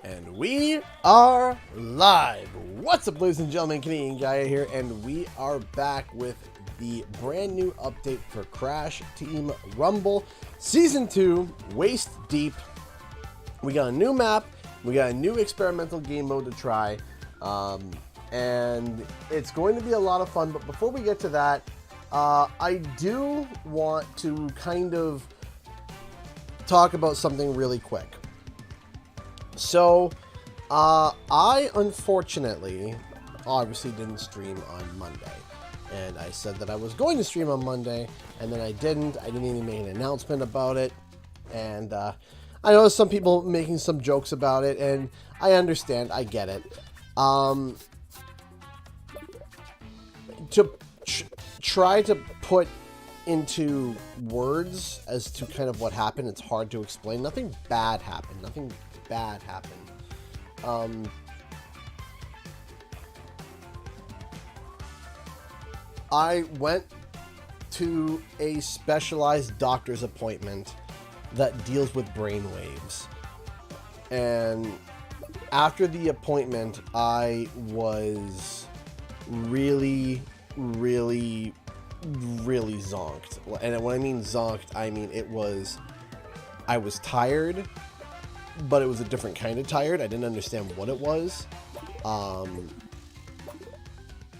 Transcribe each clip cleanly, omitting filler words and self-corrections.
And we are live. What's up, ladies and gentlemen? Canadian Guy here, and we are back with the brand new update for Crash Team Rumble Season 2, Waist Deep. We got a new map, we got a new experimental game mode to try, and it's going to be a lot of fun. But before we get to that, I do want to kind of talk about something really quick. So, I unfortunately obviously didn't stream on Monday, and I said that I was going to stream on Monday, and then I didn't even make an announcement about it, and I know some people making some jokes about it, and I understand, I get it. To try to put into words as to kind of what happened, it's hard to explain. Nothing bad happened. I went to a specialized doctor's appointment that deals with brainwaves, and after the appointment, I was really zonked. And when I mean zonked, I mean I was tired, but it was a different kind of tired. I didn't understand what it was.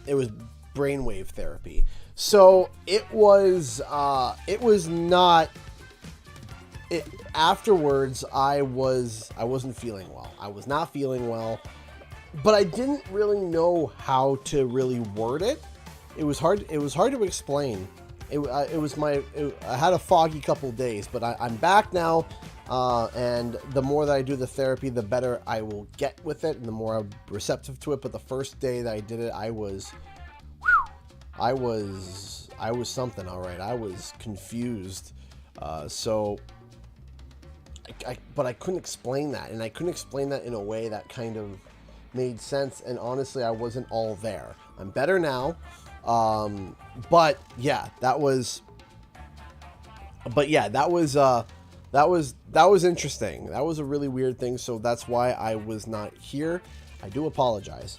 It was brainwave therapy. So it was not. Afterwards, I wasn't feeling well. I was not feeling well, but I didn't really know how to really word it. It was hard to explain. I had a foggy couple days, but I'm back now. And the more that I do the therapy, the better I will get with it, and the more I'm receptive to it. But the first day that I did it, I was something, all right. I was confused. But I couldn't explain that, and I couldn't explain that in a way that kind of made sense. And honestly, I wasn't all there. I'm better now. But yeah, that was interesting. That was a really weird thing. So that's why I was not here. I do apologize.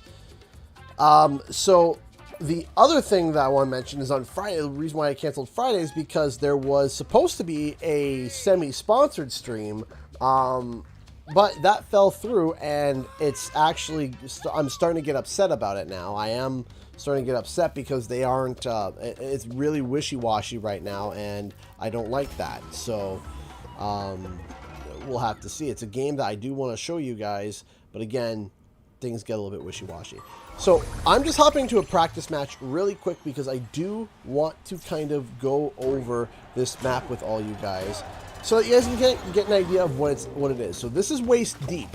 So the other thing that I want to mention is on Friday. The reason why I canceled Friday is because there was supposed to be a semi-sponsored stream, but that fell through, and it's actually, I'm starting to get upset about it now. I am starting to get upset because they aren't, it's really wishy-washy right now, and I don't like that. So, we'll have to see. It's a game that I do want to show you guys, but again, things get a little bit wishy-washy. So, I'm just hopping to a practice match really quick because I do want to kind of go over this map with all you guys, so that you guys can get an idea of what it is. So this is Waist Deep.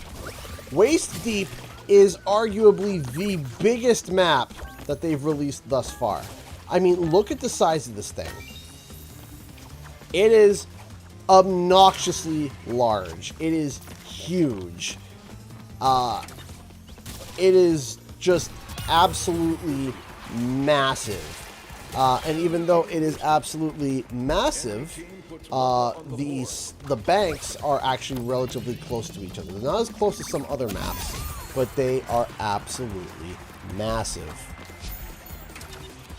Waist Deep is arguably the biggest map that they've released thus far. I mean, look at the size of this thing. It is obnoxiously large. It is huge. It is just absolutely massive. And even though it is absolutely massive, the banks are actually relatively close to each other. They're not as close as some other maps, but they are absolutely massive.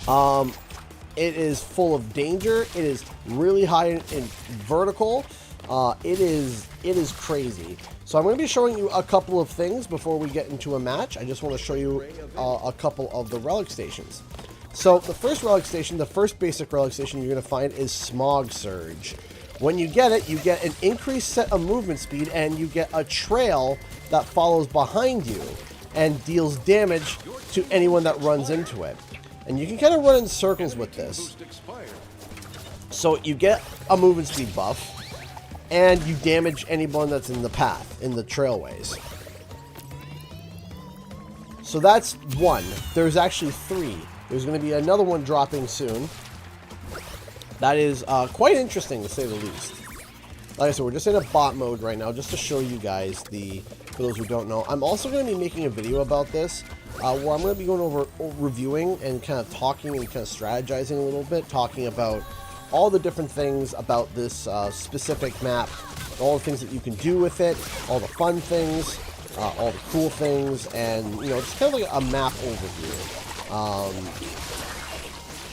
It is full of danger. It is really high in vertical. It is crazy. So I'm going to be showing you a couple of things before we get into a match. I just want to show you a couple of the relic stations. So the first relic station, the first basic relic station you're going to find is Smog Surge. When you get it, you get an increased set of movement speed, and you get a trail that follows behind you and deals damage to anyone that runs into it. And you can kind of run in circles with this. So you get a movement speed buff, and you damage anyone that's in the path, in the trailways. So that's one. There's actually three. There's going to be another one dropping soon. That is quite interesting, to say the least. Like I said, we're just in a bot mode right now, just to show you guys for those who don't know. I'm also going to be making a video about this, where I'm going to be going over reviewing and kind of talking and kind of strategizing a little bit, talking about all the different things about this specific map, all the things that you can do with it, all the fun things. all the cool things, and, you know, it's kind of like a map overview.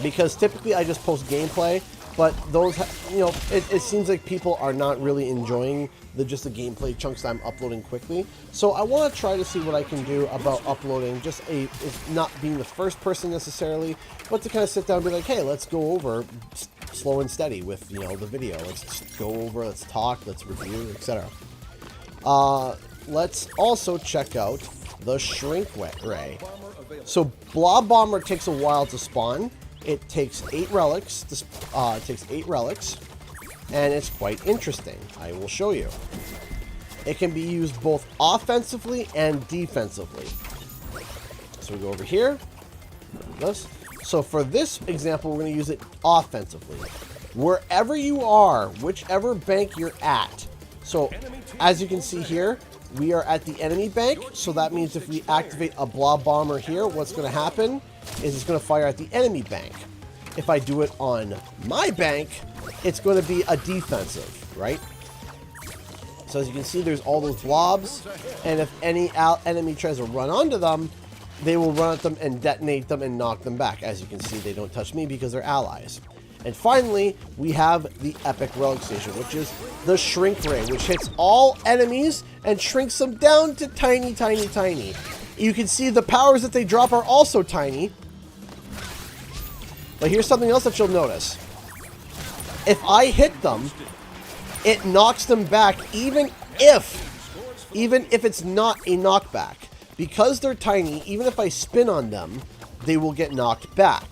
Because typically I just post gameplay, but those, you know, it seems like people are not really enjoying just the gameplay chunks that I'm uploading quickly. So I want to try to see what I can do about uploading just not being the first person necessarily, but to kind of sit down and be like, hey, let's go over slow and steady with, you know, the video. Let's go over, let's talk, let's review, etc. Let's also check out the shrink ray. So Blob Bomber takes a while to spawn. It takes 8 relics. It takes 8 relics, and it's quite interesting. I will show you. It can be used both offensively and defensively. So we go over here. This. So for this example, we're going to use it offensively. Wherever you are, whichever bank you're at. So as you can see here, we are at the enemy bank. So that means if we activate a Blob Bomber here, what's going to happen is it's going to fire at the enemy bank. If I do it on my bank, it's going to be a defensive, right? So as you can see, there's all those blobs, and if any enemy tries to run onto them, they will run at them and detonate them and knock them back. As you can see, they don't touch me because they're allies. And finally, we have the Epic Relic Station, which is the Shrink Ray, which hits all enemies and shrinks them down to tiny, tiny, tiny. You can see the powers that they drop are also tiny. But here's something else that you'll notice. If I hit them, it knocks them back even if it's not a knockback. Because they're tiny, even if I spin on them, they will get knocked back.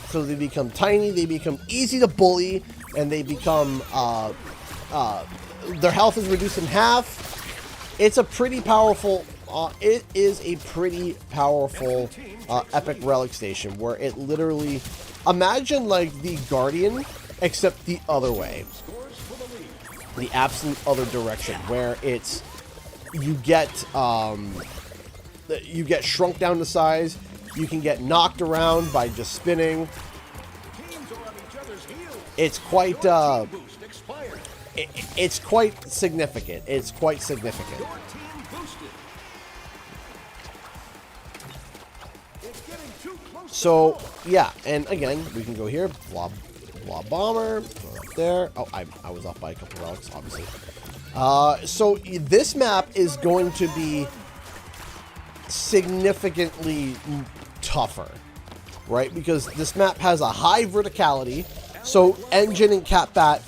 So they become tiny, they become easy to bully, and they become, their health is reduced in half. It's a pretty powerful, it is a pretty powerful Epic Relic Station, where it literally, imagine like the Guardian, except the other way. The absolute other direction, where it's, you get shrunk down to size. You can get knocked around by just spinning. It's quite it's quite significant. It's quite significant. So yeah, and again, we can go here. Blob Bomber. Go up there. Oh, I was off by a couple relics, obviously. So this map is going to be significantly tougher, right? Because this map has a high verticality. So Engine and Catbat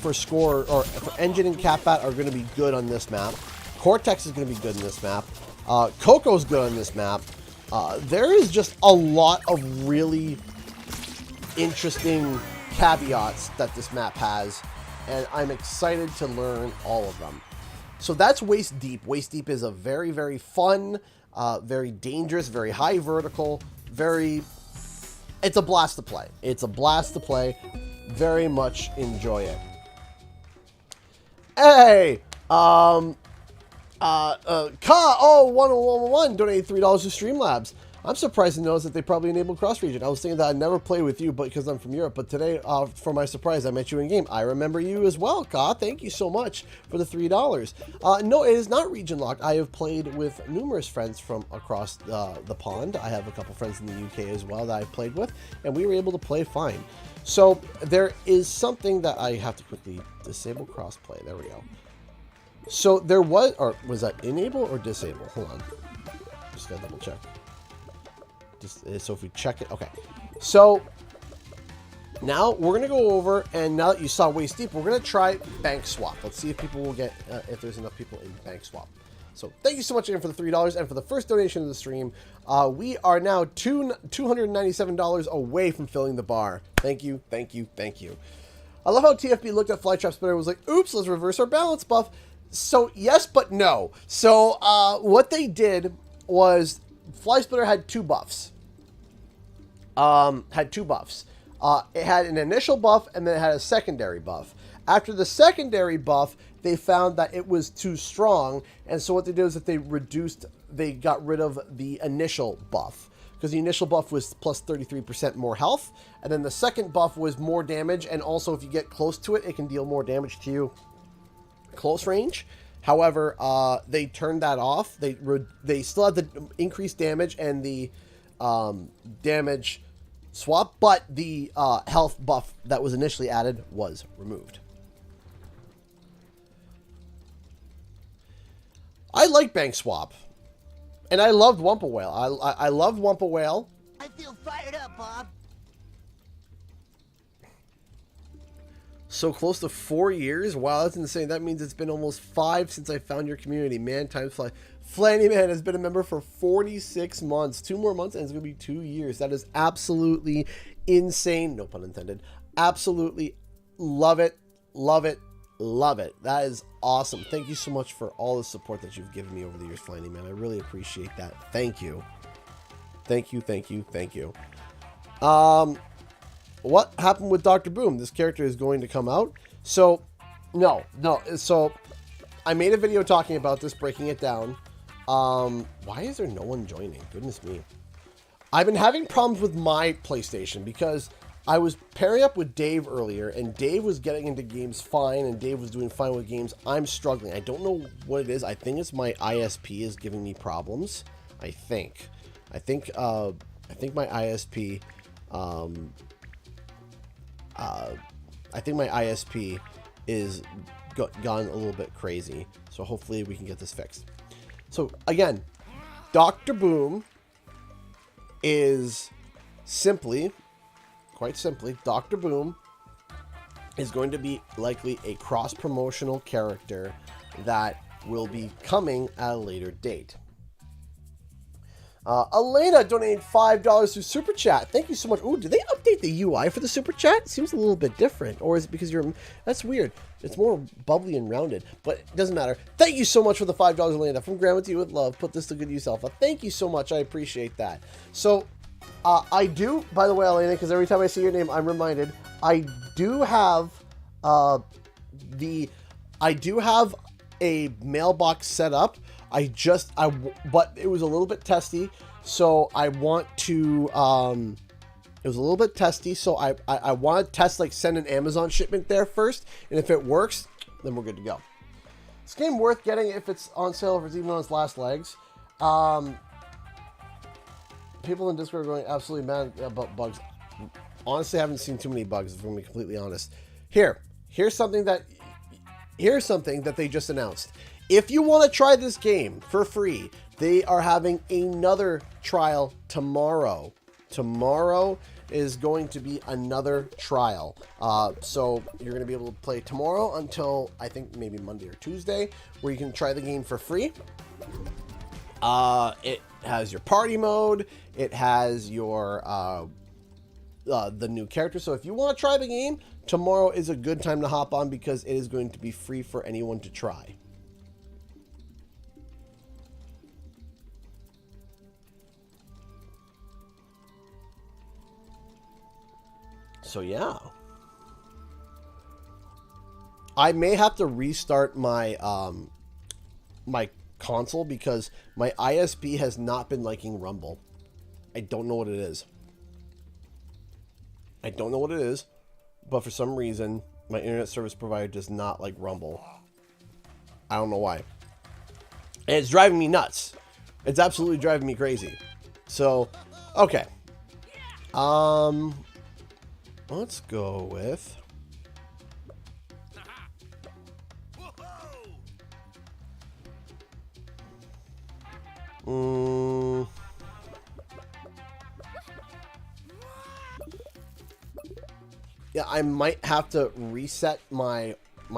Engine and Catbat are going to be good on this map. Cortex is going to be good in this map. Coco's good on this map. There is just a lot of really interesting caveats that this map has, and I'm excited to learn all of them. So that's Waist Deep. Waist Deep is a very, very fun, very dangerous, very high vertical, it's a blast to play. It's a blast to play. Very much enjoy it. Hey, Ka0111 donated $3 to Streamlabs. I'm surprised to notice that they probably enable cross-region. I was thinking that I'd never play with you because I'm from Europe, but today, for my surprise, I met you in game. I remember you as well, Ka. Thank you so much for the $3. No, it is not region locked. I have played with numerous friends from across the pond. I have a couple friends in the UK as well that I've played with, and we were able to play fine. So there is something that I have to quickly disable crossplay. There we go. So there was, or was that enable or disable? Hold on. Just gotta double check. So if we check it, okay. So now we're gonna go over, and now that you saw Waist Deep, we're gonna try Bank Swap. Let's see if people will get, if there's enough people in Bank Swap. So thank you so much again for the $3 and for the first donation of the stream. We are now $297 away from filling the bar. Thank you, thank you, thank you. I love how TFB looked at Flytrap Spinner and was like, oops, let's reverse our balance buff. So yes, but no. So what they did was Fly Splitter had two buffs. It had an initial buff and then it had a secondary buff. After the secondary buff, they found that it was too strong, and so what they did is that they got rid of the initial buff, because the initial buff was plus 33% more health, and then the second buff was more damage, and also if you get close to it, it can deal more damage to you close range. However, they turned that off. They still had the increased damage and the damage swap, but the health buff that was initially added was removed. I like Bank Swap, and I loved Wumpa Whale. I loved Wumpa Whale. I feel fired up, Bob. So close to 4 years? Wow, that's insane. That means it's been almost 5 since I found your community. Man, time flies. Flanny Man has been a member for 46 months. 2 more months and it's going to be 2 years. That is absolutely insane. No pun intended. Absolutely love it. Love it. Love it. That is awesome. Thank you so much for all the support that you've given me over the years, Flanny Man. I really appreciate that. Thank you. Thank you. Thank you. Thank you. What happened with Dr. Boom? This character is going to come out. So, no. So, I made a video talking about this, breaking it down. Why is there no one joining? Goodness me. I've been having problems with my PlayStation because I was pairing up with Dave earlier, and Dave was getting into games fine, and Dave was doing fine with games. I'm struggling. I don't know what it is. I think it's my ISP is giving me problems. I think my ISP... I think my ISP is gone a little bit crazy. So hopefully we can get this fixed. So again, Dr. Boom is quite simply, Dr. Boom is going to be likely a cross-promotional character that will be coming at a later date. Elena donated $5 through Super Chat. Thank you so much. Ooh, did they update the UI for the Super Chat? It seems a little bit different. Or is it because you're... That's weird. It's more bubbly and rounded. But it doesn't matter. Thank you so much for the $5, Elena. From Grandma to you with love. Put this to good use, Alpha. Thank you so much. I appreciate that. So, I do... By the way, Elena, because every time I see your name, I'm reminded. I do have... I do have a mailbox set up. But it was a little bit testy, so I want to, it was a little bit testy, so I want to test, like, send an Amazon shipment there first, and if it works, then we're good to go. This game worth getting if it's on sale, if it's even on its last legs. People in Discord are going absolutely mad about bugs. Honestly, I haven't seen too many bugs, if I'm going to be completely honest. Here's something that they just announced. If you want to try this game for free, they are having another trial tomorrow. Tomorrow is going to be another trial. So you're going to be able to play tomorrow until I think maybe Monday or Tuesday, where you can try the game for free. It has your party mode. It has your the new character. So if you want to try the game, tomorrow is a good time to hop on because it is going to be free for anyone to try. So yeah, I may have to restart my my console because my ISP has not been liking Rumble. I don't know what it is. But for some reason, my internet service provider does not like Rumble. I don't know why. And it's driving me nuts. It's absolutely driving me crazy. So, okay. Let's go with... Yeah, I might have to reset my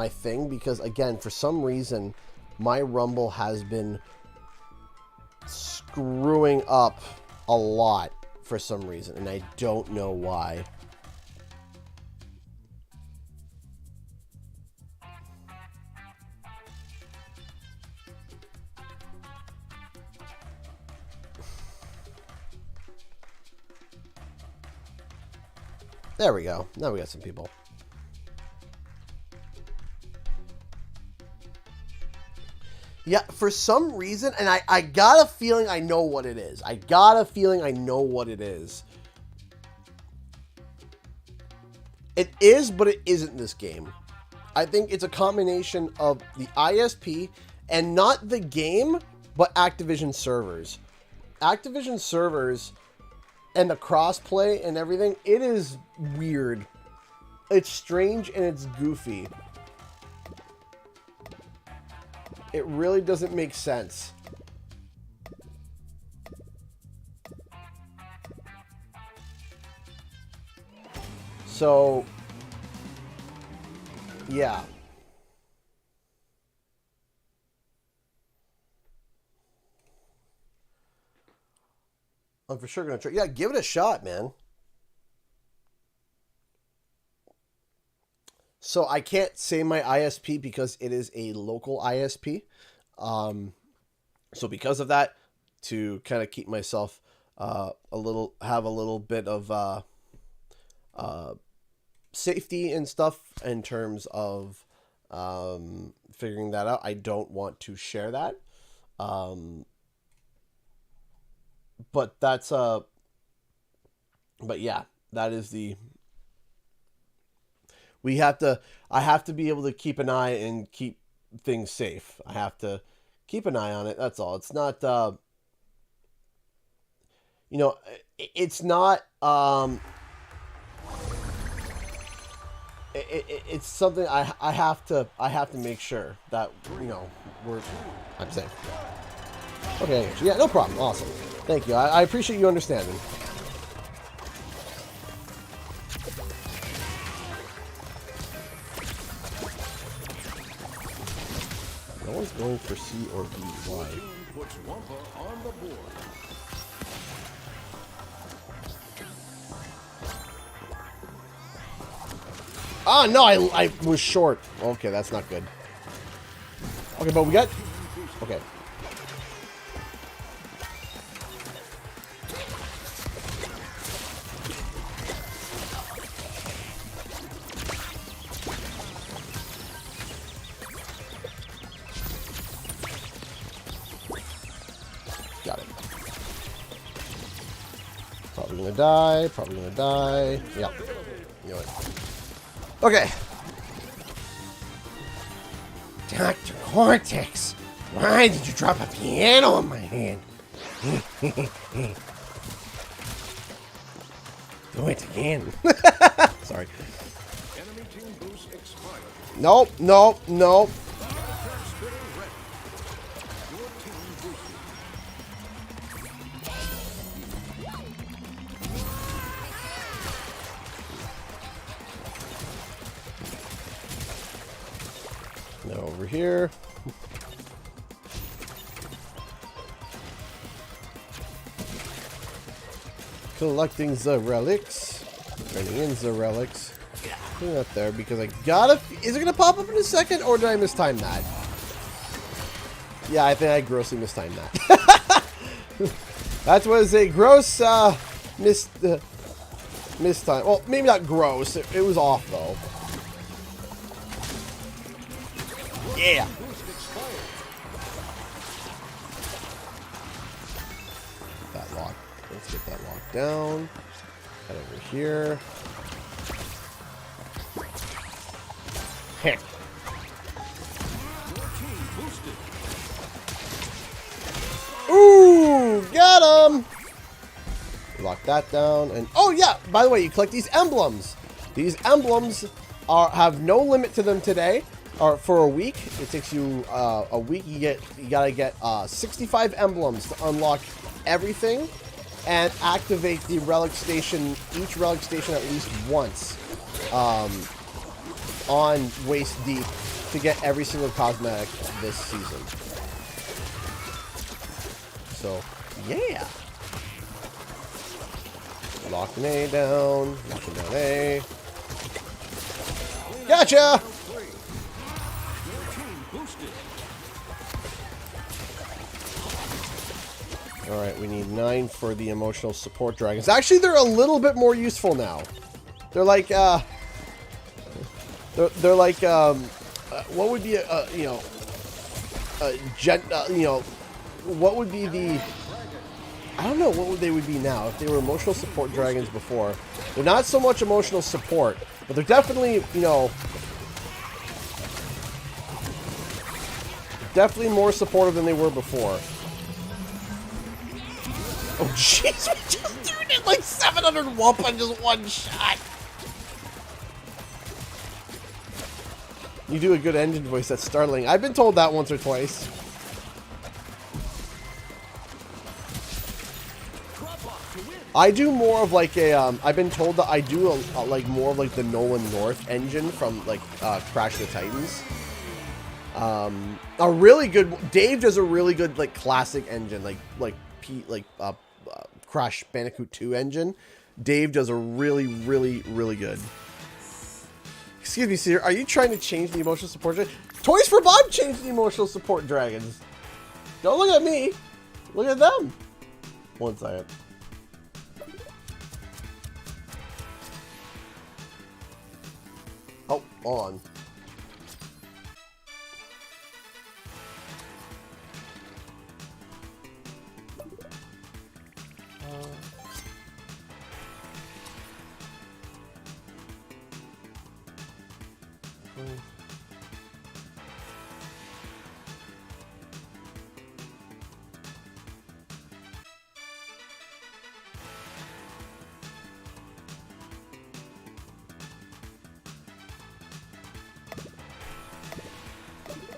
thing because, again, for some reason, my Rumble has been screwing up a lot for some reason, and I don't know why. There we go. Now we got some people. Yeah, for some reason, and I got a feeling I know what it is. I got a feeling I know what it is. It is, but it isn't this game. I think it's a combination of the ISP And not the game, but Activision servers. Activision servers and the crossplay and everything, it is weird. It's strange and it's goofy. It really doesn't make sense. So, yeah. I'm for sure going to try. Yeah, give it a shot, man. So I can't say my ISP because it is a local ISP. So because of that, to kind of keep myself have a little bit of safety and stuff in terms of figuring that out, I don't want to share that. But that's but yeah, that is the. I have to be able to keep an eye and keep things safe. I have to keep an eye on it. That's all. It's not, you know, it's not, it's something I have to make sure that, you know, I'm safe. Okay. Yeah, no problem. Awesome. Thank you. I appreciate you understanding. No one's going for C or B. Why? Ah, no, I was short. Okay, that's not good. Okay, but we got... Okay. Got it. Probably gonna die. Probably gonna die. Yep. You know it. Okay. Dr. Cortex, why did you drop a piano on my hand? Do it again. Sorry. Nope, nope, nope. Now over here. Collecting the relics. Turning in the relics. Put it up there because I gotta... Is it gonna pop up in a second or did I mistime that? Yeah, I think I grossly mistimed that. That was a gross mistime. Well, maybe not gross. It was off though. Yeah. That lock. Let's get that locked down. Head over here. Heck. Ooh, got him. Lock that down, and oh yeah. By the way, you collect these emblems. These emblems have no limit to them today. Or for a week. It takes you a week. You gotta get 65 emblems to unlock everything and activate the relic station, each relic station at least once on Waist Deep to get every single cosmetic this season. So yeah. Locking A down, locking down A. Gotcha! Alright, we need 9 for the emotional support dragons. Actually, they're a little bit more useful now. They're like, they're like, what would be a you know, you know, what would be the, I don't know what they would be now if they were emotional support dragons before. They're not so much emotional support, but they're definitely, you know, Definitely more supportive than they were before. Oh, jeez. We just did like 700 whoop on just one shot. You do a good engine voice. That's startling. I've been told that once or twice. I do more of like a, I've been told that I do like more of like the Nolan North engine from like Crash of the Titans. A really good, Dave does a really good like classic engine, like Crash Bandicoot 2 engine. Dave does a really good. Excuse me, sir, are you trying to change the emotional support dragon? Toys for Bob changed the emotional support dragons. Don't look at me. Look at them. One second. Oh, hold on.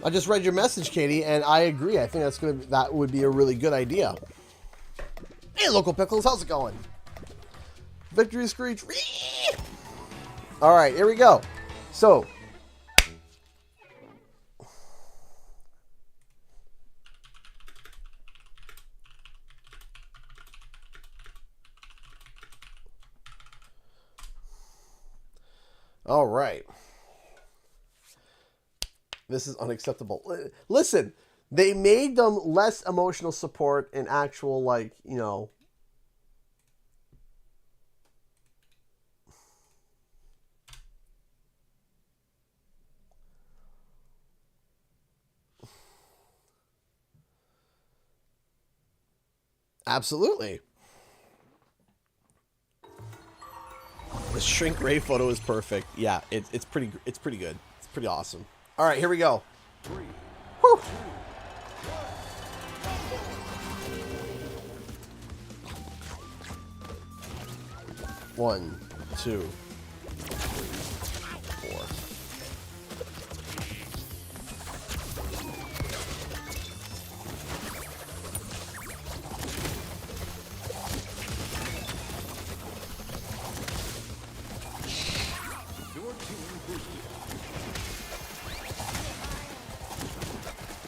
I just read your message, Katie, and I agree. I think that would be a really good idea. Hey, Local Pickles, how's it going? Victory Screech. All right, here we go. So, all right. This is unacceptable. Listen, they made them less emotional support and actual, like, you know. Absolutely. The shrink ray photo is perfect. Yeah, it's pretty good. It's pretty awesome. All right, here we go. Whew. One, two, three, four.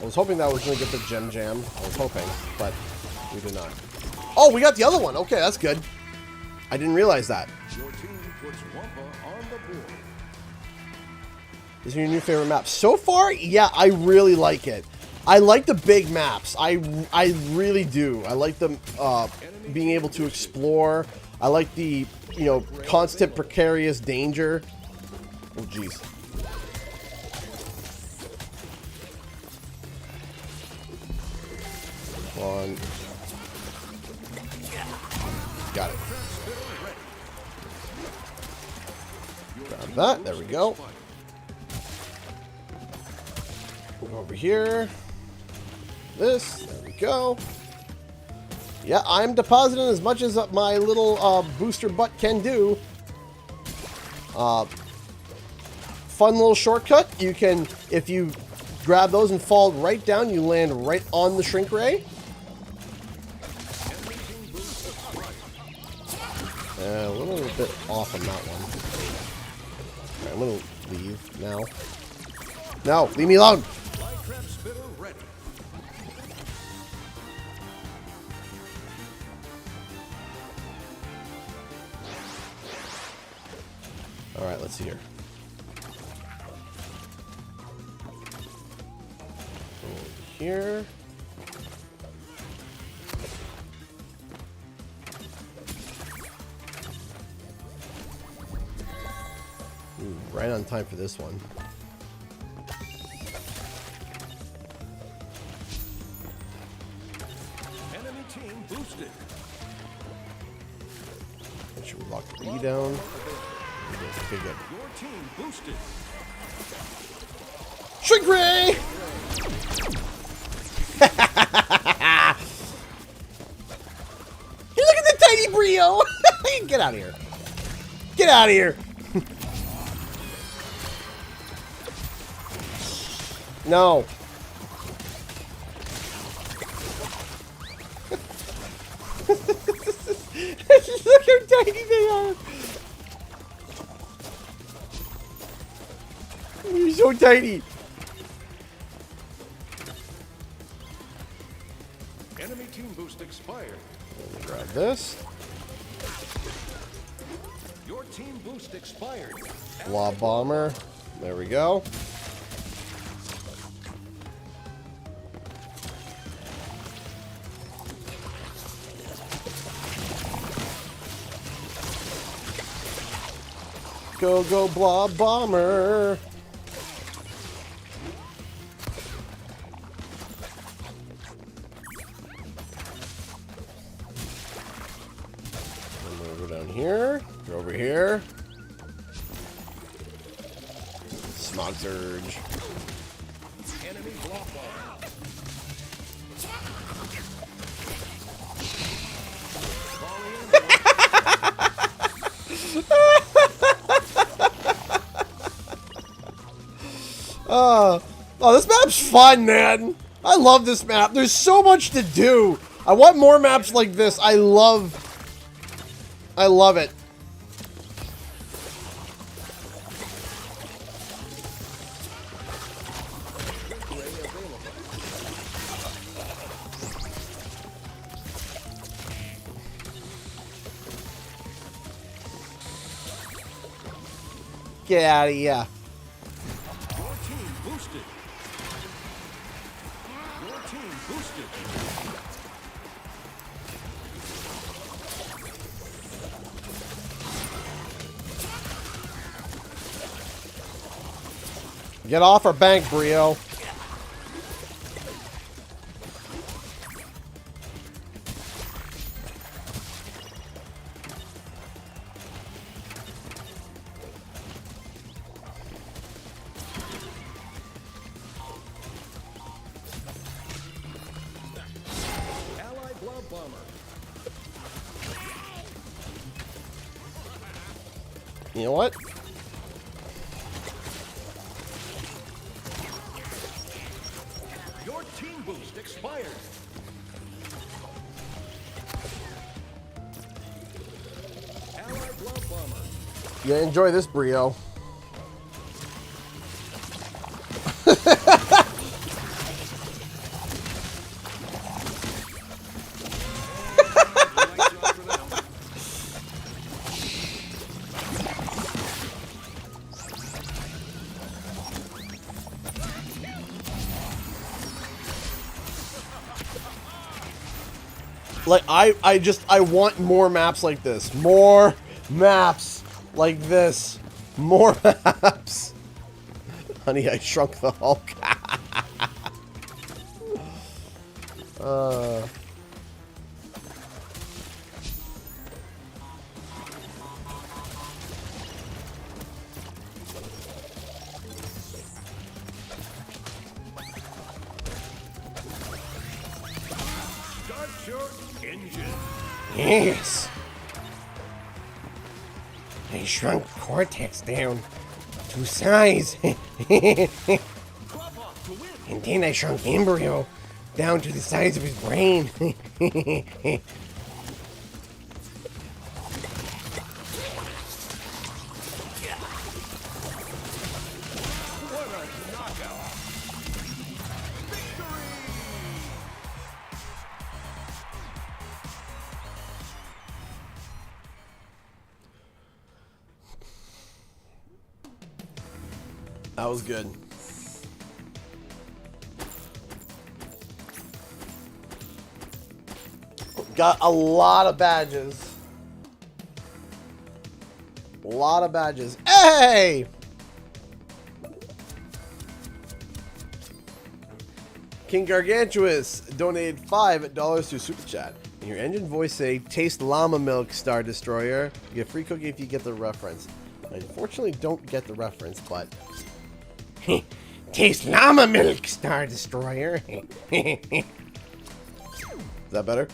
I was hoping that was going to get the gem jam. I was hoping, but we did not. Oh, we got the other one. Okay, that's good. I didn't realize that. Your team puts Wampa on the board. This is your new favorite map. So far, yeah, I really like it. I like the big maps. I really do. I like them being able to explore. I like the, you know, constant precarious danger. Oh, jeez. On. Got it. Grab that. There we go. Move over here. This. There we go. Yeah, I'm depositing as much as my little booster butt can do. Fun little shortcut. You can, if you grab those and fall right down, you land right on the shrink ray. A little bit off on that one. Right, I'm going to leave now. No, leave me alone. All right, let's see here. Over here. Ooh, right on time for this one. Enemy team boosted. Make sure we lock the E down. Okay, good. Your team boosted. Shrink ray! Brio! Get out of here. Get out of here. No. Look how tiny they are. You're so tiny. Enemy team boost expired. Let me grab this. Your team boost expired. Blob bomber. There we go. Go, go, blob bomber. And then we'll go down here. Go over here. Smog surge. Enemy block bomb. Oh, this map's fun, man. I love this map. There's so much to do. I want more maps like this. I love it. Get out of here. Your team boosted. Your team boosted. Get off our bank, Brio. Allied blob bomber. You know what? Your team boost expired. Allied blob bomber. You enjoy this, Brio. Nice job for them. Like, I want more maps like this. More maps like this. More maps. Honey, I Shrunk the Hulk. Start your engine. Yes. I shrunk Cortex down to size. Drop off to win. And then I shrunk Embryo down to the size of his brain. What a knockout. Victory. That was good. Got a lot of badges. A lot of badges. Hey! King Gargantuous donated $5 to Super Chat. In your engine voice say, "Taste llama milk, Star Destroyer." You get a free cookie if you get the reference. I unfortunately don't get the reference, but... Taste llama milk, Star Destroyer. Is that better?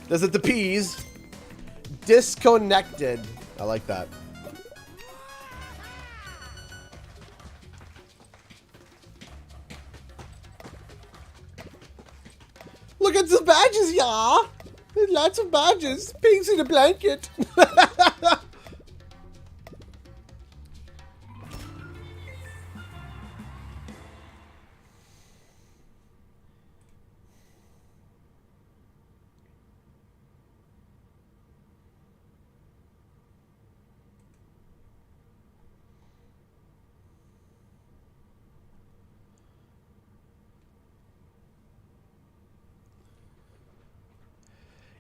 Does it the peas? Disconnected. I like that. Look at the badges, yeah. There's lots of badges. Pigs in a blanket.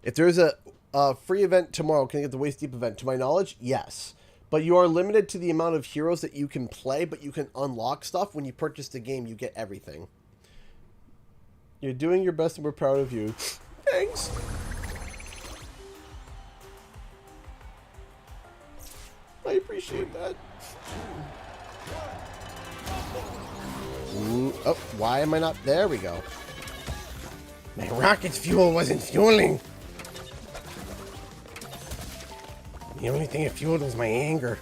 If there's a free event tomorrow, can I get the Waist Deep event? To my knowledge, yes. But you are limited to the amount of heroes that you can play, but you can unlock stuff. When you purchase the game, you get everything. You're doing your best and we're proud of you. Thanks. I appreciate that. Ooh, oh, why am I not? There we go. My rocket's fuel wasn't fueling. The only thing it fueled was my anger.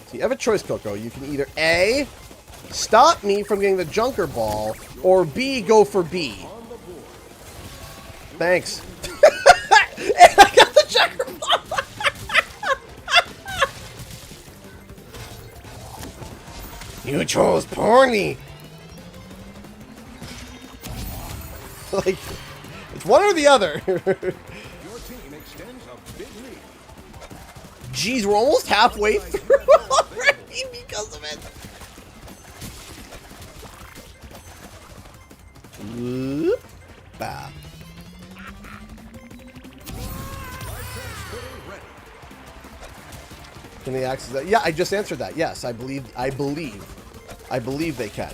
So you have a choice, Coco. You can either A, stop me from getting the Junker Ball, or B, go for B. Thanks. And I got the Junker Ball! You chose poorly. Like, it's one or the other. Your team extends a big lead. Jeez, we're almost halfway through already because of it. Whoop. Bah. Can they access that? Yeah, I just answered that. Yes, I believe they can.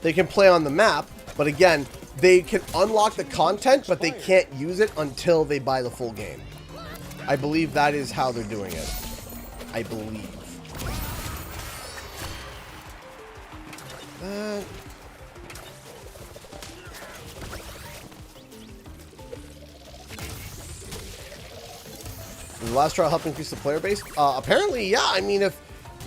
They can play on the map, but again, they can unlock the content, but they can't use it until they buy the full game. I believe that is how they're doing it. I believe. The last trial helped increase the player base? Apparently, yeah. I mean, if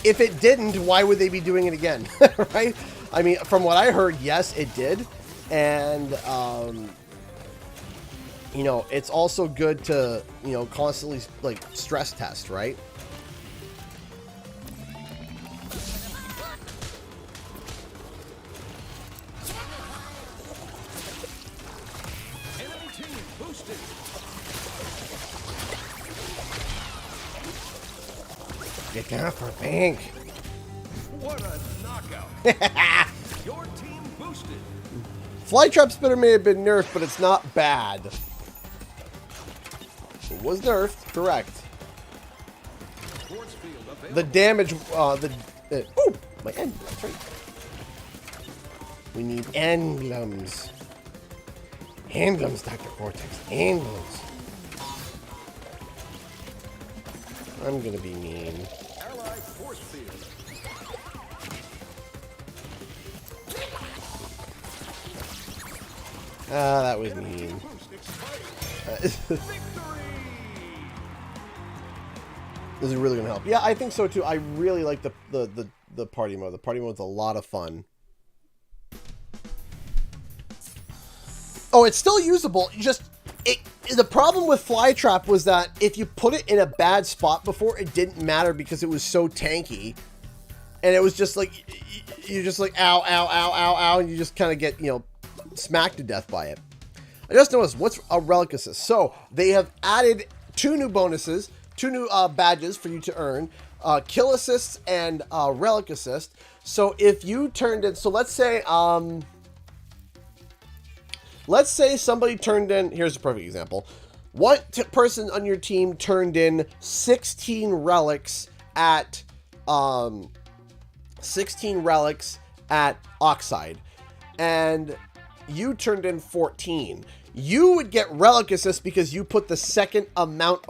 it didn't, why would they be doing it again? Right? I mean, from what I heard, yes, it did. And, you know, it's also good to, you know, constantly, like, stress test, right? Enemy team boosted. Get down for pink. What a knockout. Your team boosted. Flytrap Spitter may have been nerfed, but it's not bad. It was nerfed, correct. Force field available. The damage, oh, my end, that's right. We need emblems. Emblems, Dr. Vortex, emblems. I'm gonna be mean. Allied force field. Ah, that was mean. Boost expired. Victory. This is really gonna help. Yeah, I think so too. I really like the party mode. The party mode's a lot of fun. Oh, it's still usable. The problem with Flytrap was that if you put it in a bad spot before, it didn't matter because it was so tanky, and it was just like you're just like ow, ow, ow, ow, ow, and you just kind of get, you know, smacked to death by it. I just noticed what's a relic assist. So they have added 2 new bonuses, 2 new badges for you to earn, kill assists and relic assist. So if you turned in, so let's say somebody turned in, here's a perfect example. One person on your team turned in 16 relics at Oxide, and you turned in 14. You would get relic assist because you put the second most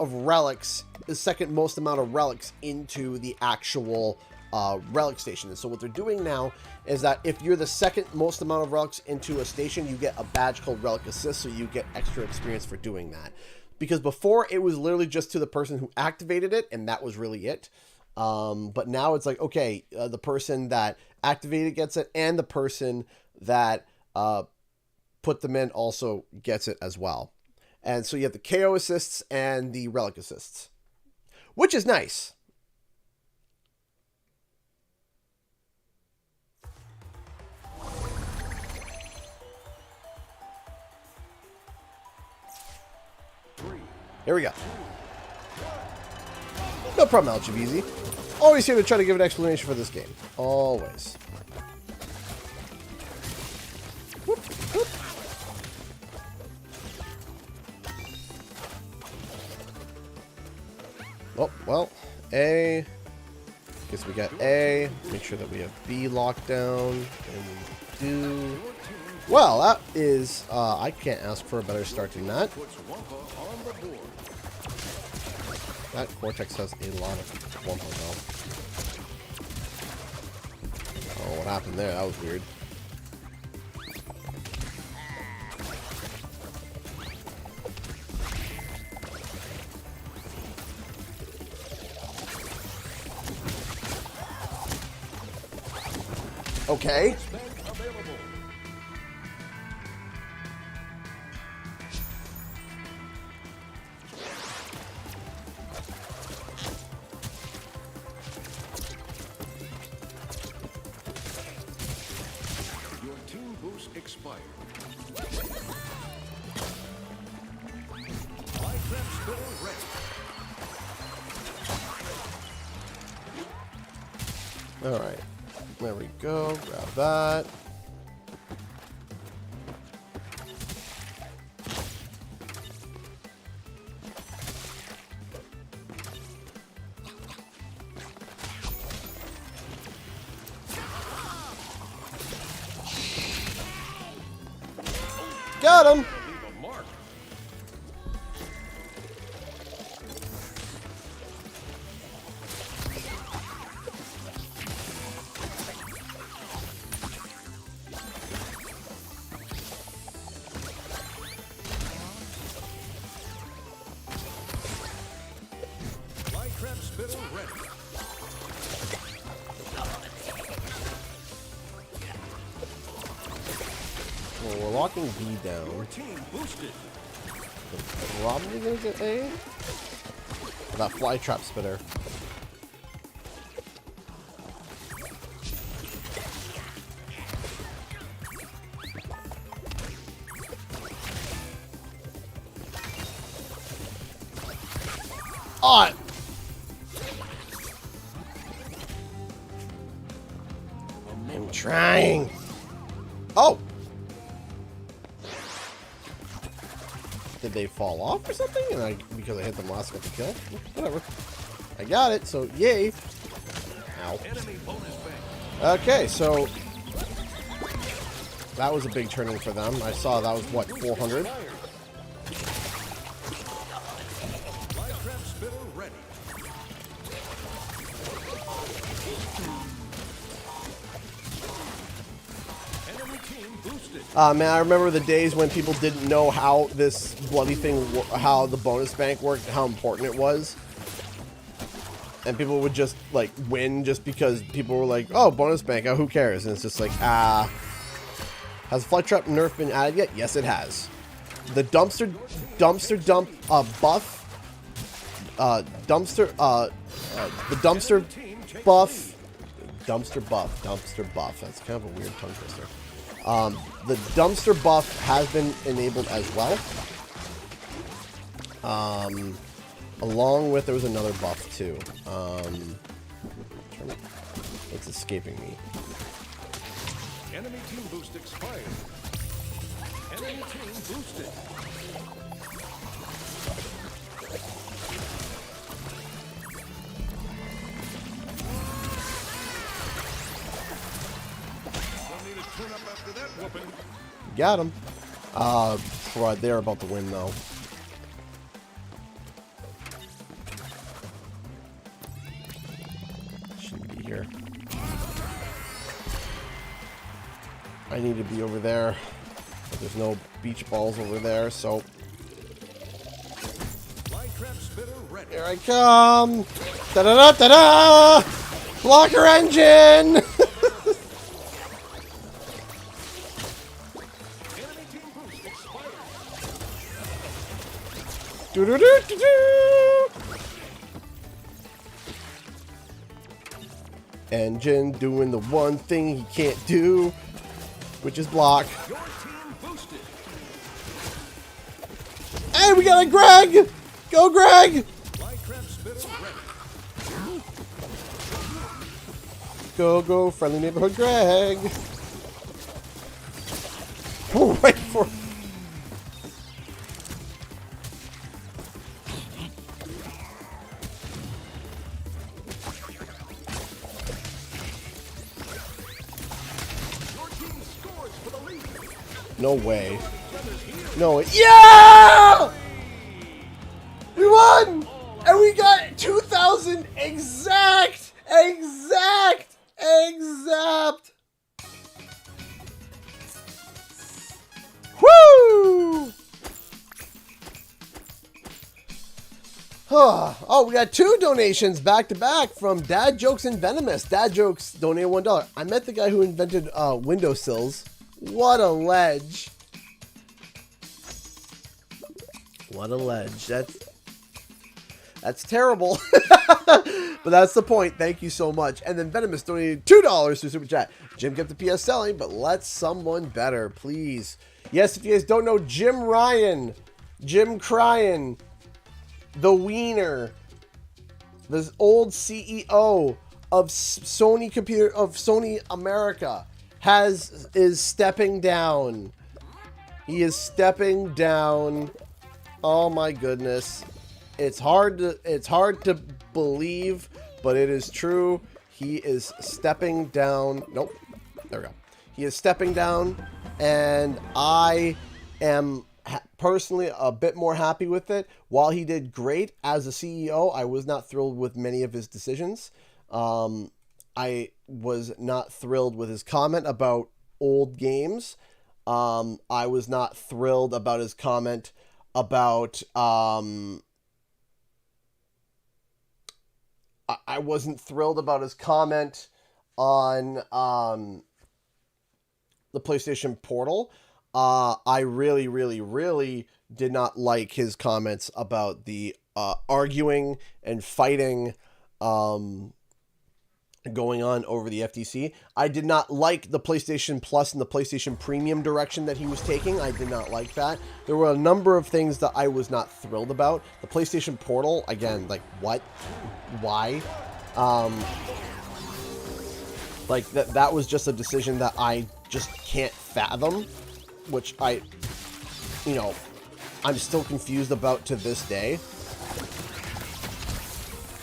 amount of relics into the actual relic station. And so what they're doing now is that if you're the second most amount of relics into a station, you get a badge called Relic Assist, so you get extra experience for doing that. Because before, it was literally just to the person who activated it, and that was really it. But now it's like, okay, the person that activated gets it, and the person that put them in also gets it as well. And so you have the KO assists and the relic assists, which is nice. Here we go. No problem, LGBZ. Always here to try to give an explanation for this game. Always. Whoop, whoop. Oh, well, A. Guess we got A. Make sure that we have B locked down. And we do. Well, that is, I can't ask for a better start than that. That Cortex has a lot of Wumpa health. Oh, what happened there? That was weird. Okay. Your team boost expired. Light trap spinner ready. All right. There we go. Grab that. Got him. Leave a mark. Light trap spinner ready. Well, we're locking B Your down. team boosted. Probably gonna get A. That fly trap spitter. Oh! I'm trying. Oh! Did they fall off or something? And because I hit them last with the kill? Whatever. I got it, so yay. Ow. Enemy bonus bank. Okay, so that was a big turning for them. I saw that was, what, 400? Light trap spinner ready. Enemy team boosted. Man, I remember the days when people didn't know how this bloody thing, how the bonus bank worked, how important it was. And people would just, like, win just because people were like, oh, bonus bank, oh, who cares? And it's just like, has Flight Trap nerf been added yet? Yes, it has. The dumpster dump buff, the dumpster buff, that's kind of a weird tongue twister. The dumpster buff has been enabled as well. Along with, there was another buff too. It's escaping me. Enemy team boost expired. Enemy team boosted. Don't need to turn up after that whooping. Got him. Right, they're about to win though. Shouldn't be here. I need to be over there. But there's no beach balls over there, so... Here I come! Da-da-da-da-da! Blocker engine! Do-do-do-do-do! Engine doing the one thing he can't do, which is block. And we got a Greg! Go, Greg! Go, go, friendly neighborhood Greg! Oh, wait for... No way. No way. Yeah! We won! And we got 2,000 exact! Woo! Oh, we got 2 donations back to back from Dad Jokes and Venomous. Dad Jokes donated $1. I met the guy who invented windowsills. What a ledge. What a ledge. That's terrible. But that's the point. Thank you so much. And then Venomous donated $2 to Super Chat. Jim kept the PS selling, but let someone better, please. Yes, if you guys don't know, Jim Ryan, Jim Cryan, the Wiener, the old CEO of Sony America, is stepping down. He is stepping down. Oh my goodness. It's hard to believe, but it is true. He is stepping down. Nope. There we go. He is stepping down, and I am personally a bit more happy with it. While he did great as a CEO, I was not thrilled with many of his decisions. I was not thrilled with his comment about old games. I was not thrilled about his comment about... I wasn't thrilled about his comment on the PlayStation Portal. I really, really, really did not like his comments about the arguing and fighting going on over the FTC. I did not like the PlayStation Plus and the PlayStation Premium direction that he was taking. I did not like that. There were a number of things that I was not thrilled about. The PlayStation Portal, again, like, what? Why? Like, that was just a decision that I just can't fathom, which I'm still confused about to this day.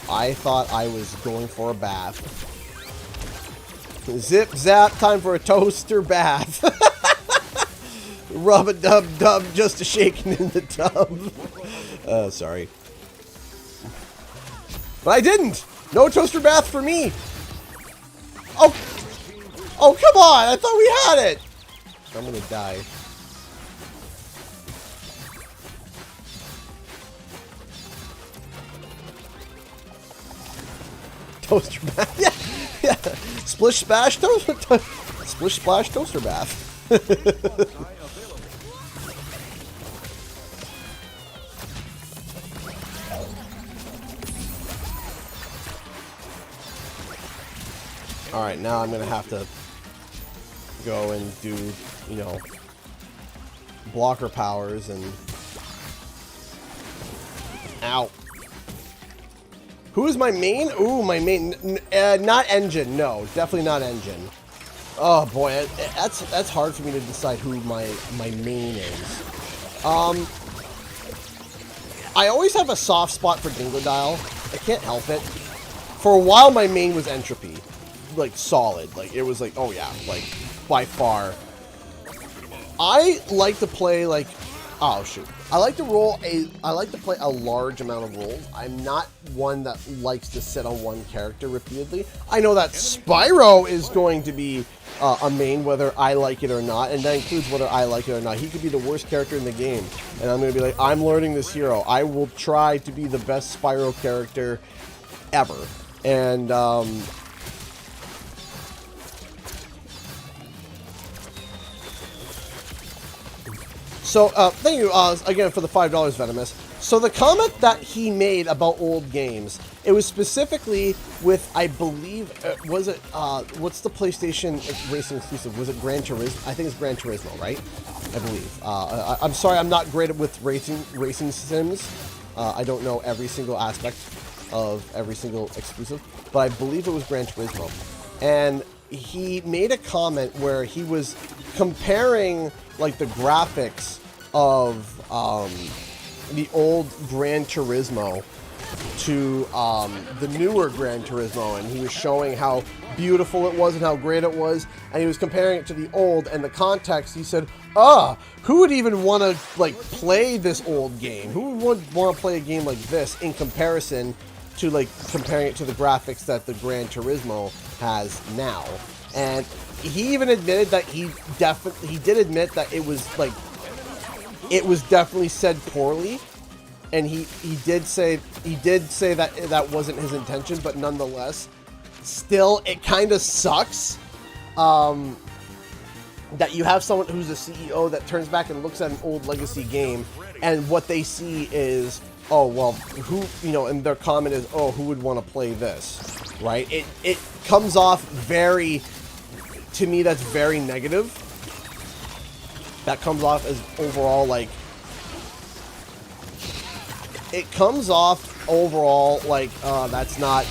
I thought I was going for a bath. Zip, zap, time for a toaster bath. Rub-a-dub-dub, just a shaking in the tub. Sorry. But I didn't! No toaster bath for me! Oh! Oh, come on! I thought we had it! I'm gonna die. Toaster bath. Yeah, yeah. Splish splash toaster. Splish splash toaster bath. All right, now I'm gonna have to go and do, blocker powers and. Ow. Who is my main? Ooh, my main. Not engine. No, definitely not engine. Oh boy, that's hard for me to decide who my main is. I always have a soft spot for Dingodile. I can't help it. For a while, my main was Entropy, like solid. Like it was like, oh yeah, like by far. I like to play like Oh shoot! I like to play a large amount of roles. I'm not one that likes to sit on one character repeatedly. I know that Spyro is going to be a main, whether I like it or not, and that includes whether I like it or not. He could be the worst character in the game, and I'm going to be like, I'm learning this hero. I will try to be the best Spyro character ever, and so, thank you, again, for the $5, Venomous. So, the comment that he made about old games, it was specifically with, I believe, was it, what's the PlayStation racing exclusive? Was it Gran Turismo? I think it's Gran Turismo, right? I believe. I'm sorry, I'm not great with racing sims. I don't know every single aspect of every single exclusive, but I believe it was Gran Turismo. And he made a comment where he was comparing, like, the graphics of the old Gran Turismo to the newer Gran Turismo, and he was showing how beautiful it was and how great it was, and he was comparing it to the old, and the context, he said, who would even want to, like, play this old game? Who would want to play a game like this in comparison to, like, comparing it to the graphics that the Gran Turismo has now? And he even admitted that he did admit that it was, like, it was definitely said poorly, and he did say that that wasn't his intention, but nonetheless, still, it kind of sucks that you have someone who's a CEO that turns back and looks at an old legacy game, and what they see is, oh, well, who, you know, and their comment is, oh, who would want to play this, right? It comes off very, to me, that's very negative. That comes off as overall, like, it comes off overall like, that's not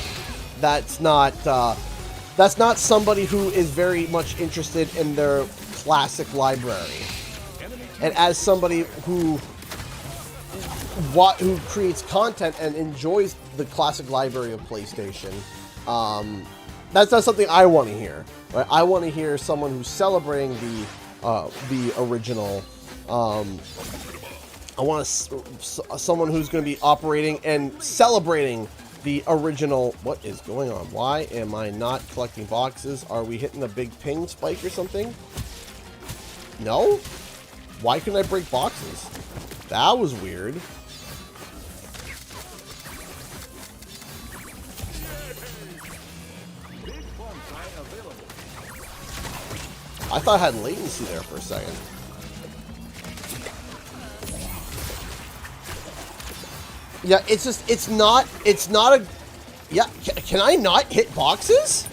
somebody who is very much interested in their classic library. And as somebody who creates content and enjoys the classic library of PlayStation, that's not something I want to hear. Right? I want to hear someone who's celebrating the original. I want someone who's going to be operating and celebrating the original. What is going on? Why am I not collecting boxes? Are we hitting a big ping spike or something? No? Why couldn't I break boxes? That was weird. I thought I had latency there for a second. Yeah, it's just, it's not a, yeah, can I not hit boxes?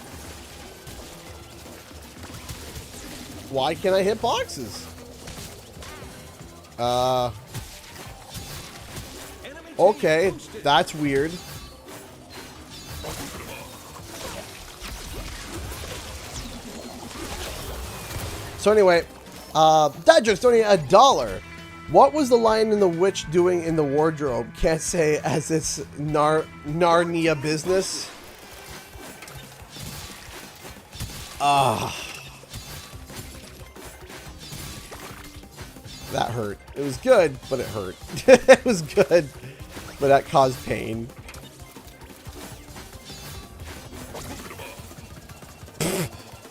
Why can't I hit boxes? Okay, that's weird. So anyway, Dad Joke's donating $1. What was the Lion and the Witch doing in the wardrobe? Can't say as it's Narnia business. That hurt. It was good, but it hurt. It was good, but that caused pain.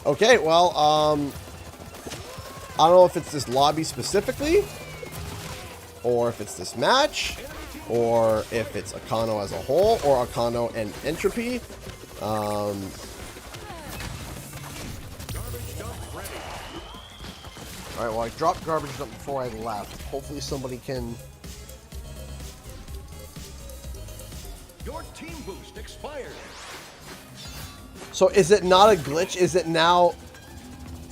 Okay, well, I don't know if it's this lobby specifically, or if it's this match, or if it's Akano as a whole, or Akano and Entropy. Alright, well, I dropped garbage dump before I left. Hopefully somebody can... Your team boost expired. So is it not a glitch? Is it now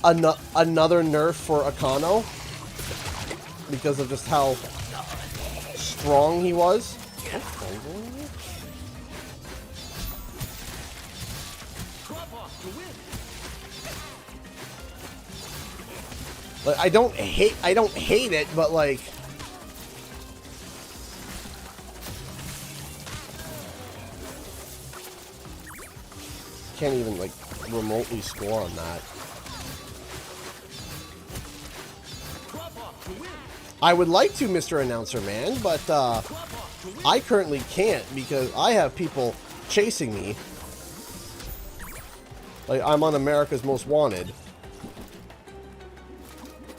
another nerf for Akano? Because of just how strong he was? Like, I don't hate it, but like, can't even like remotely score on that. I would like to, Mr. Announcer Man, but I currently can't because I have people chasing me. Like, I'm on America's Most Wanted.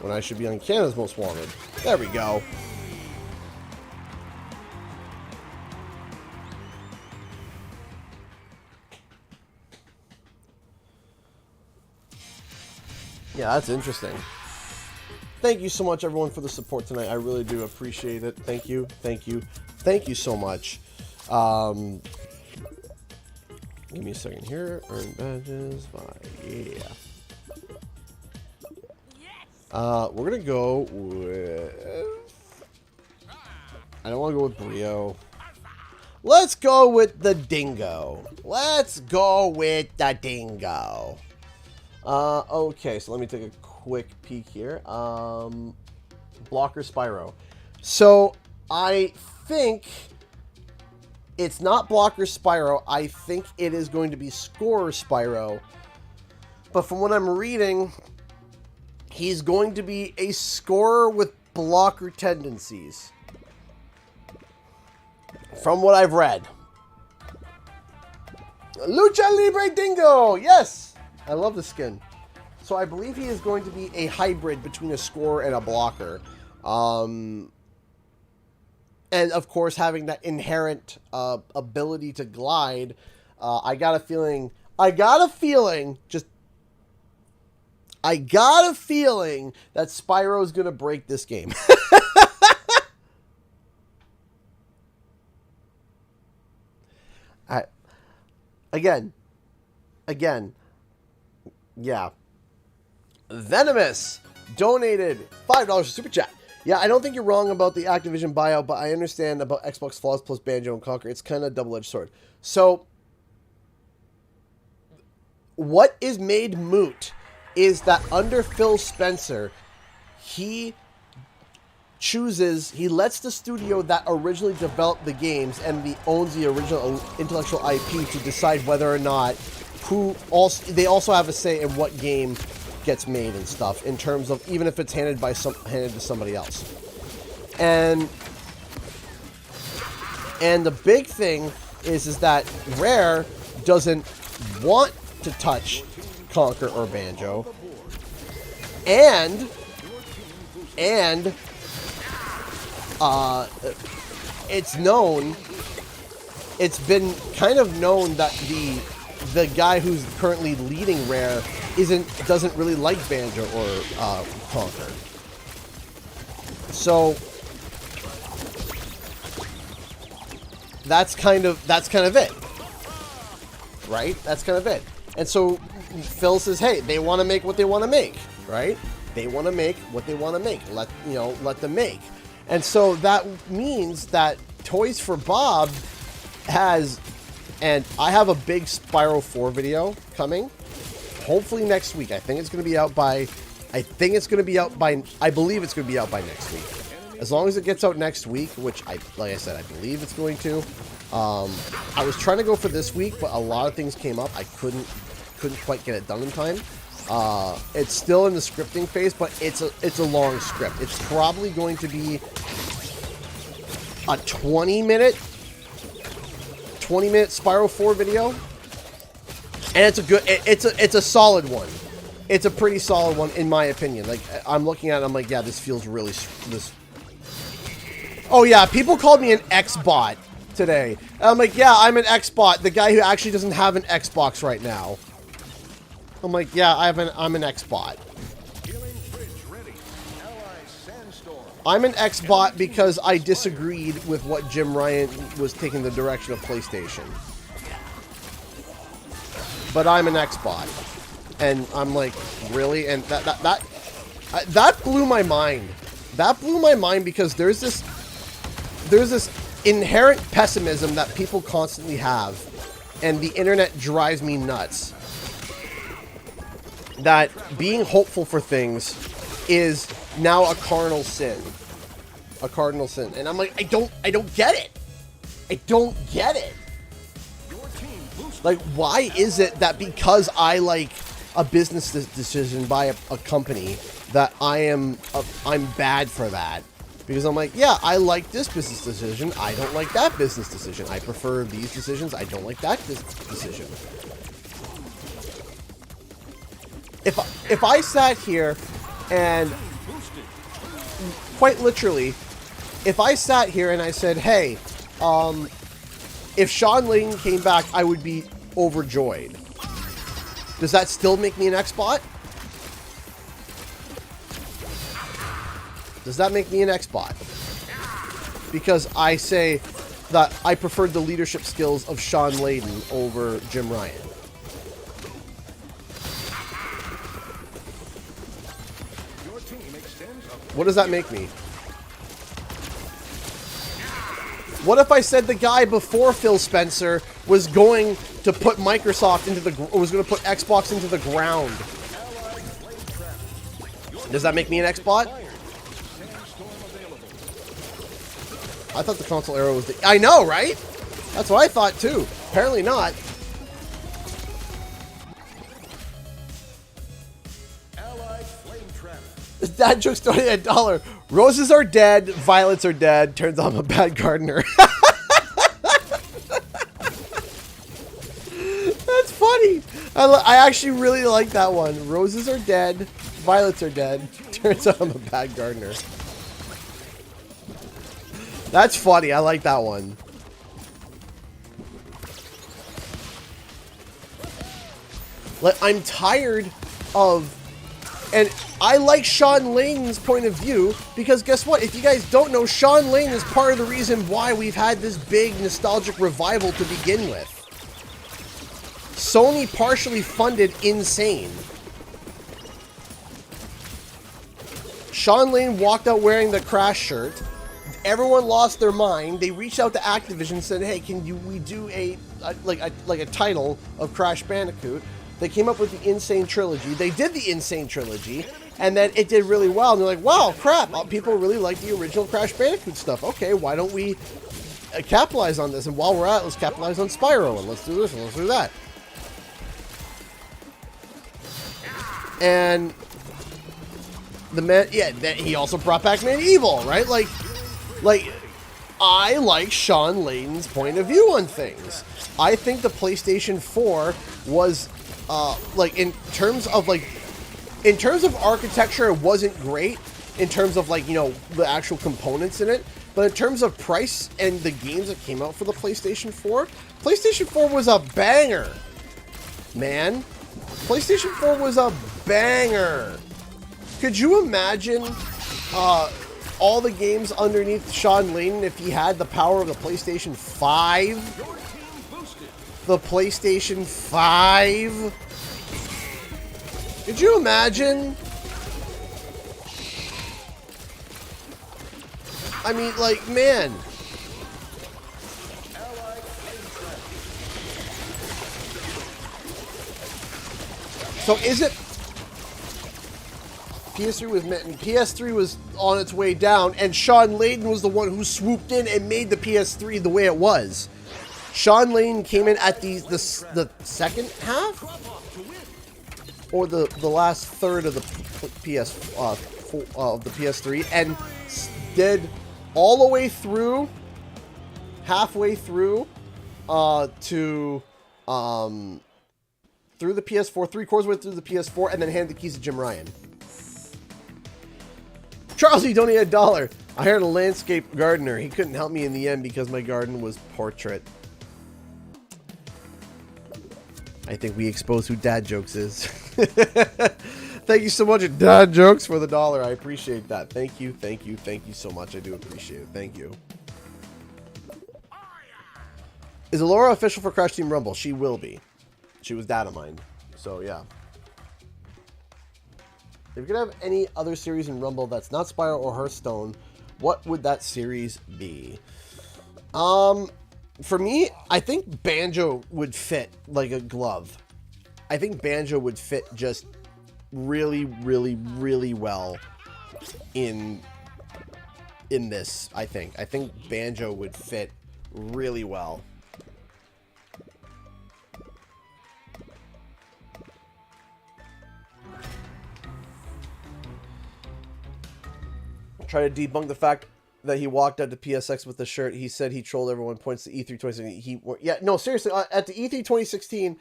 When I should be on Canada's Most Wanted. There we go. Yeah, that's interesting. Thank you so much, everyone, for the support tonight. I really do appreciate it. Thank you. Thank you. Thank you so much. Give me a second here. Earn badges. Yeah. We're going to go with... I don't want to go with Brio. Let's go with the Dingo. Let's go with the Dingo. Okay, so let me take a quick peek here. Blocker Spyro. So, I think it's not Blocker Spyro. I think it is going to be Scorer Spyro. But from what I'm reading, he's going to be a scorer with blocker tendencies. From what I've read. Lucha Libre Dingo! Yes! I love the skin. So I believe he is going to be a hybrid between a scorer and a blocker. And of course, having that inherent ability to glide, I got a feeling that Spyro's going to break this game. Again, yeah. Venomous donated $5 super chat. Yeah, I don't think you're wrong about the Activision buyout, but I understand about Xbox flaws plus Banjo and Conquer. It's kind of a double-edged sword. So, what is made moot is that under Phil Spencer, he lets the studio that originally developed the games and owns the original intellectual IP to decide whether or not they also have a say in what game gets made and stuff, in terms of even if it's handed to somebody else. And the big thing is that Rare doesn't want to touch Conquer or Banjo, and it's been kind of known that the guy who's currently leading Rare doesn't really like Banjo or Conquer. So that's kind of it, right? That's kind of it. And so Phil says, hey, they want to make what they want to make, right? They want to make what they want to make. Let them make. And so that means that Toys for Bob has, and I have a big Spyro 4 video coming, hopefully next week. I believe it's going to be out by next week. As long as it gets out next week, which like I said, I believe it's going to. I was trying to go for this week, but a lot of things came up. I couldn't quite get it done in time. It's still in the scripting phase, but it's a long script. It's probably going to be a 20-minute Spyro 4 video, and it's a solid one. It's a pretty solid one in my opinion. Like, I'm looking at it, I'm like, yeah, this feels really Oh yeah, people called me an X-bot today. And I'm like, yeah, I'm an X-bot, the guy who actually doesn't have an Xbox right now. I'm like, yeah, I'm an X-bot. I'm an X-bot because I disagreed with what Jim Ryan was taking the direction of PlayStation. But I'm an X-bot. And I'm like, really? And that blew my mind. That blew my mind because there's this inherent pessimism that people constantly have, and the internet drives me nuts. That being hopeful for things is now a cardinal sin. A cardinal sin. And I'm like, I don't get it. I don't get it. Like, why is it that because I like a business decision by a company that I'm bad for that? Because I'm like, yeah, I like this business decision. I don't like that business decision. I prefer these decisions. I don't like that decision. If I sat here and quite literally, if I sat here and I said, hey, if Sean Layden came back, I would be overjoyed. Does that still make me an X-Bot? Does that make me an X-Bot? Because I say that I preferred the leadership skills of Sean Layden over Jim Ryan. What does that make me? What if I said the guy before Phil Spencer was going to put Microsoft into the, was going to put Xbox into the ground? Does that make me an X-Bot? I thought the console era was the... I know, right? That's what I thought, too. Apparently not. Dad jokes starting at $1. Roses are dead. Violets are dead. Turns out I'm a bad gardener. That's funny. I actually really like that one. Roses are dead. Violets are dead. Turns out I'm a bad gardener. That's funny. I like that one. Like, I'm tired of... And I like Sean Layden's point of view because guess what? If you guys don't know, Sean Layden is part of the reason why we've had this big nostalgic revival to begin with. Sony partially funded Insane. Sean Layden walked out wearing the Crash shirt. Everyone lost their mind. They reached out to Activision and said, "Hey, we do a title of Crash Bandicoot?" They came up with the Insane Trilogy. They did the Insane Trilogy, and then it did really well. And they're like, "Wow, crap! People really like the original Crash Bandicoot stuff. Okay, why don't we capitalize on this? And while we're at it, let's capitalize on Spyro, and let's do this, and let's do that." And the man, yeah, he also brought back Medieval, right? Like, I like Sean Layden's point of view on things. I think the PlayStation 4 was, in terms of architecture, it wasn't great. In terms of, the actual components in it. But in terms of price and the games that came out for the PlayStation 4, PlayStation 4 was a banger, man. PlayStation 4 was a banger. Could you imagine all the games underneath Sean Layden if he had the power of the PlayStation 5? The PlayStation 5? Could you imagine? I mean, man. So is it... PS3 was meant, and PS3 was on its way down, and Sean Layden was the one who swooped in and made the PS3 the way it was. Sean Layden came in at the second half, or the last third of the PS3, and did all the way through, halfway through, through the PS4, 3/4 way through the PS4, and then handed the keys to Jim Ryan. Charles, you donated $1. I hired a landscape gardener. He couldn't help me in the end because my garden was portrait. I think we exposed who Dad Jokes is. Thank you so much, Dad Jokes, for the $1. I appreciate that. Thank you, thank you, thank you so much. I do appreciate it. Thank you. Is Alora official for Crash Team Rumble? She will be. She was data mined. So, yeah. If you could have any other series in Rumble that's not Spyro or Hearthstone, what would that series be? For me, I think Banjo would fit like a glove. I think Banjo would fit just really, really, really well in this, I think. I think Banjo would fit really well. Try to debunk the fact that he walked out to PSX with the shirt. He said he trolled everyone. Points to E3 2016. Yeah, no, seriously. At the E3 2016,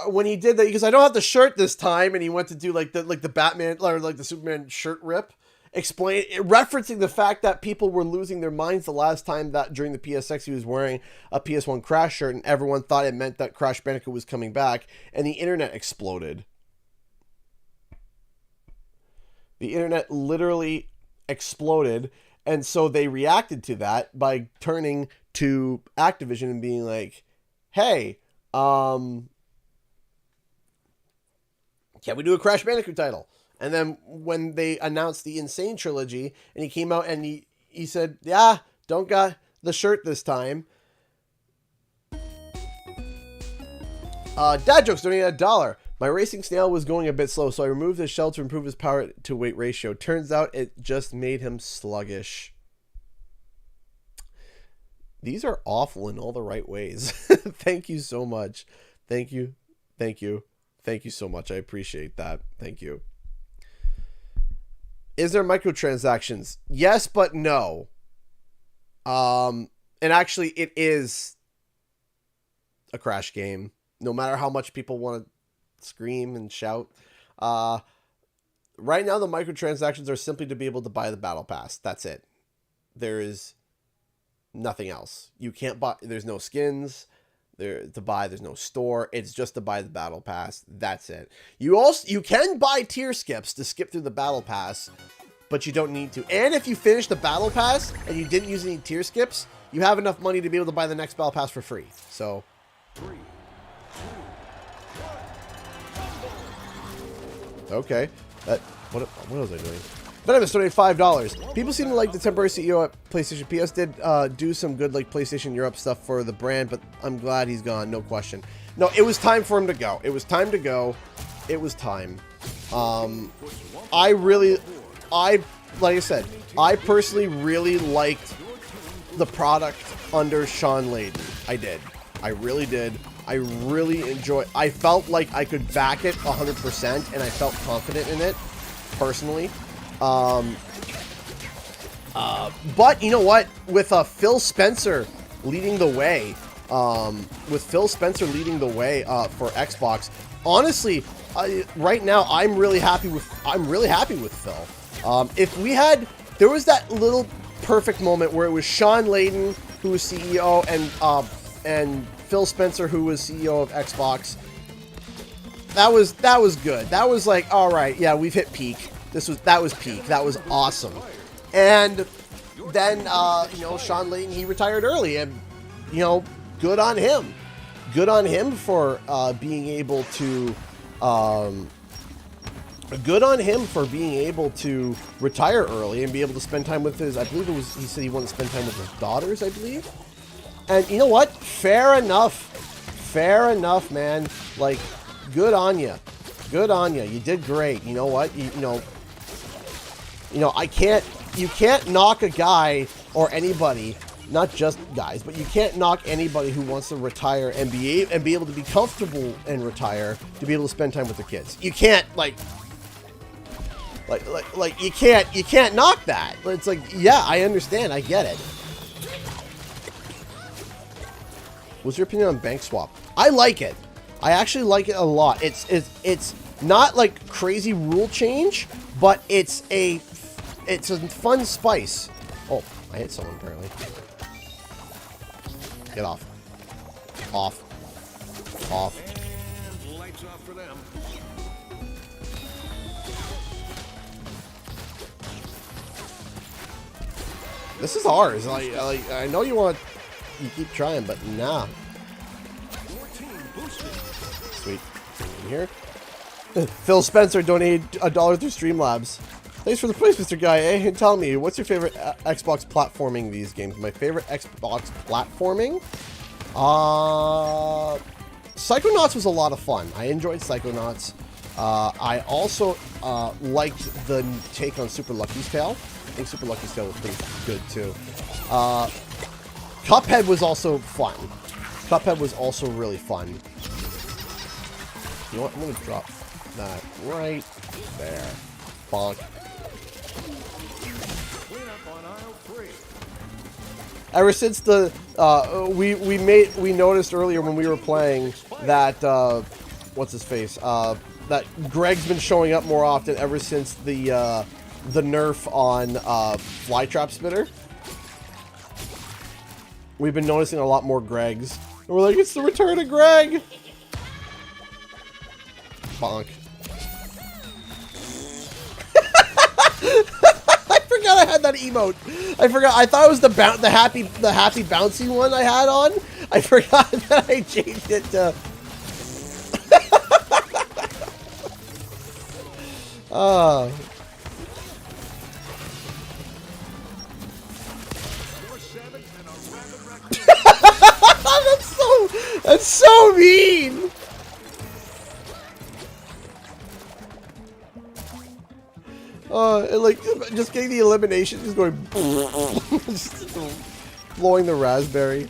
when he did that, because I don't have the shirt this time, and he went to do like the Batman or like the Superman shirt rip, referencing the fact that people were losing their minds the last time that during the PSX he was wearing a PS1 Crash shirt, and everyone thought it meant that Crash Bandicoot was coming back, and the internet exploded. The internet literally exploded, and so they reacted to that by turning to Activision and being like, hey, can we do a Crash Bandicoot title? And then when they announced the Insane trilogy, and he came out and he said, yeah, don't got the shirt this time. Dad Jokes donated $1. My racing snail was going a bit slow, so I removed his shell to improve his power to weight ratio. Turns out it just made him sluggish. These are awful in all the right ways. Thank you so much. Thank you. Thank you. Thank you so much. I appreciate that. Thank you. Is there microtransactions? Yes, but no. And actually, it is a Crash game. No matter how much people want to scream and shout. Right now, the microtransactions are simply to be able to buy the battle pass. That's it. There is nothing else. You can't buy. There's no skins there to buy. There's no store. It's just to buy the battle pass. That's it. You can buy tier skips to skip through the battle pass, but you don't need to. And if you finish the battle pass and you didn't use any tier skips, you have enough money to be able to buy the next battle pass for free. So. 3, 2, 1, Okay. What was I doing? Venomous donated $5. People seem to like the temporary CEO at PlayStation. PS did do some good like PlayStation Europe stuff for the brand, but I'm glad he's gone. No question. No, it was time for him to go. It was time to go. It was time. Like I said, I personally really liked the product under Sean Layden. I did. I really did. I really enjoyed. I felt like I could back it 100%, and I felt confident in it, personally. But you know what? With Phil Spencer leading the way, for Xbox, honestly, right now I'm really happy with Phil. There was that little perfect moment where it was Sean Layden who was CEO and Phil Spencer, who was CEO of Xbox. That was good. That was like, all right, yeah, we've hit peak. That was peak. That was awesome. And then Sean Layden, he retired early, and good on him. Good on him for being able to. Good on him for being able to retire early and be able to spend time with his. I believe he said he wanted to spend time with his daughters. I believe. And you know what? Fair enough. Fair enough, man. Like, good on you. Good on you. You did great. You know what? You can't knock a guy or anybody, not just guys, but you can't knock anybody who wants to retire and be able to be comfortable and retire to be able to spend time with their kids. You can't you can't knock that. It's like, yeah, I understand. I get it. What's your opinion on bank swap? I like it. I actually like it a lot. It's not like crazy rule change, but it's a fun spice. Oh, I hit someone apparently. Get off. Off. Off. and lights off for them. This is ours. I know you keep trying, but nah. Your team boosted. Sweet. In here. Phil Spencer donated $1 through Streamlabs. Thanks for the place, Mr. Guy. And tell me, what's your favorite Xbox platforming these games? My favorite Xbox platforming? Psychonauts was a lot of fun. I enjoyed Psychonauts. I also liked the take on Super Lucky's Tale. I think Super Lucky's Tale was pretty good too. Cuphead was also fun. Cuphead was also really fun. You know what? I'm going to drop that right there. Bonk. Clean up on aisle 3. Ever since the we noticed earlier when we were playing that what's his face that Greg's been showing up more often ever since the nerf on Flytrap Spinner. We've been noticing a lot more Gregs. And we're like, it's the return of Greg. Bonk. I forgot I had that emote. I forgot. I thought it was the happy bouncy one I had on. I forgot that I changed it to. That's so mean. Like just getting the elimination, just going, just blowing the raspberry.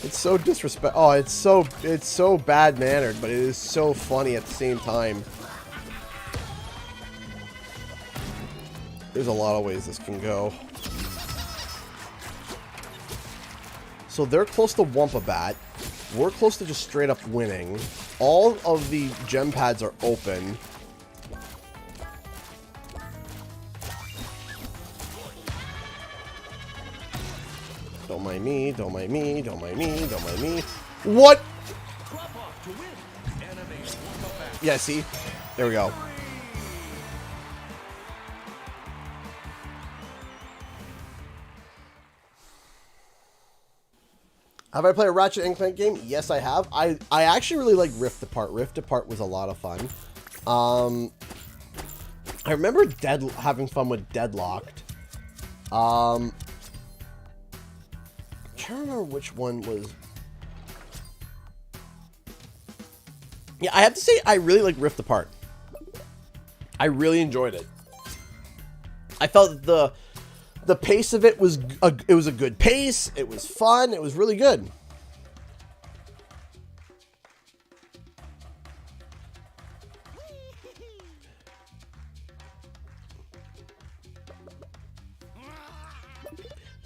It's so disrespect. Oh, it's so bad mannered, but it is so funny at the same time. There's a lot of ways this can go. So they're close to Wumpa-Bat. We're close to just straight up winning. All of the gem pads are open. Don't mind me, don't mind me, don't mind me, don't mind me. What? Yeah, see? There we go. Have I played a Ratchet & Clank game? Yes, I have. I actually really like Rift Apart. Rift Apart was a lot of fun. I remember having fun with Deadlocked. I'm trying to remember which one was. Yeah, I have to say I really like Rift Apart. I really enjoyed it. I felt that the pace of it was a good pace. It was fun. It was really good.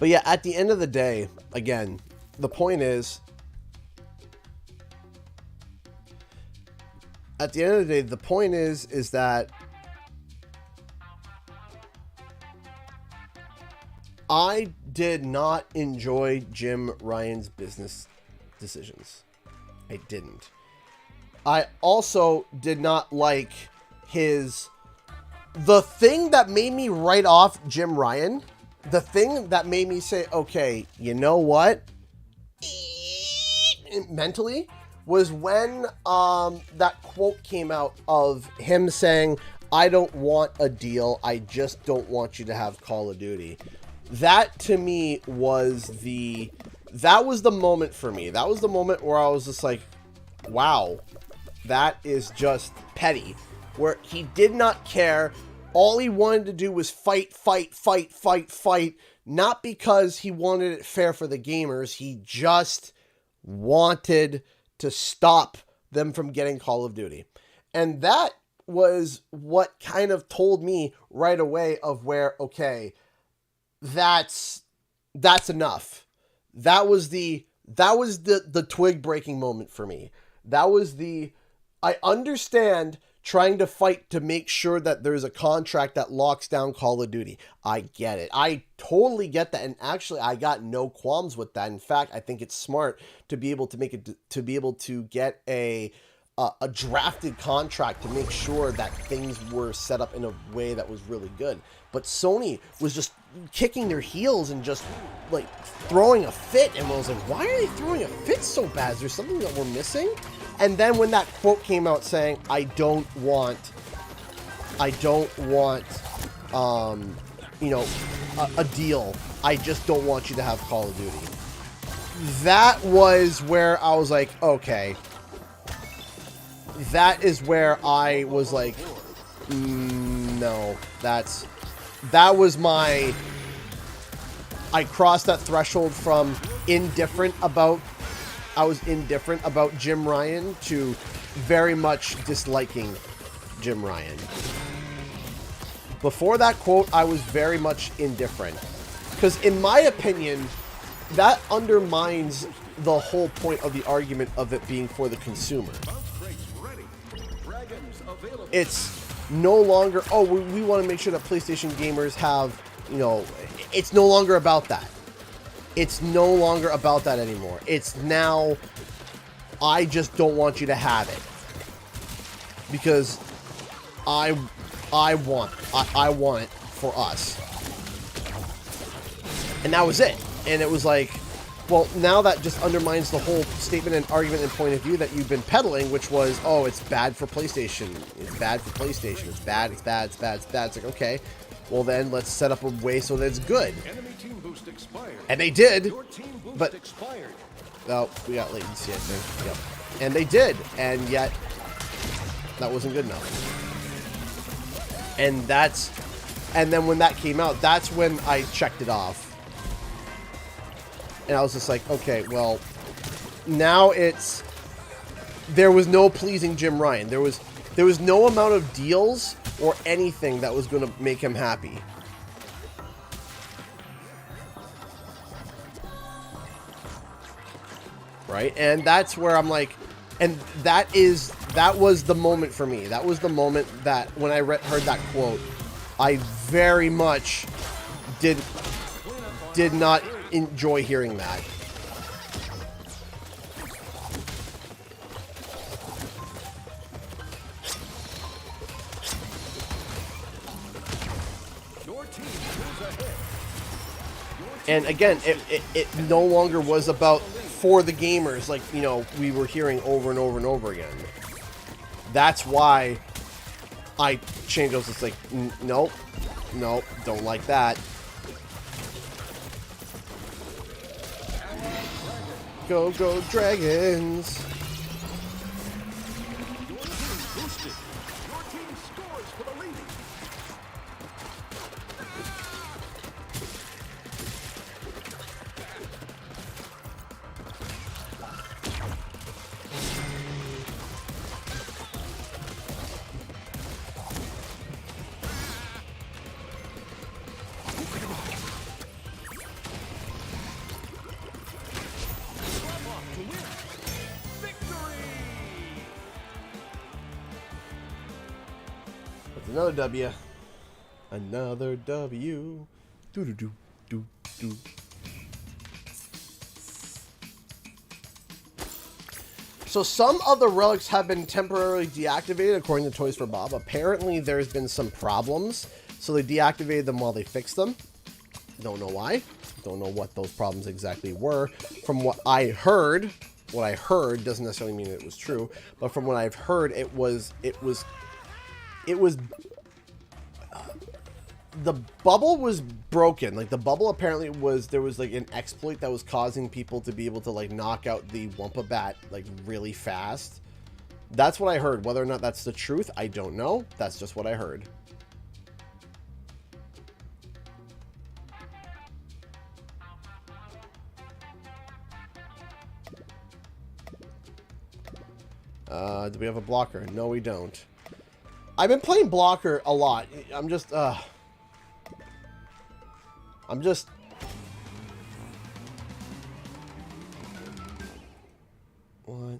But yeah, at the end of the day, again, the point is, at the end of the day, the point is that I did not enjoy Jim Ryan's business decisions. I didn't. I also did not like the thing that made me write off Jim Ryan, the thing that made me say, okay, you know what? Mentally, was when that quote came out of him saying, I don't want a deal, I just don't want you to have Call of Duty. That to me was that was the moment for me. That was the moment where I was just like, wow, that is just petty. Where he did not care. All he wanted to do was fight. Not because he wanted it fair for the gamers. He just wanted to stop them from getting Call of Duty. And that was what kind of told me right away of where, okay, that's enough. That was the twig breaking moment for me. That was I understand trying to fight to make sure that there's a contract that locks down Call of Duty. I get it. I totally get that. And actually, I got no qualms with that. In fact, I think it's smart to be able to get a drafted contract to make sure that things were set up in a way that was really good. But Sony was just kicking their heels and just like throwing a fit, and I was like, why are they throwing a fit so bad? Is there something that we're missing? And then when that quote came out saying, I don't want a deal. I just don't want you to have Call of Duty. That was where I was like, okay. That is where I was like, no, that was my, I crossed that threshold from I was indifferent about Jim Ryan to very much disliking Jim Ryan. Before that quote, I was very much indifferent. Because in my opinion, that undermines the whole point of the argument of it being for the consumer. Bounce brakes ready. Dragons available. It's no longer, oh, we want to make sure that PlayStation gamers have, you know, it's no longer about that. It's no longer about that anymore. It's now, I just don't want you to have it. Because I want it for us. And that was it. And it was like, well, now that just undermines the whole statement and argument and point of view that you've been peddling, which was, oh, it's bad for PlayStation. It's bad for PlayStation. It's bad, it's bad, it's bad, it's bad. It's like, okay, well then let's set up a way so that it's good. Enemy team boost expired. And they did. Your team boost But expired. oh, we got latency, I think. Yep. And they did, and yet that wasn't good enough. And then when that came out, that's when I checked it off. And I was just like, okay, well, now there was no pleasing Jim Ryan. There was no amount of deals or anything that was going to make him happy. Right? And that's where I'm like, and that was the moment for me. That was the moment that when I heard that quote, I very much did not enjoy hearing that. Your team moves ahead. And again, it no longer was about for the gamers, like, you know, we were hearing over and over and over again. That's why I changed. I was just like, nope, don't like that. Go, go, dragons. Your team boosted. Your team scores for the lead. That's another W. Another W. Do do do do do. So some of the relics have been temporarily deactivated, according to Toys for Bob. Apparently, there's been some problems, so they deactivated them while they fixed them. Don't know why. Don't know what those problems exactly were. From what I heard doesn't necessarily mean it was true, but from what I've heard, it was the bubble was broken. Like, the bubble apparently there was like an exploit that was causing people to be able to like knock out the Wumpa Bat like really fast. That's what I heard. Whether or not that's the truth, I don't know. That's just what I heard. Do we have a blocker? No, we don't. I've been playing blocker a lot. I'm just what?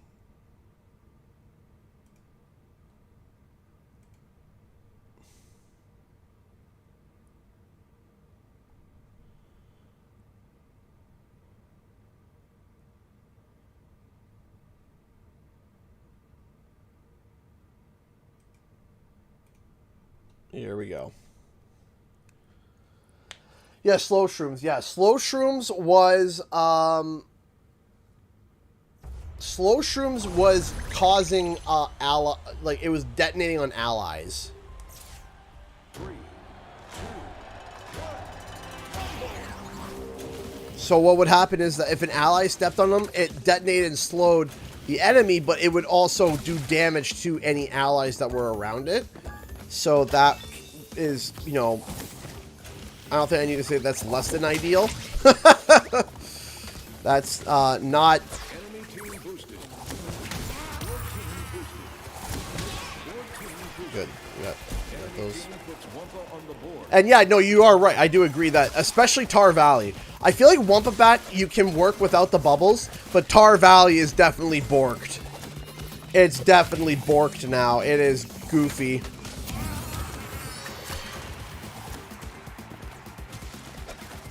Here we go. Yeah, slow shrooms. Yeah, slow shrooms was causing like it was detonating on allies. 3, 2, 1. So what would happen is that if an ally stepped on them, it detonated and slowed the enemy, but it would also do damage to any allies that were around it. So that is, you know, I don't think I need to say that's less than ideal. That's not... Enemy team boosted. Good. Yeah. Enemy those. And yeah, no, you are right. I do agree that, especially Tar Valley. I feel like Wumpa you can work without the bubbles, but Tar Valley is definitely borked. It's definitely borked now. It is goofy.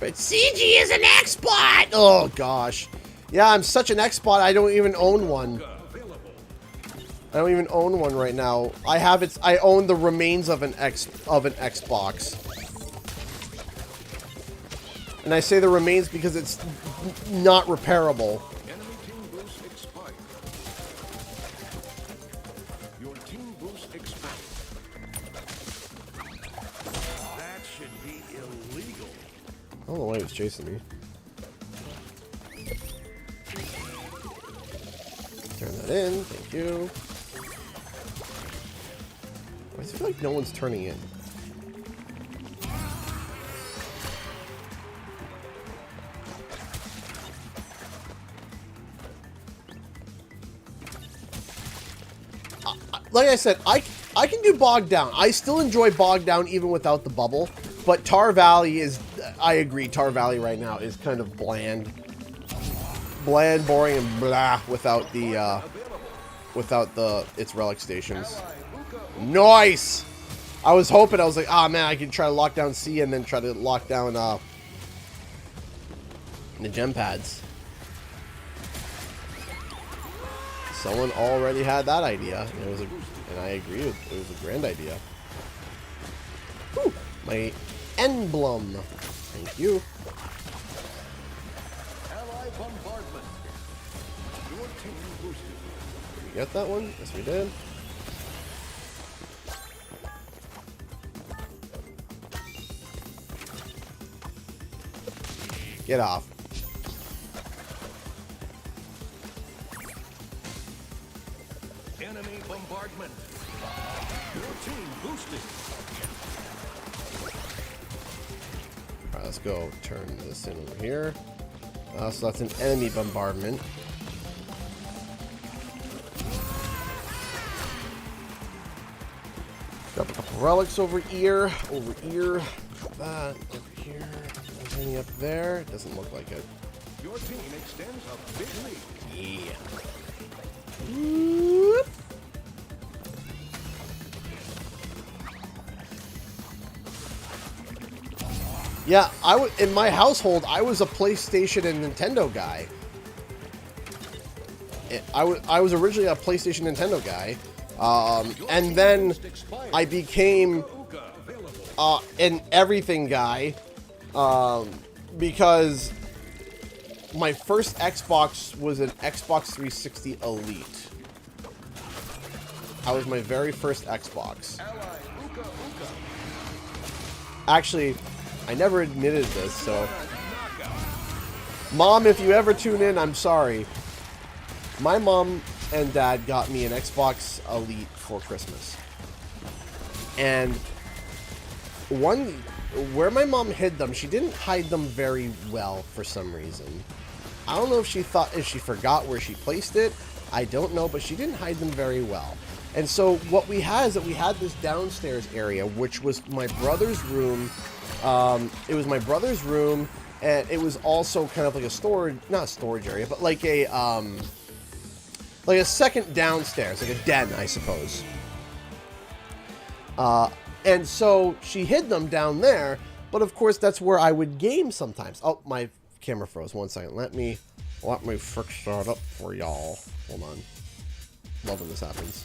But CG is an X-Bot! Oh, gosh. Yeah, I'm such an X-Bot, I don't even own one. I don't even own one right now. I own the remains of an Xbox. And I say the remains because it's not repairable. Enemy team boost expired. Your team boost expired. That should be illegal. I don't know why he was chasing me. Turn that in. Thank you. I feel like no one's turning in. Like I said, I can do Bog Down. I still enjoy Bog Down even without the bubble. But Tar Valley is, I agree, Tar Valley right now is kind of bland. Bland, boring, and blah without the, its relic stations. Nice! I was hoping, I was like, ah man, I can try to lock down C and then try to lock down, the gem pads. Someone already had that idea. And I agree with it was a grand idea. Whew, my emblem. Thank you. Ally bombardment. Your team boosted. Did we get that one? Yes, we did. Get off. Enemy bombardment. Your team boosted. Alright, let's go turn this in over here. So that's an enemy bombardment. Grab a couple relics over here. That over here. Anything up there? Doesn't look like it. Your team extends a big lead. Yeah. Whoop. Yeah, in my household, I was a PlayStation and Nintendo guy. I was originally a PlayStation Nintendo guy, and then I became an everything guy because my first Xbox was an Xbox 360 Elite. That was my very first Xbox. Actually, I never admitted this, so... Mom, if you ever tune in, I'm sorry. My mom and dad got me an Xbox Elite for Christmas. And where my mom hid them, she didn't hide them very well for some reason. I don't know if she forgot where she placed it. I don't know, but she didn't hide them very well. And so what we had is that we had this downstairs area, which was my brother's room. It was my brother's room, and it was also kind of like a storage, not a storage area, but like a second downstairs, like a den, I suppose. And so she hid them down there, but of course that's where I would game sometimes. Oh, my camera froze. 1 second. Let me fix that up for y'all. Hold on. Love when this happens.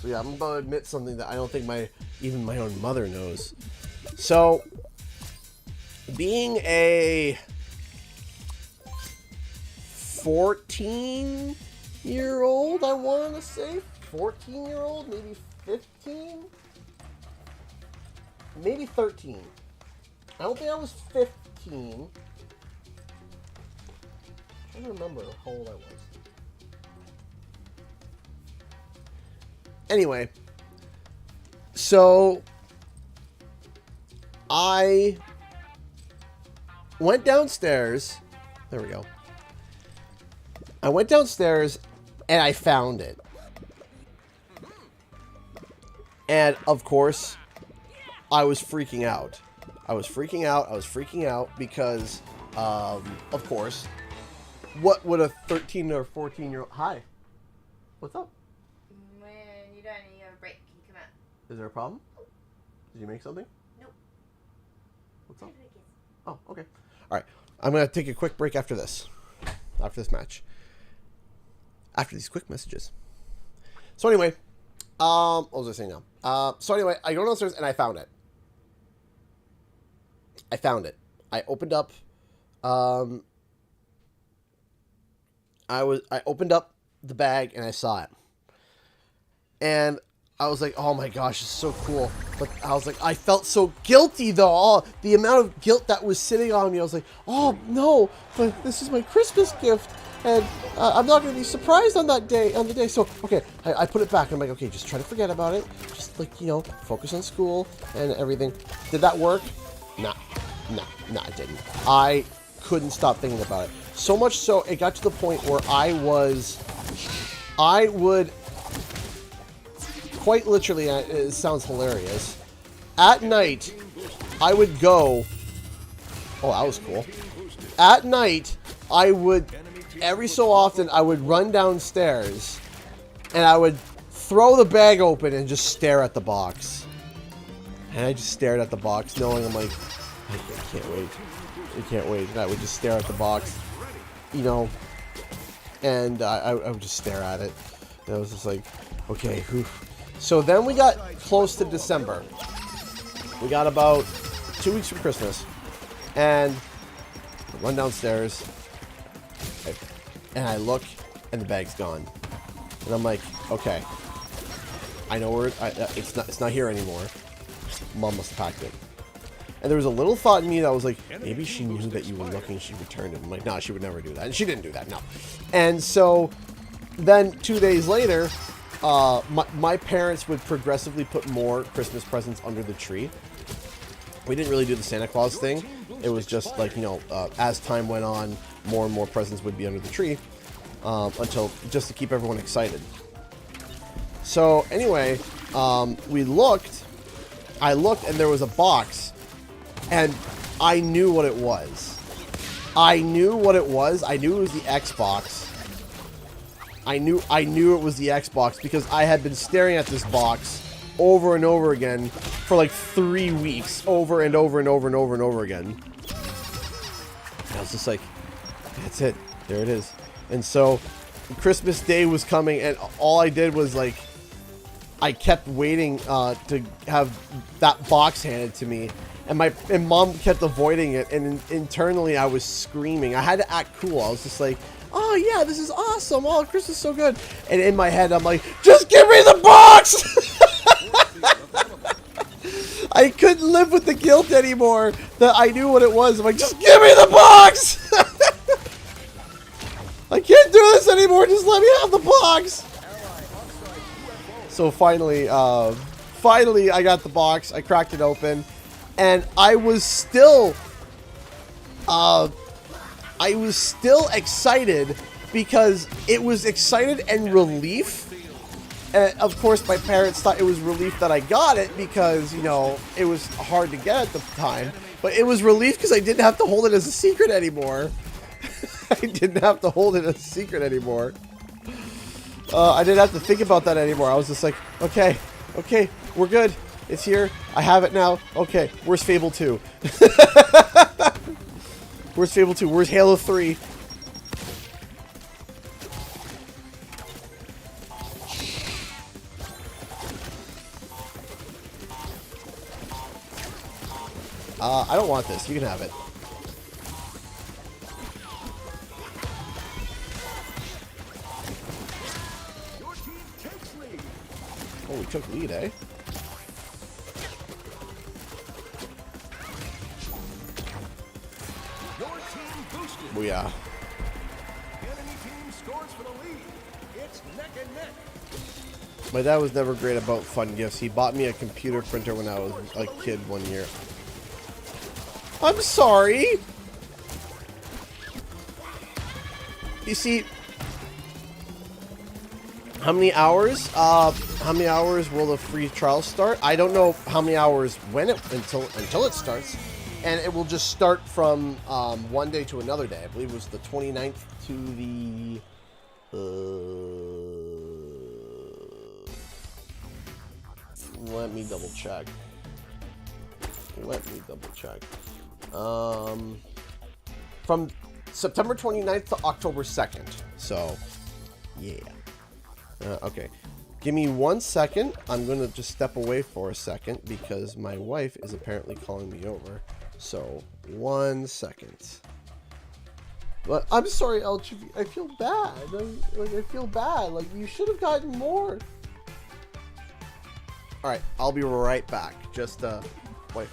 So yeah, I'm about to admit something that I don't think even my own mother knows. So, being a 14-year-old, I want to say 14-year-old, maybe 15, maybe 13. I don't think I was 15. I don't remember how old I was. Anyway, so I went downstairs. There we go. I went downstairs and I found it. And of course, I was freaking out. I was freaking out because, of course, what would a 13 or 14-year-old... Hi. What's up? When you're done and you have a break, can you come out? Is there a problem? Did you make something? Nope. What's up? Oh, okay. All right. I'm going to take a quick break after this. After this match. After these quick messages. So anyway, what was I saying now? So anyway, I go downstairs and I found it. I opened up, I opened up the bag and I saw it. And I was like, oh my gosh, it's so cool. But I was like, I felt so guilty though. Oh, the amount of guilt that was sitting on me. I was like, oh no, but this is my Christmas gift. And I'm not going to be surprised on that day, on the day. So, okay, I put it back. I'm like, okay, just try to forget about it. Just like, you know, focus on school and everything. Did that work? Nah, it didn't. I couldn't stop thinking about it. So much so, it got to the point where I would, quite literally, it sounds hilarious, at night, I would go, oh, that was cool. At night, I would, every so often, I would run downstairs, and I would throw the bag open and just stare at the box. And I just stared at the box, knowing I'm like, I can't wait. I can't wait. And I would just stare at the box, you know, and I would just stare at it. And I was just like, okay, whew. So then we got close to December. We got about 2 weeks from Christmas. And I run downstairs, and I look, and the bag's gone. And I'm like, okay, I know where it's not here anymore. Mom must have packed it. And there was a little thought in me that was like, maybe she knew that you were looking, she returned it. I'm like, nah, she would never do that. And she didn't do that, no. And so then 2 days later, my parents would progressively put more Christmas presents under the tree. We didn't really do the Santa Claus thing. It was just like, you know, as time went on, more and more presents would be under the tree, until just to keep everyone excited. So anyway, I looked and there was a box, and I knew what it was. I knew it was the Xbox. I knew it was the Xbox because I had been staring at this box over and over again for like 3 weeks, over and over and over and over and over again. And I was just like, that's it. There it is. And so Christmas Day was coming, and all I did was like, I kept waiting to have that box handed to me, and Mom kept avoiding it, and internally I was screaming. I had to act cool. I was just like, oh yeah, this is awesome. Oh, Christmas is so good. And in my head I'm like, just give me the box. I couldn't live with the guilt anymore that I knew what it was. I'm like, just give me the box. I can't do this anymore. Just let me have the box. So finally I got the box. I cracked it open, and I was still excited because it was excited and relief. And of course, my parents thought it was relief that I got it because, you know, it was hard to get at the time. But it was relief because I didn't have to hold it as a secret anymore. I didn't have to hold it as a secret anymore. I didn't have to think about that anymore. I was just like, okay, we're good. It's here. I have it now. Okay, where's Fable 2? Where's Fable 2? Where's Halo 3? I don't want this. You can have it. Oh, we took lead, eh? Your team boosted. Oh, yeah. Enemy team scores for the lead. It's neck and neck. My dad was never great about fun gifts. He bought me a computer printer when I was a kid one year. I'm sorry. You see, How many hours? How many hours will the free trial start? I don't know how many hours until it starts, and it will just start from one day to another day. I believe it was the 29th to the. Let me double check. From September 29th to October 2nd. So, yeah. Okay. Give me 1 second. I'm going to just step away for a second because my wife is apparently calling me over. So, 1 second. But I'm sorry, LGB. I feel bad. I feel bad. Like, you should have gotten more. Alright, I'll be right back. Just, wait.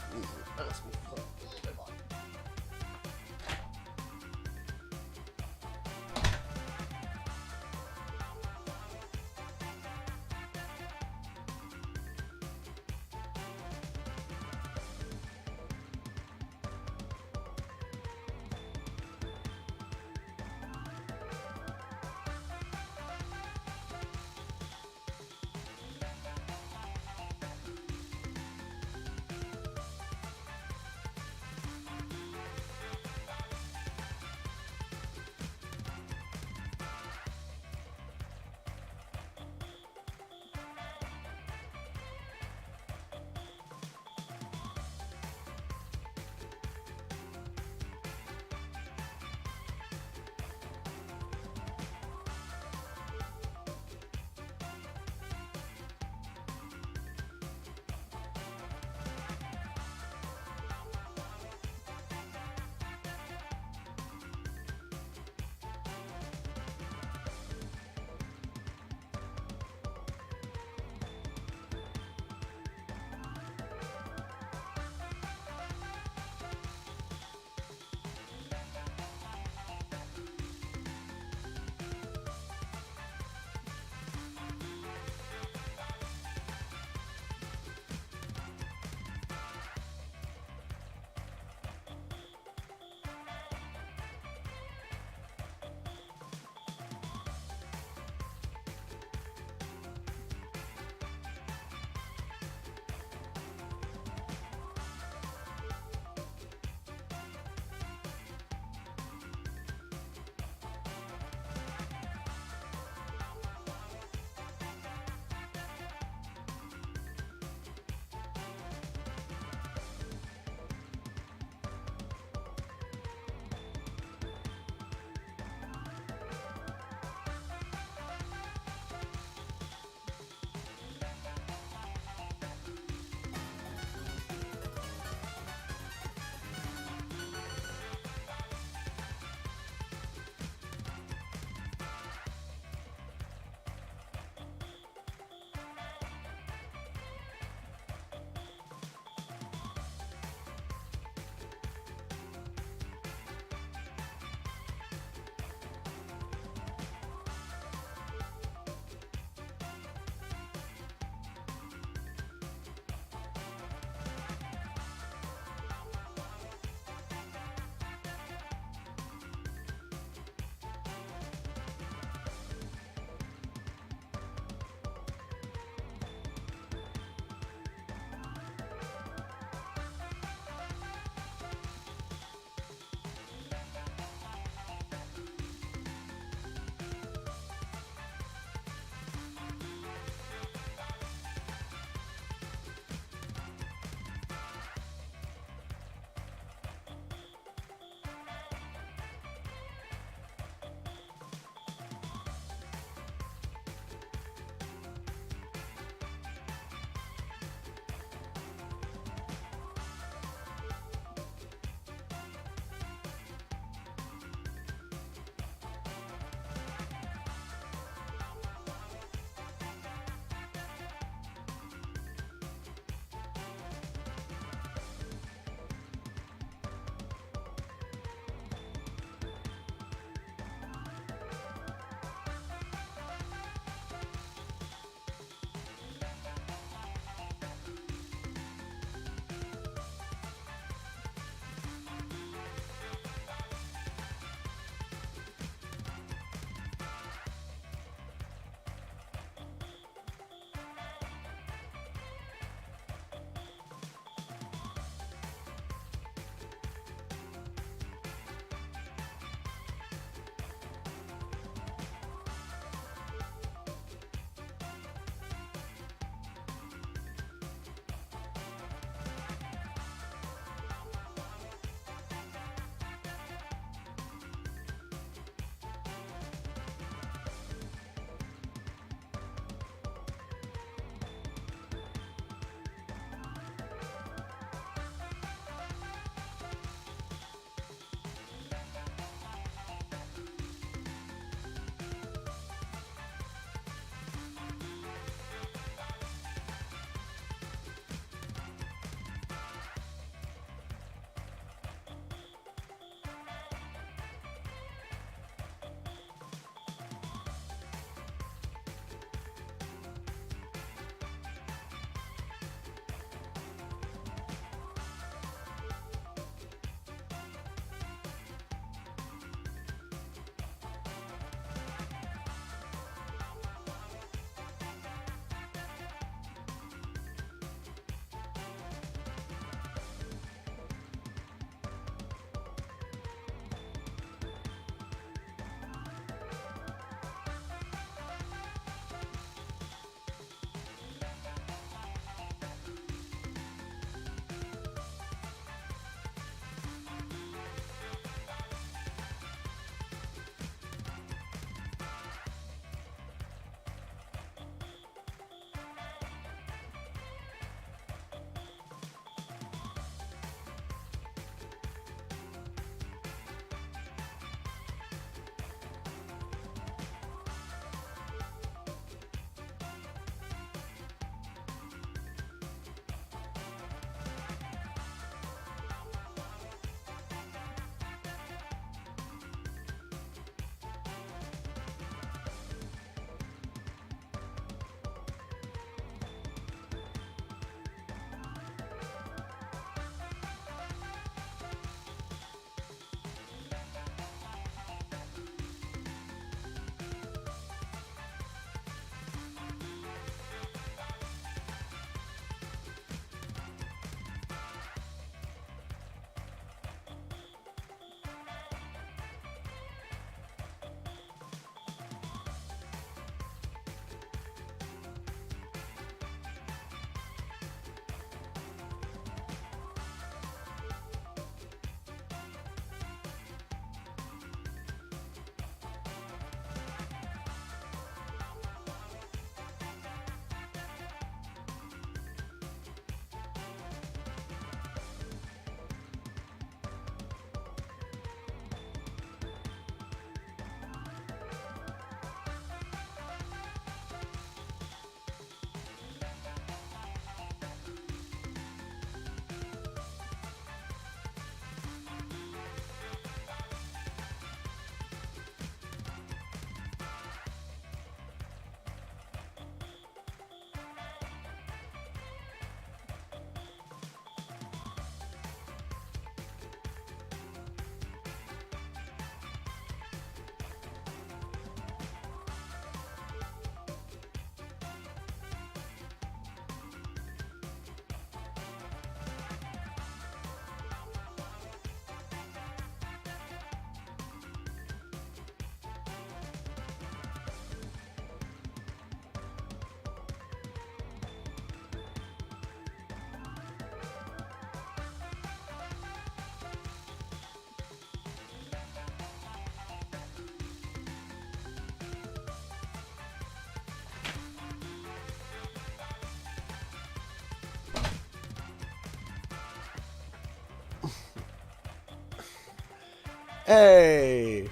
Hey!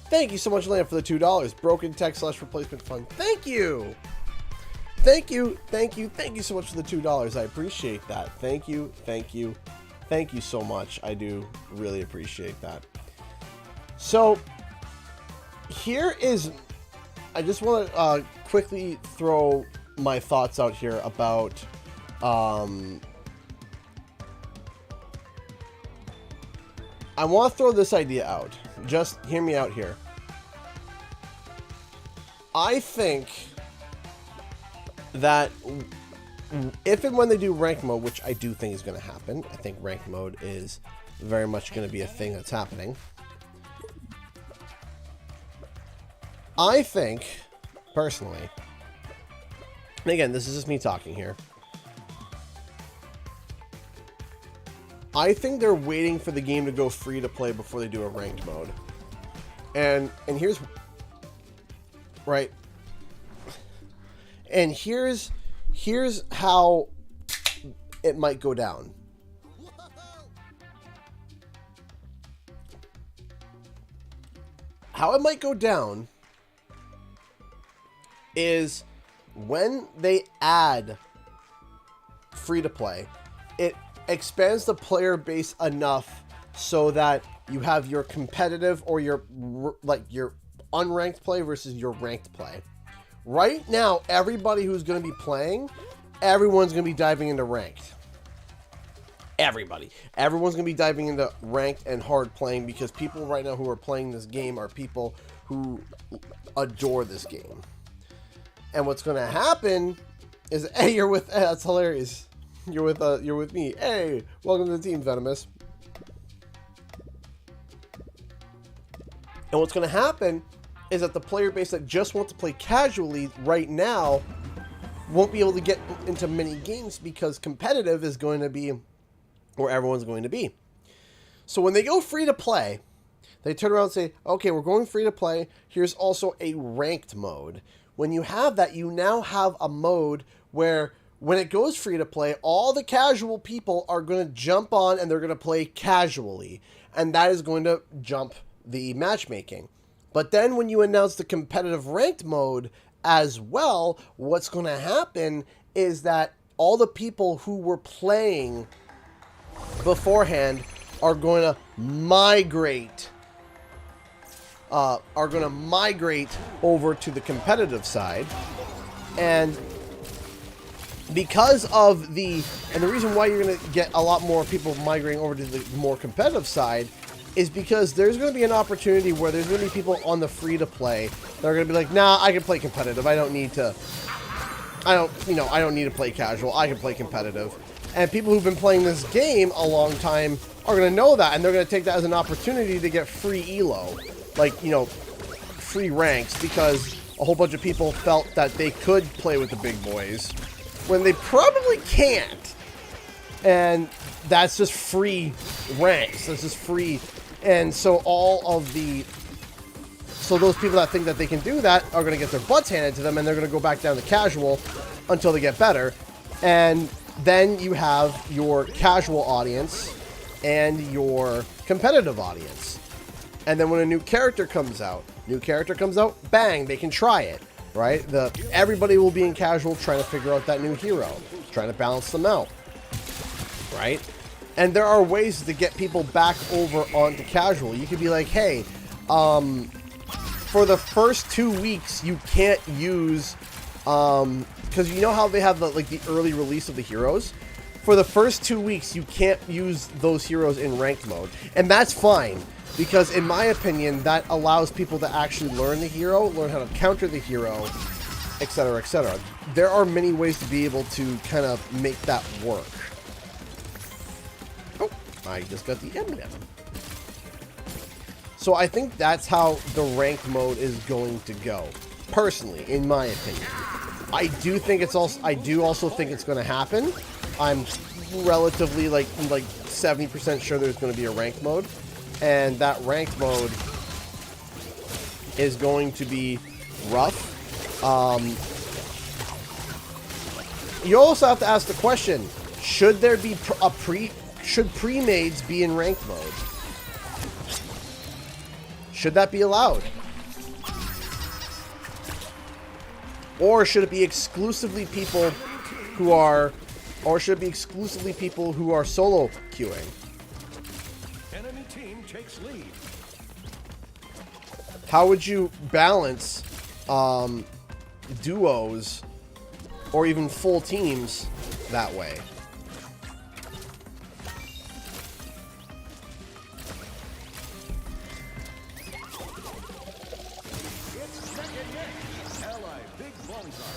Thank you so much, Lamp, for the $2. Broken tech / replacement fund. Thank you! Thank you, thank you, thank you so much for the $2. I appreciate that. Thank you, thank you, thank you so much. I do really appreciate that. So, here is... I just want to quickly throw my thoughts out here about... I want to throw this idea out. Just hear me out here. I think that if and when they do rank mode, which I do think is going to happen, I think rank mode is very much going to be a thing that's happening. I think, personally, and again, this is just me talking here, I think they're waiting for the game to go free to play before they do a ranked mode. And here's right. And here's how it might go down. How it might go down is when they add free to play, it expands the player base enough so that you have your competitive or your unranked play versus your ranked play. Right now, everybody who's going to be playing, everyone's going to be diving into ranked. Everybody. Everyone's going to be diving into ranked and hard playing because people right now who are playing this game are people who adore this game. And what's going to happen is, hey, you're with, hey, that's hilarious. You're with me. Hey, welcome to the team, Venomous. And what's going to happen is that the player base that just wants to play casually right now won't be able to get into many games because competitive is going to be where everyone's going to be. So when they go free to play, they turn around and say, okay, we're going free to play. Here's also a ranked mode. When you have that, you now have a mode where when it goes free to play, all the casual people are going to jump on and they're going to play casually. And that is going to jump the matchmaking. But then when you announce the competitive ranked mode as well, what's going to happen is that all the people who were playing beforehand are going to migrate over to the competitive side. And because of the reason why you're going to get a lot more people migrating over to the more competitive side is because there's going to be an opportunity where there's going to be people on the free to play that are going to be like, nah, I can play competitive. I don't need to play casual. I can play competitive. And people who've been playing this game a long time are going to know that, and they're going to take that as an opportunity to get free elo, like, free ranks, because a whole bunch of people felt that they could play with the big boys when they probably can't. And that's just free ranks. That's just free. And so those people that think that they can do that are going to get their butts handed to them, and they're going to go back down to casual until they get better. And then you have your casual audience and your competitive audience. And then when a new character comes out, bang, they can try it, right? Everybody will be in casual trying to figure out that new hero, trying to balance them out, right? And there are ways to get people back over onto casual. You could be like, hey, for the first 2 weeks, you can't use, because you know how they have the early release of the heroes? For the first 2 weeks, you can't use those heroes in ranked mode. And that's fine, because in my opinion, that allows people to actually learn the hero, learn how to counter the hero, etc., etc. There are many ways to be able to kind of make that work. Oh, I just got the emblem. So I think that's how the ranked mode is going to go, personally, in my opinion. I do also think it's going to happen. I'm relatively like 70% sure there's going to be a ranked mode, and that ranked mode is going to be rough. You also have to ask the question: should there be should pre-mades be in ranked mode? Should that be allowed? Or should it be exclusively people who are, or should it be exclusively people who are solo queuing? Enemy team takes lead. How would you balance duos or even full teams that way? It's neck and neck. Ally Big Bonsar.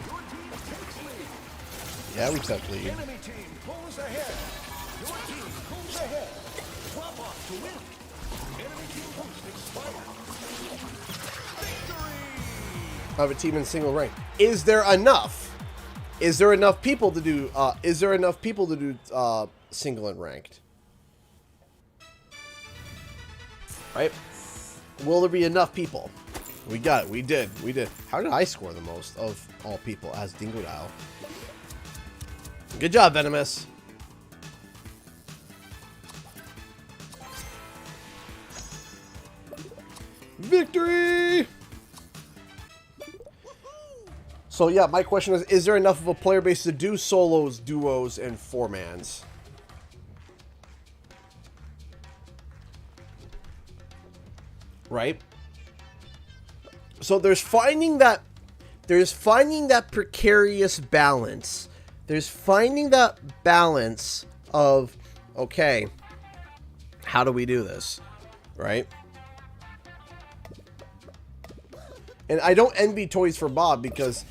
Your team takes lead. Yeah, we took lead. Enemy team pulls ahead. Your team pulls ahead. Drop off to win. Enemy team boost expired. Victory! Of a team in single rank. Is there enough? Is there enough people to do? Single and ranked? Right? Will there be enough people? We got it. We did. We did. How did I score the most of all people as Dingodile? Good job, Venomous. Victory! So yeah, my question is there enough of a player base to do solos, duos, and four-mans? Right? So there's finding that precarious balance. There's finding that balance of, okay, how do we do this? Right? And I don't envy Toys for Bob because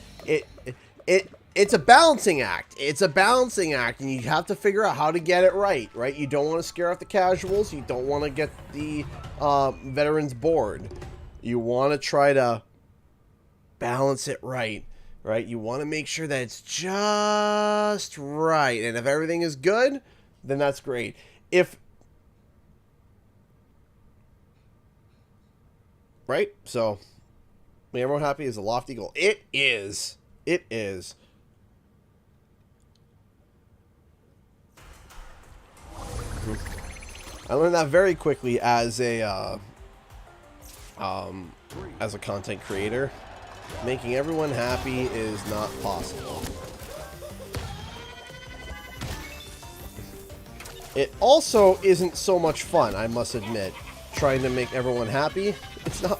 it's a balancing act. It's a balancing act, and you have to figure out how to get it right, right? You don't want to scare off the casuals. You don't want to get the veterans bored. You want to try to balance it right, right? You want to make sure that it's just right. And if everything is good, then that's great. Right? So, make everyone happy is a lofty goal. It is. It is. I learned that very quickly as a content creator. Making everyone happy is not possible. It also isn't so much fun, I must admit. Trying to make everyone happy, it's not.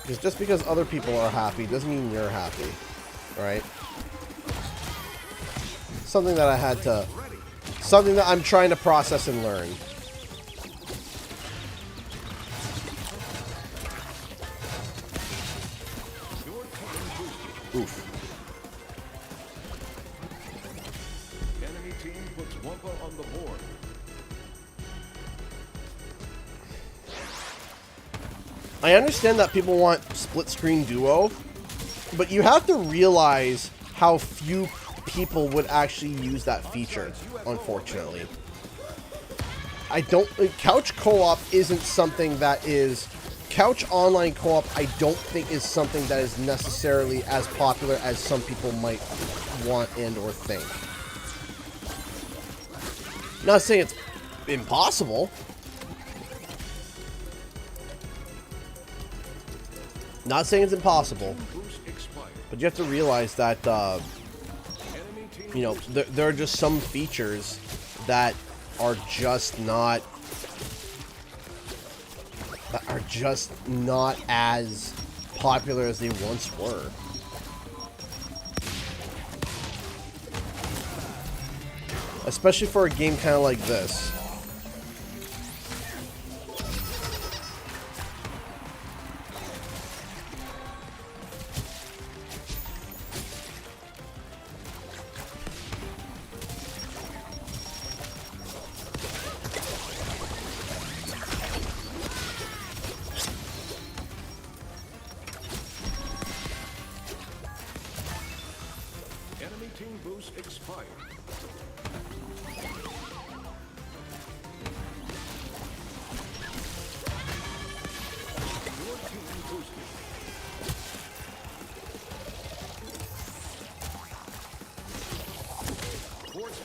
Because just because other people are happy doesn't mean you're happy, right? Something that I had to, something that I'm trying to process and learn. Oof. Enemy team puts Wumpa on the board. I understand that people want split screen duo, but you have to realize how few people would actually use that feature, unfortunately. Couch co-op isn't something that is, couch online co-op I don't think is something that is necessarily as popular as some people might want and or think. Not saying it's impossible. Not saying it's impossible, but you have to realize that, you know, there are just some features that are just not as popular as they once were. Especially for a game kind of like this.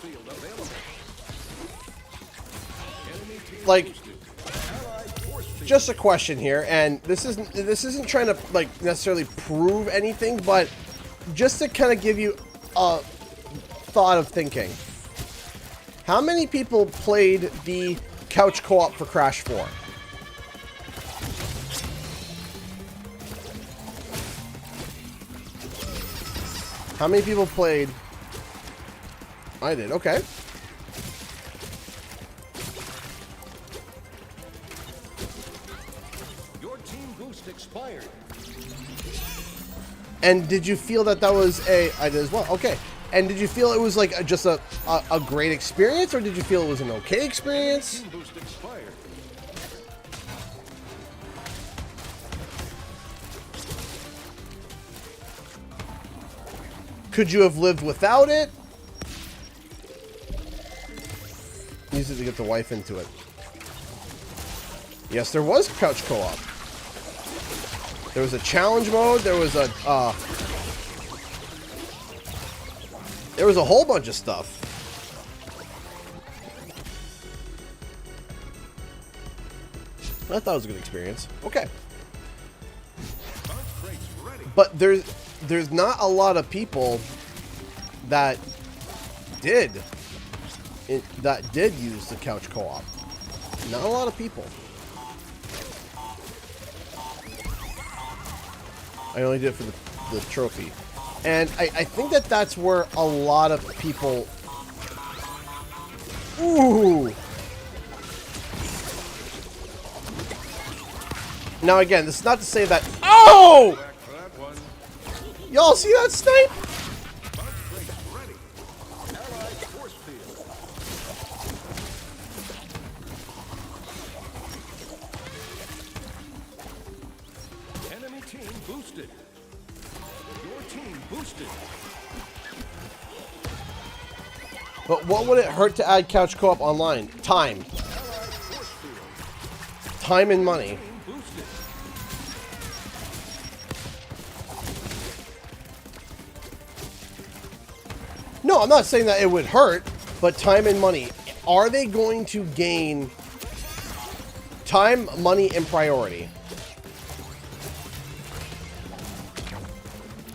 field available. Enemy team Like, boosted. Allied force field. just a question here, and this isn't trying to like necessarily prove anything, but just to kind of give you a thought of thinking. How many people played the couch co-op for Crash 4? How many people played? I did. Okay. Your team boost expired. And did you feel that that was a... I did as well. Okay. And did you feel it was like just a great experience, or did you feel it was an okay experience? Team boost expired. Could you have lived without it? Use it to get the wife into it. Yes, there was couch co-op. There was a challenge mode. There was a whole bunch of stuff. I thought it was a good experience. Okay. Bounce crates ready. But there's not a lot of people that did use the couch co-op. Not a lot of people. I only did it for the trophy. And I think that that's where a lot of people... Ooh! Now again, this is not to say that... Oh! Back for that one. Y'all see that snipe? Bounce crates ready. Allied force field. Enemy team boosted. Your team boosted. But what would it hurt to add couch co-op online? Time. Allied force field. Time and money. Team boosted. No, I'm not saying that it would hurt, but time and money. Are they going to gain time, money, and priority?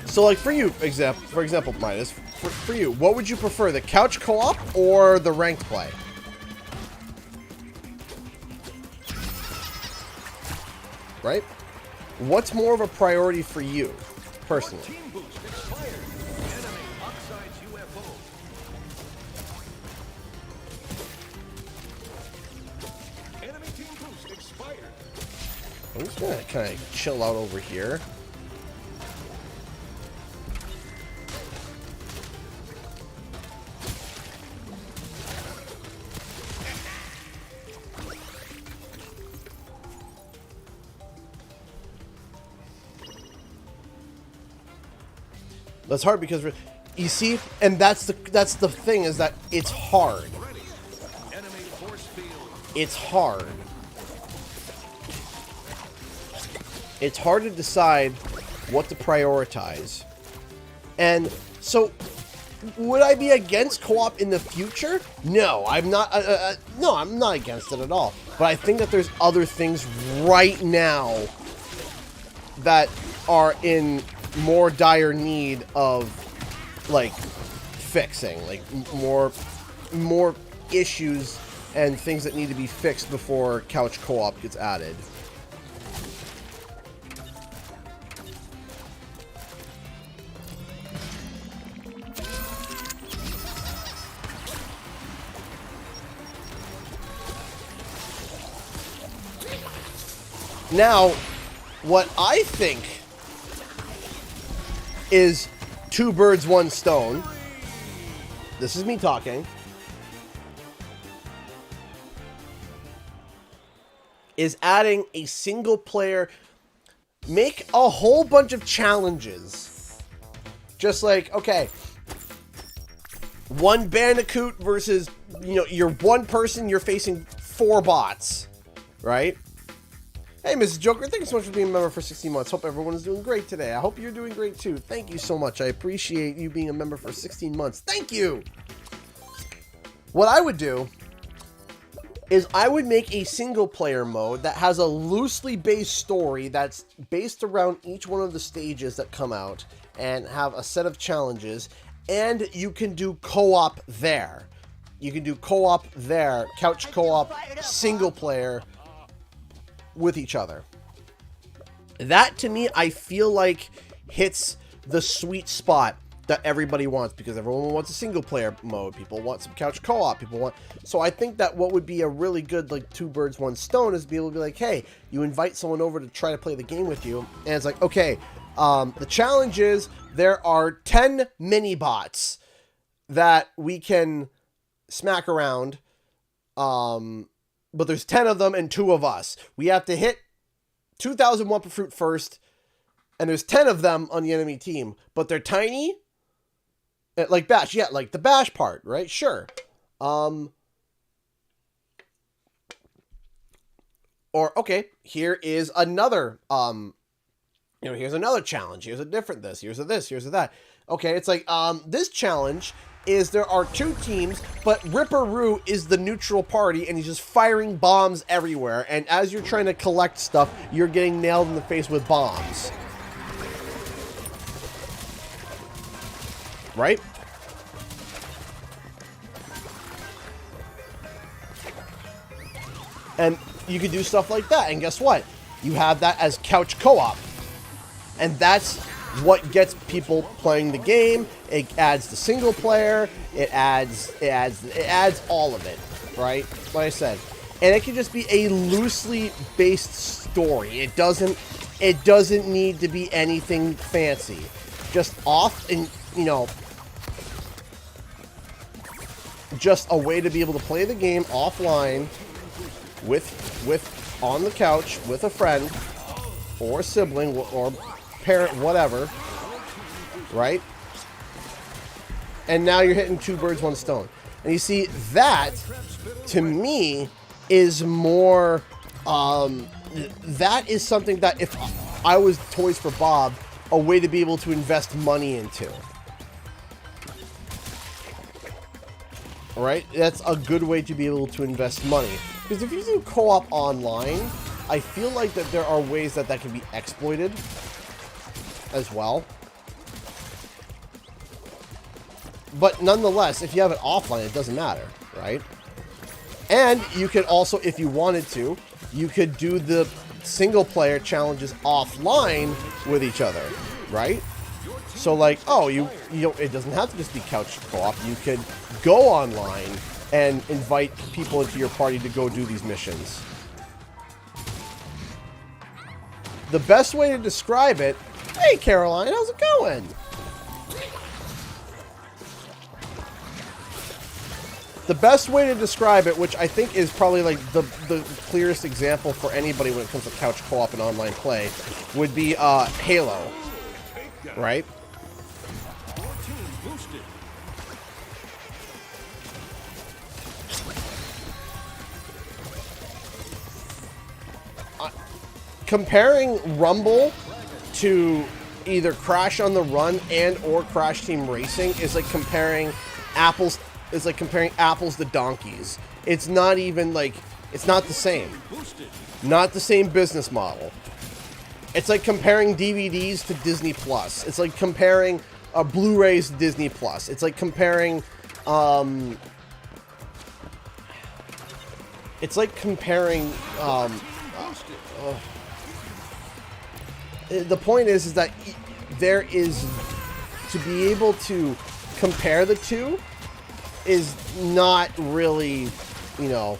So, like, for you, for example, Midas, for you, what would you prefer, the couch co-op or the ranked play? Right? What's more of a priority for you, personally? Team boost expired. Enemy oxides UFO. Enemy team boost expired. I'm just gonna kind of chill out over here. That's hard because you see, and that's the thing, is that it's hard. Ready. Enemy force field. It's hard. It's hard to decide what to prioritize. And so, would I be against co-op in the future? No, I'm not. No, I'm not against it at all. But I think that there's other things right now that are in more dire need of, like, fixing, like more issues and things that need to be fixed before couch co-op gets added. Now, what I think is two birds, one stone. This is me talking. Is adding a single player. Make a whole bunch of challenges. Just like, okay, one Bandicoot versus, you know, you're one person, you're facing 4 bots, right? Hey, Mrs. Joker, thank you so much for being a member for 16 months. Hope everyone is doing great today. I hope you're doing great too. Thank you so much. I appreciate you being a member for 16 months. Thank you! What I would do is I would make a single player mode that has a loosely based story that's based around each one of the stages that come out and have a set of challenges, and you can do co-op there. You can do co-op there, couch co-op, single player with each other. That to me, I feel like hits the sweet spot that everybody wants, because everyone wants a single player mode. People want some couch co-op. People want, so I think that what would be a really good, like, two birds, one stone is to be able to be like, hey, you invite someone over to try to play the game with you, and it's like, okay, the challenge is there are 10 mini bots that we can smack around, but there's 10 of them and 2 of us. We have to hit 2,000 Wumpa Fruit first, and there's 10 of them on the enemy team, but they're tiny. Like Bash, yeah, like the Bash part, right? Sure. Or, okay, here is another, here's another challenge. Here's a different this. Here's a this. Here's a that. Okay, it's like, this challenge is there are 2 teams, but Ripperoo is the neutral party, and he's just firing bombs everywhere. And as you're trying to collect stuff, you're getting nailed in the face with bombs. Right? And you can do stuff like that. And guess what? You have that as couch co-op. And that's what gets people playing the game. It adds the single player. It adds all of it, right? Like I said. And it can just be a loosely based story. It doesn't need to be anything fancy. Just off and, just a way to be able to play the game offline with on the couch with a friend or a sibling or parent, whatever, right? And now you're hitting 2 birds, 1 stone. And you see, that to me is more, that is something that if I was Toys for Bob, a way to be able to invest money into. Right? That's a good way to be able to invest money. Because if you do co-op online, I feel like that there are ways that can be exploited as well. But nonetheless, if you have it offline, it doesn't matter, right? And you could also, if you wanted to, you could do the single player challenges offline with each other, right? So like, oh, you know, it doesn't have to just be couch co-op. You could go online and invite people into your party to go do these missions. The best way to describe it, hey Caroline, how's it going? The best way to describe it, which I think is probably like the clearest example for anybody when it comes to couch co-op and online play, would be Halo, right? Comparing Rumble to either Crash on the Run and or Crash Team Racing is like comparing apples. It's like comparing apples to donkeys. It's not even like, it's not the same. Not the same business model. It's like comparing DVDs to Disney Plus. It's like comparing Blu-rays to Disney Plus. It's like comparing, it's like comparing, the point is that there is, to be able to compare the two is not really, you know,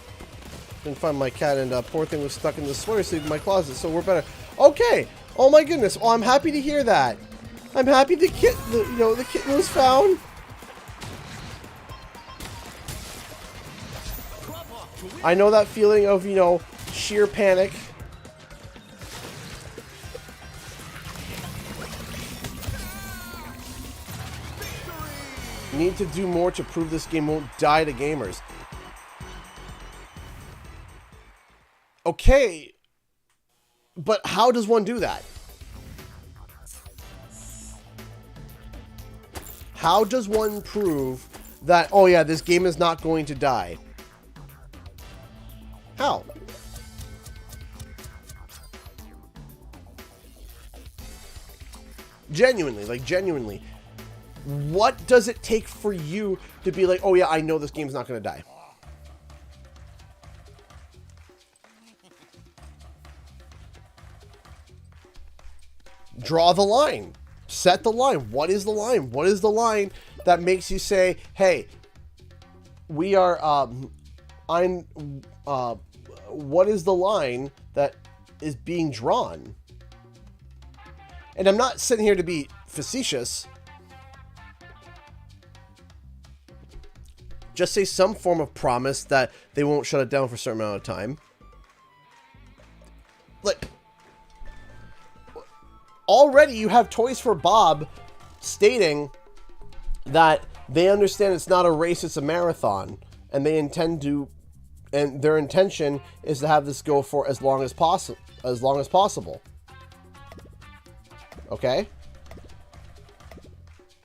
I can find my cat, and poor thing was stuck in the sweater sleeve in my closet, so we're better. Okay. Oh my goodness. Well, I'm happy to hear that. I'm happy the kitten was found. I know that feeling of, you know, sheer panic. Need to do more to prove this game won't die to gamers. Okay, but how does one do that? How does one prove that, oh yeah, this game is not going to die. How? Genuinely, like genuinely. What does it take for you to be like, oh yeah, I know this game's not going to die? Draw the line. Set the line. What is the line? What is the line that makes you say, hey, we are, what is the line that is being drawn? And I'm not sitting here to be facetious. Just say some form of promise that they won't shut it down for a certain amount of time. Like, already you have Toys for Bob stating that they understand it's not a race, it's a marathon. And they intend to, and their intention is to have this go for as long as possible. Okay?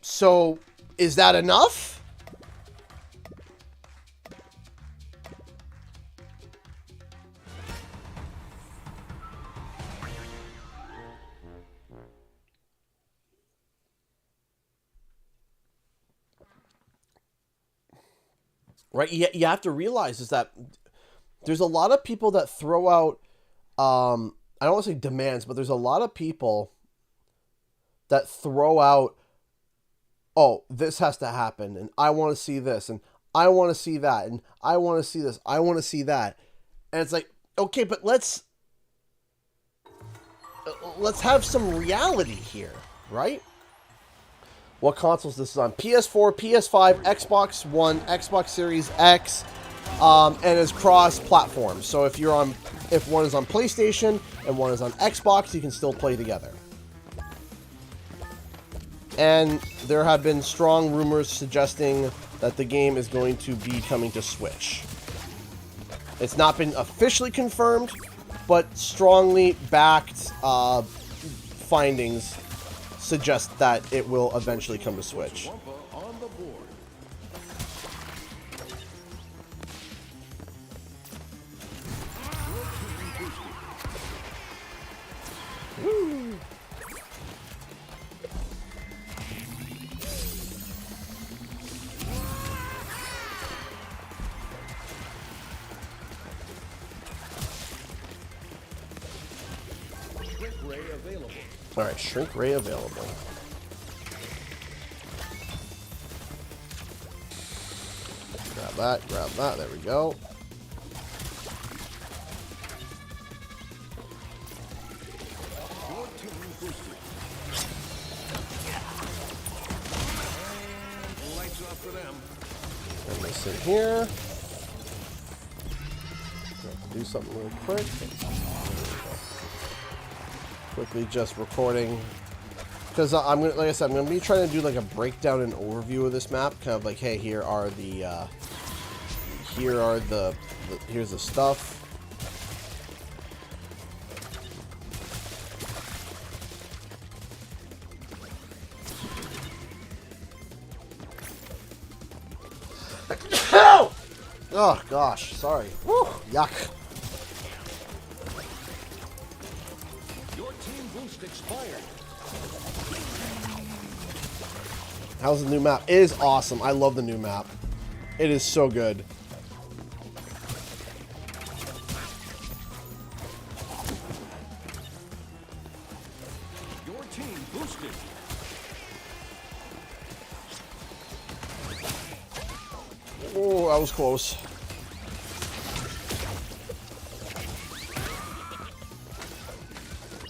So, is that enough? Right? You have to realize is that there's a lot of people that throw out, I don't want to say demands, but there's a lot of people that throw out, oh, this has to happen, and I want to see this, and I want to see that, and I want to see this, I want to see that. And it's like, okay, but let's have some reality here, right? What consoles this is on? PS4, PS5, Xbox One, Xbox Series X, and is cross-platform. So if one is on PlayStation and one is on Xbox, you can still play together. And there have been strong rumors suggesting that the game is going to be coming to Switch. It's not been officially confirmed, but strongly backed findings suggest that it will eventually come to Switch. On the board. Woo. Shrink ray available. All right, shrink ray available. Grab that, there we go. Your team boosted. And lights off for them. And this in here. Do something real quick. Quickly just recording. Because I'm gonna, like I said, I'm gonna be trying to do like a breakdown and overview of this map. Kind of like, hey, here's the stuff. Oh gosh, sorry. Woo, yuck. Your team boost expired. How's the new map? It is awesome. I love the new map. It is so good. Your team boosted. Oh, that was close.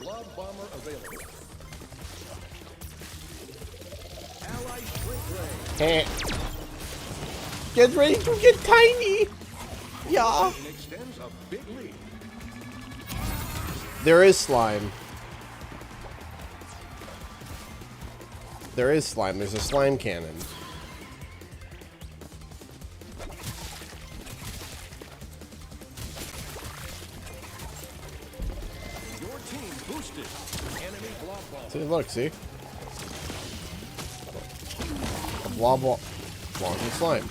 Blob bomber available. Ally shrink ray. Get ready to get tiny. Yeah. And extends a big lead. There is slime. There is slime. There's a slime cannon. Your team boosted. Enemy blob bomber. See, look, see? A blob belongs in slime.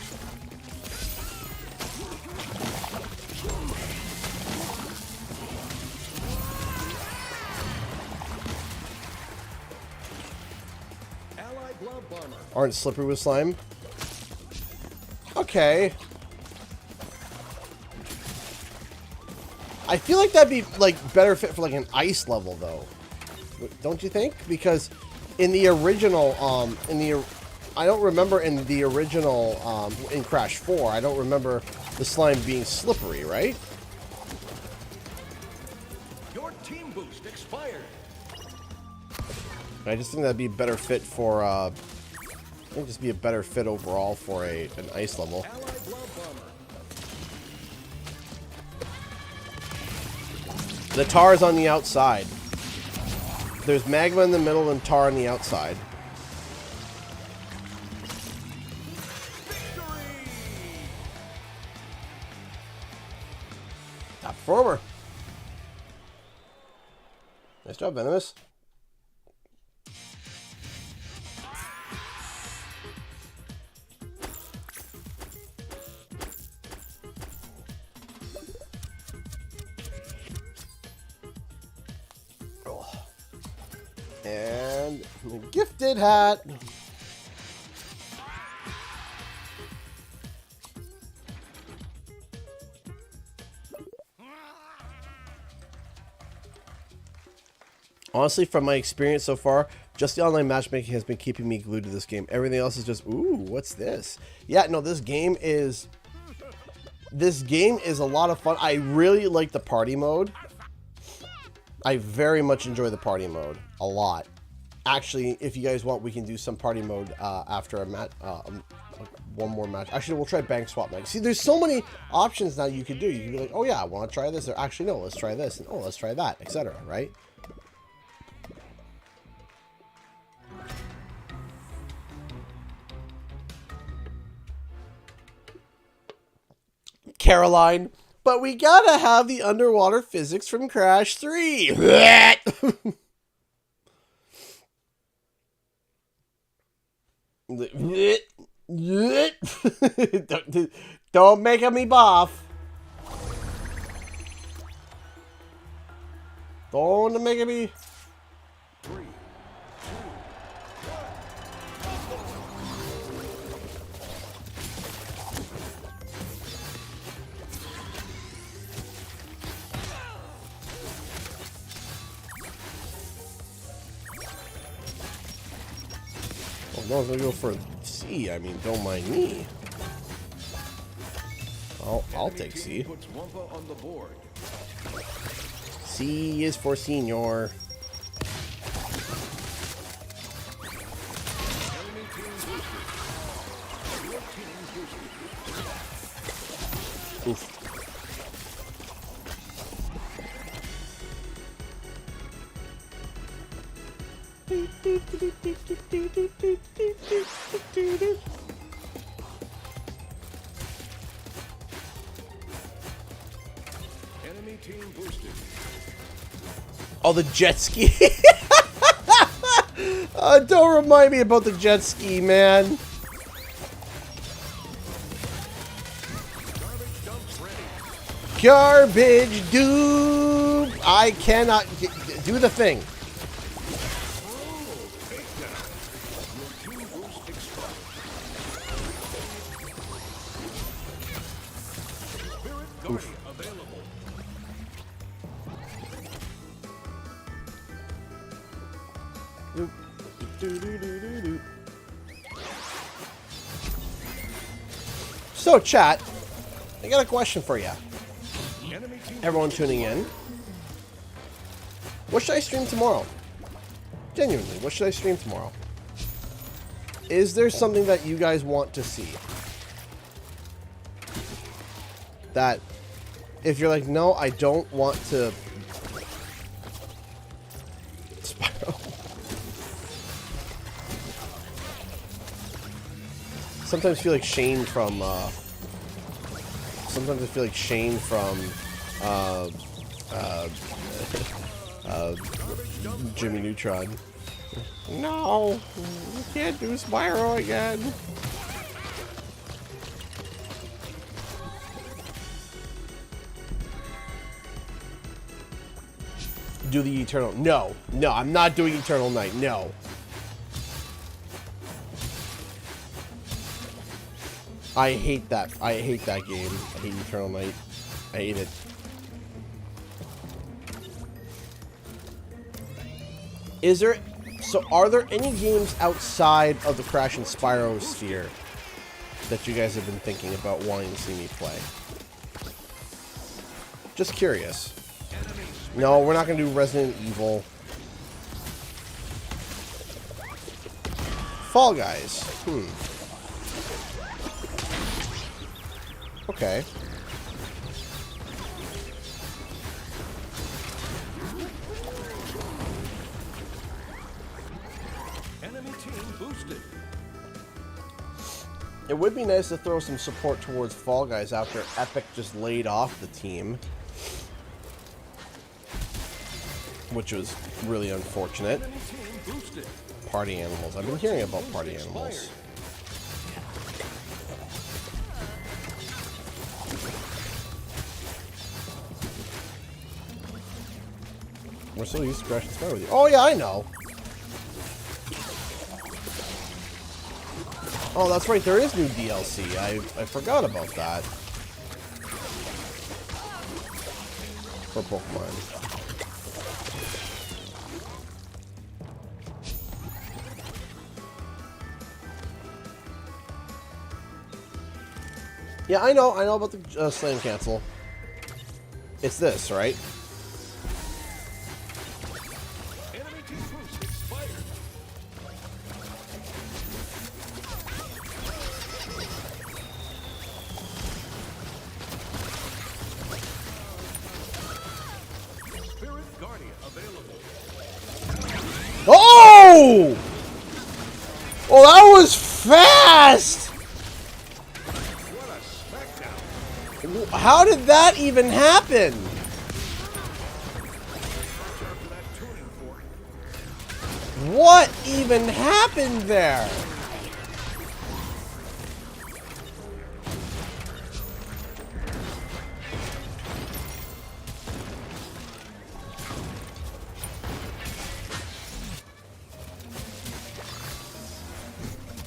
Allied glove bomber. Aren't slippery with slime? Okay. I feel like that'd be like better fit for like an ice level though. Don't you think? Because in the original, I don't remember in the original, in Crash 4, I don't remember the slime being slippery, right? Your team boost expired. I just think that'd be a better fit for, I think just be a better fit overall for an ice level. Allied glove bomber. The tar is on the outside. There's magma in the middle and tar on the outside. Top performer. Nice job, Venomous. And the gifted hat. Honestly, from my experience so far, just the online matchmaking has been keeping me glued to this game. Everything else is just, ooh, what's this? Yeah, no, this game is a lot of fun. I really like the party mode. I very much enjoy the party mode a lot. Actually, if you guys want, we can do some party mode after a match, one more match. Actually, we'll try bank swap next. See, there's so many options now you could do. You can be like, oh yeah, I want to try this, or actually no, let's try this, and oh, let's try that, etc. Right? Caroline, but we gotta have the underwater physics from Crash 3. Don't make me buff. Don't make me. 3, 2, 1. Oh, no one's gonna go for C. I mean, don't mind me. I'll take C. puts Wumpa on the board. C is for senior. Enemy team boosted. Your team boosted. Oof. Enemy team boosted. Oh, the jet ski. Don't remind me about the jet ski, man. Garbage dumps ready. Garbage dude. I cannot do the thing. Your team boost expired. Spirit Guardian available. So, chat, I got a question for you. Enemy team Everyone tuning in. What should I stream tomorrow? Genuinely, what should I stream tomorrow? Is there something that you guys want to see? That, if you're like, no, I don't want to... Spiral. Sometimes I feel like Shane from, sometimes I feel like Shane from, Jimmy Neutron. No, you can't do Spyro again. Do the Eternal. No. No, I'm not doing Eternal Night. No. I hate that. I hate that game. I hate Eternal Night. I hate it. Is there... So, are there any games outside of the Crash and Spyro sphere that you guys have been thinking about wanting to see me play? Just curious. No, we're not going to do Resident Evil. Fall Guys. Okay. Enemy team boosted. It would be nice to throw some support towards Fall Guys after Epic just laid off the team. Which was really unfortunate. Enemy team boosted. Party animals. I've been hearing about party animals. We're so used to Crash and Spyro with you. Oh yeah, I know. Oh, that's right. There is new DLC. I forgot about that. For Pokemon. Yeah, I know about the slam cancel. It's this, right? Enemy team boost expired. Spirit Guardian available. Oh! Oh, that was fast! How did that even happen? What even happened there?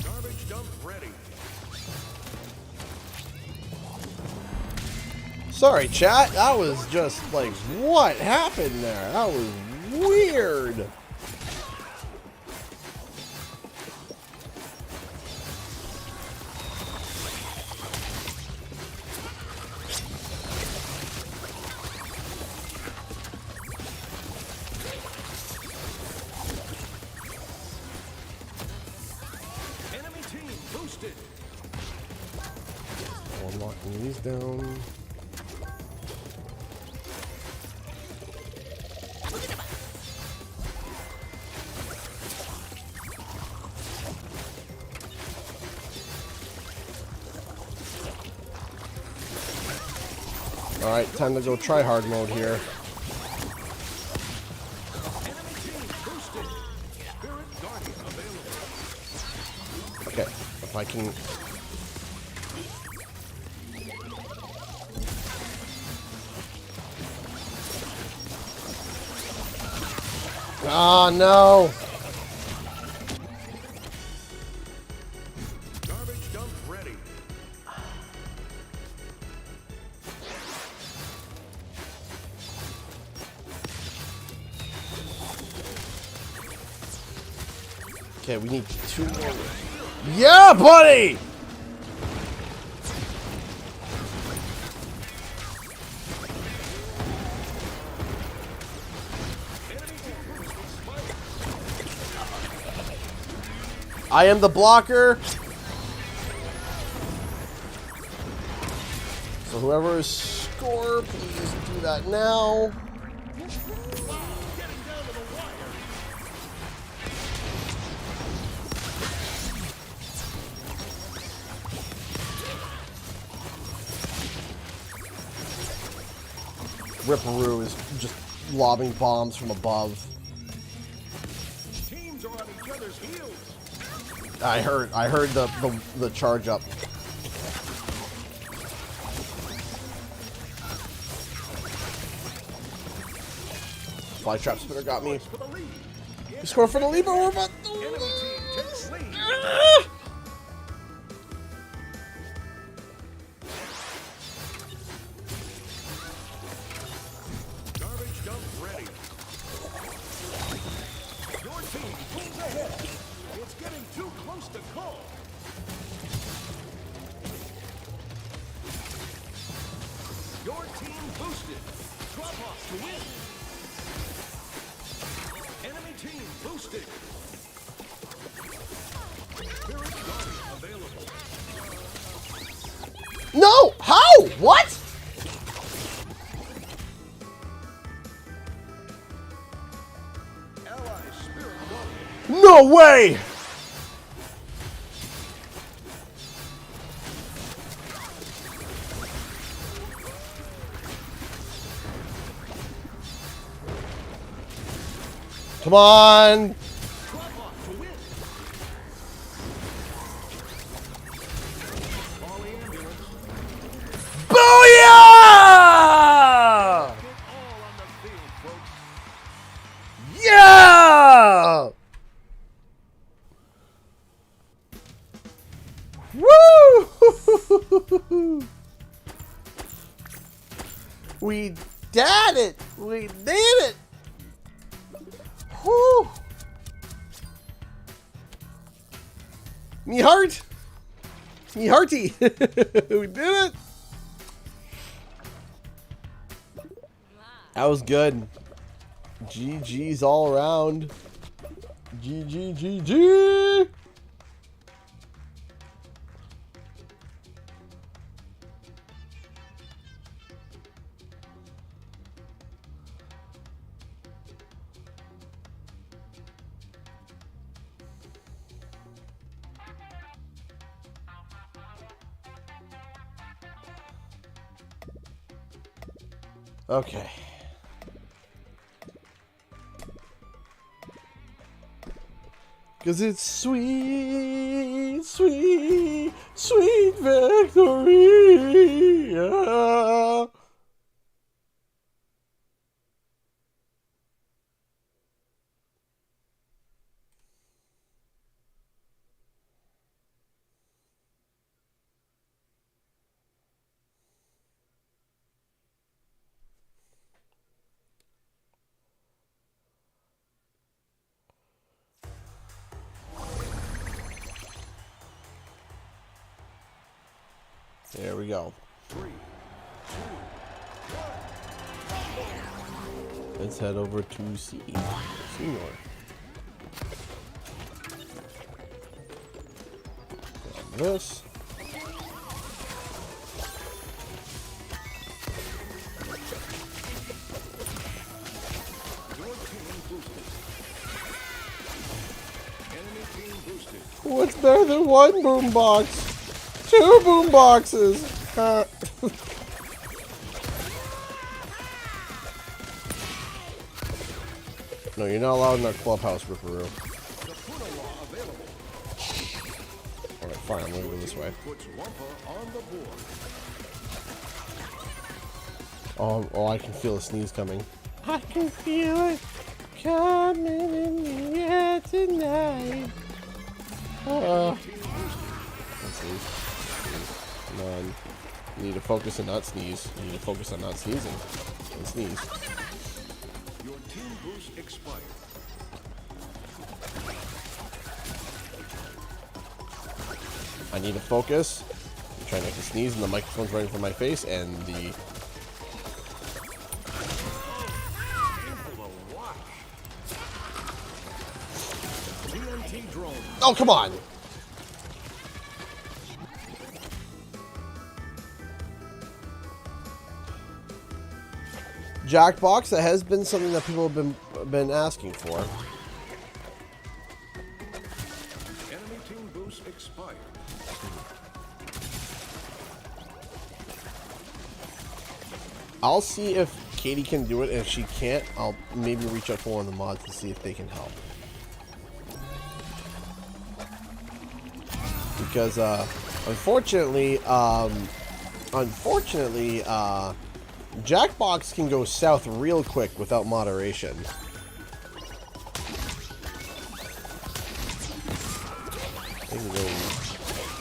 Garbage dump ready. Sorry, chat. That was just like, what happened there? That was weird. Enemy team boosted. I'm locking these down. Alright, time to go try hard mode here. Enemy team boosted. Spirit Guardian available. Okay, if I can... Oh, no! Garbage dump ready. Okay, we need 2 more. Yeah, buddy! I am the blocker. So whoever is score, please do that now. Ripperoo is just lobbing bombs from above. Teams are on each other's heels. I heard the charge up. fly trap spinner got me. For the lead. We score for the lead, but we're about to Enemy team takes lead. Garbage dump ready. Your team pulls ahead. It's getting too close to call. Your team boosted. Drop off to win. Enemy team boosted. Spirit Guardian available. No! How? What? Ally Spirit Guardian. No way! Come on! Drop off to win. All ambulance. Booyah! Get all on the field, folks. Yeah! Woo! We did it! We did it! Whew! Me heart! Me hearty! We did it! That was good. GG's all around. GG, GG! Okay. Cause it's sweet, sweet, sweet victory. Yeah. There we go. 3, 2, Let's head over to Senior. Grab this. your team boosted. Enemy team boosted. What's better than one boombox? Two boomboxes. No, you're not allowed in our clubhouse, Ripperoo. The Punawa available. Alright, fine, I'm gonna go this way. Puts Wumpa on the board. Oh, I can feel a sneeze coming. I can feel it coming in the air tonight. Let's see. Come on. You need to focus and not sneeze. You need to focus on not sneezing. And sneeze. Your team boost expired. I need to focus. I'm trying not to sneeze, and the microphone's right in front of my face, and the... Painful to watch. TNT drone. Oh, come on! Jackbox, that has been something that people have been asking for. Enemy team boost expired. I'll see if Katie can do it, and if she can't, I'll maybe reach out to one of the mods to see if they can help. Because, unfortunately, Jackbox can go south real quick without moderation.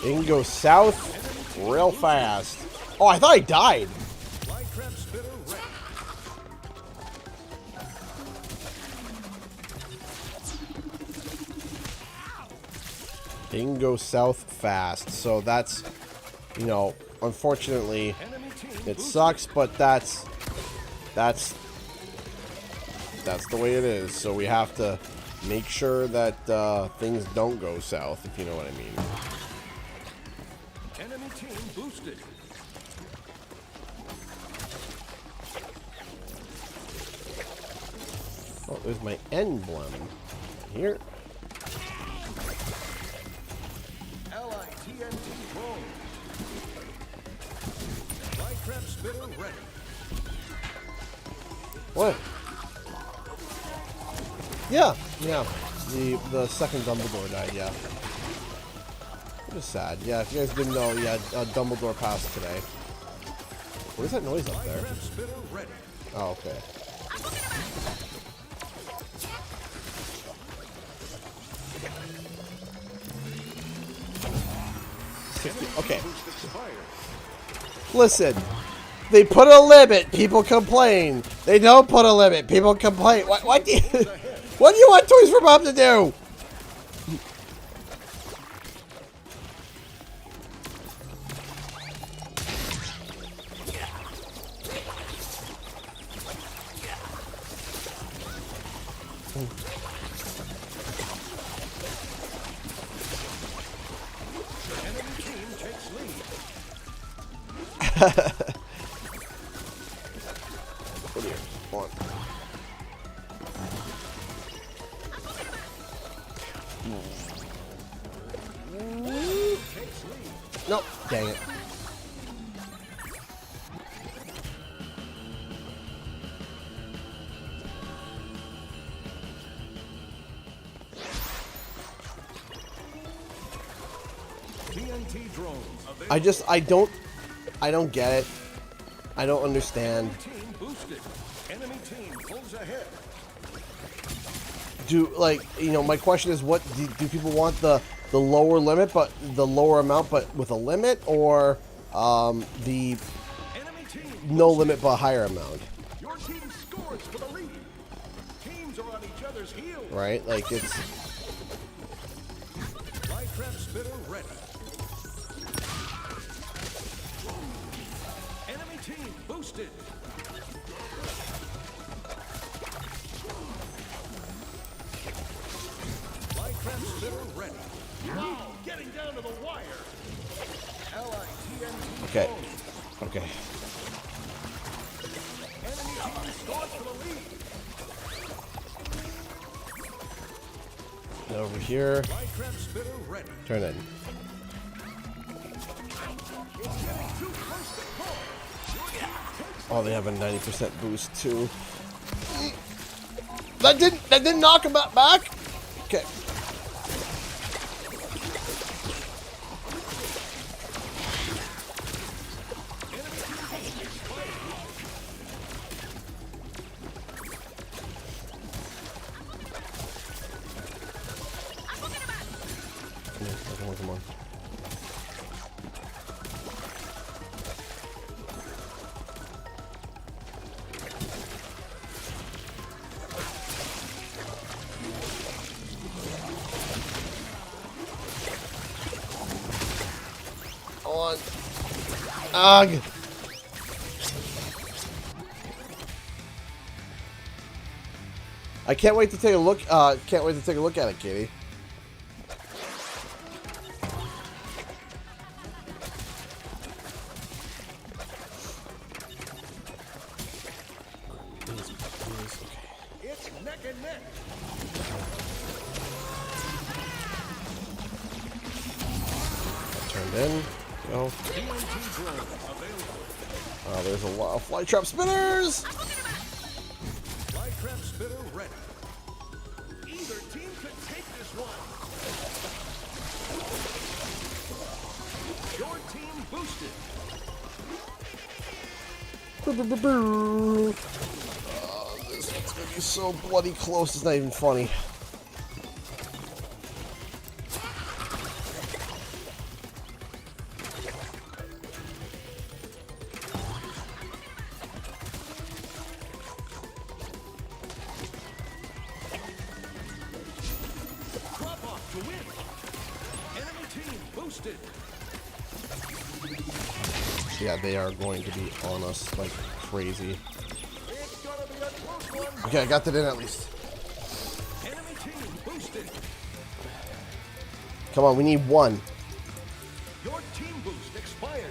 It can go south real fast. Oh, I thought I died. It can go south fast. So that's, you know, unfortunately, it sucks, but that's the way it is. So we have to make sure that things don't go south, if you know what I mean. Enemy team boosted. Oh, there's my emblem. Here. Allied TNT drone. Light trap spitter ready. What? Yeah, yeah. The second Dumbledore died, yeah. It was sad. Yeah, if you guys didn't know, yeah, Dumbledore passed today. What is that noise up there? Oh, okay. Okay. Listen, they put a limit, people complain. They don't put a limit, people complain. What do you, what do you want Toys for Bob to do? What do you want? Nope. Dang it. TNT drones. I don't get it. I don't understand. Team boosted. Enemy team pulls ahead. Do, like, you know, my question is, what do people want, the lower limit, but the lower amount but with a limit, or the no limit but higher amount? Your team scores for the lead. Teams are on each other's heels. Right? Like, it's Light trap spitter ready. Enemy team boosted. Light trap spitter ready. Wow, getting down to the wire. Allied TNT. okay. Okay. Enemy team scores for the lead. And over here, Light trap spitter ready. turn in. It's getting too close to call. Oh, they have a 90% boost too. That didn't knock him back. Okay. Come on. On. Ugh. I can't wait to take a look. Can't wait to take a look at it, Katie. It's neck and neck. Turned in. Go. TNT drone available. Oh, there's a lot of fly trap spinners. Light trap spitter ready. Either team could take this one. Your team boosted. This is gonna be so bloody close, it's not even funny. Drop off to win. Enemy team boosted. Yeah, they are going to be on us like crazy. It's gonna be a close one. Okay, I got that in at least. Enemy team boosted. Come on, we need one. Your team boost expired.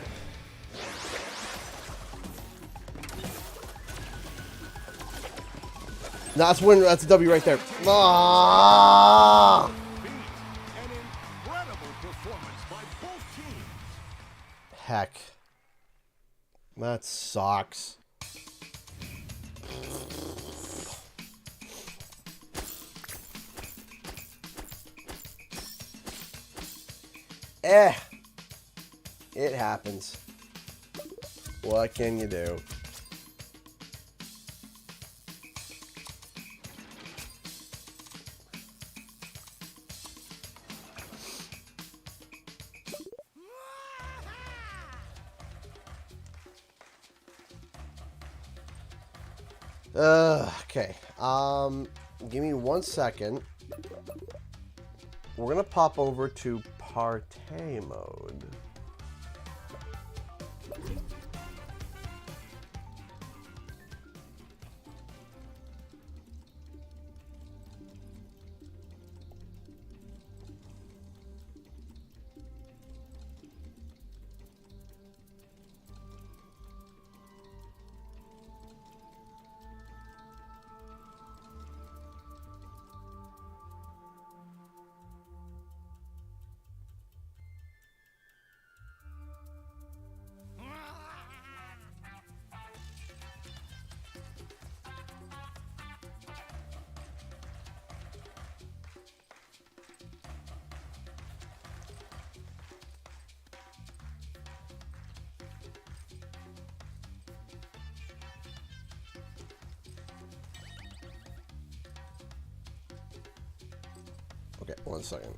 No, that's win. That's a W right there. Ah! Beat. An incredible performance by both teams. Heck. That sucks. It happens. What can you do? Okay. Give me 1 second. We're gonna pop over to partay mode. Okay, 1 second.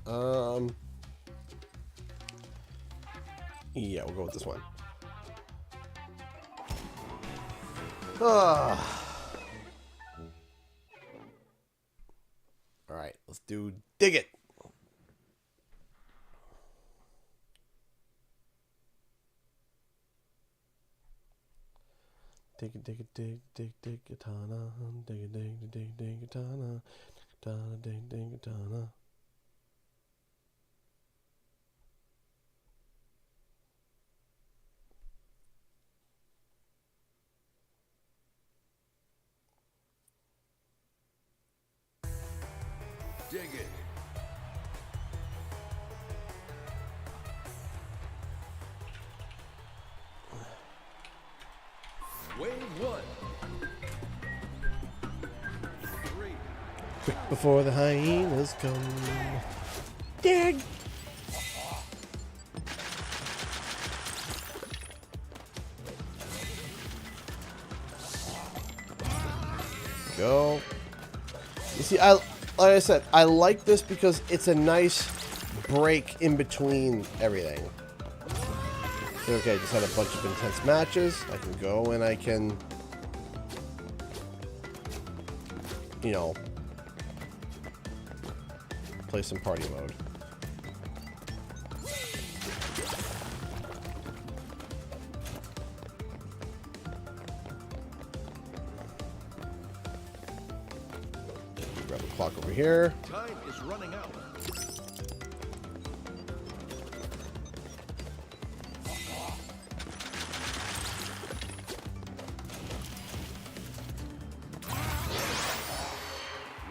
Yeah, we'll go with this one. All right, let's do dig it. Dig it, dig it, dig, dig, dig, katana, dig it, dig, dig, dig, katana, katana, dig, dig, katana. Dig it. Wave 1. 3. Quick before the hyenas come. Dig. Go. You see, like I said, I like this because it's a nice break in between everything. So, okay, I just had a bunch of intense matches. I can go and I can, you know, play some party mode. Grab a clock over here. Time is running out.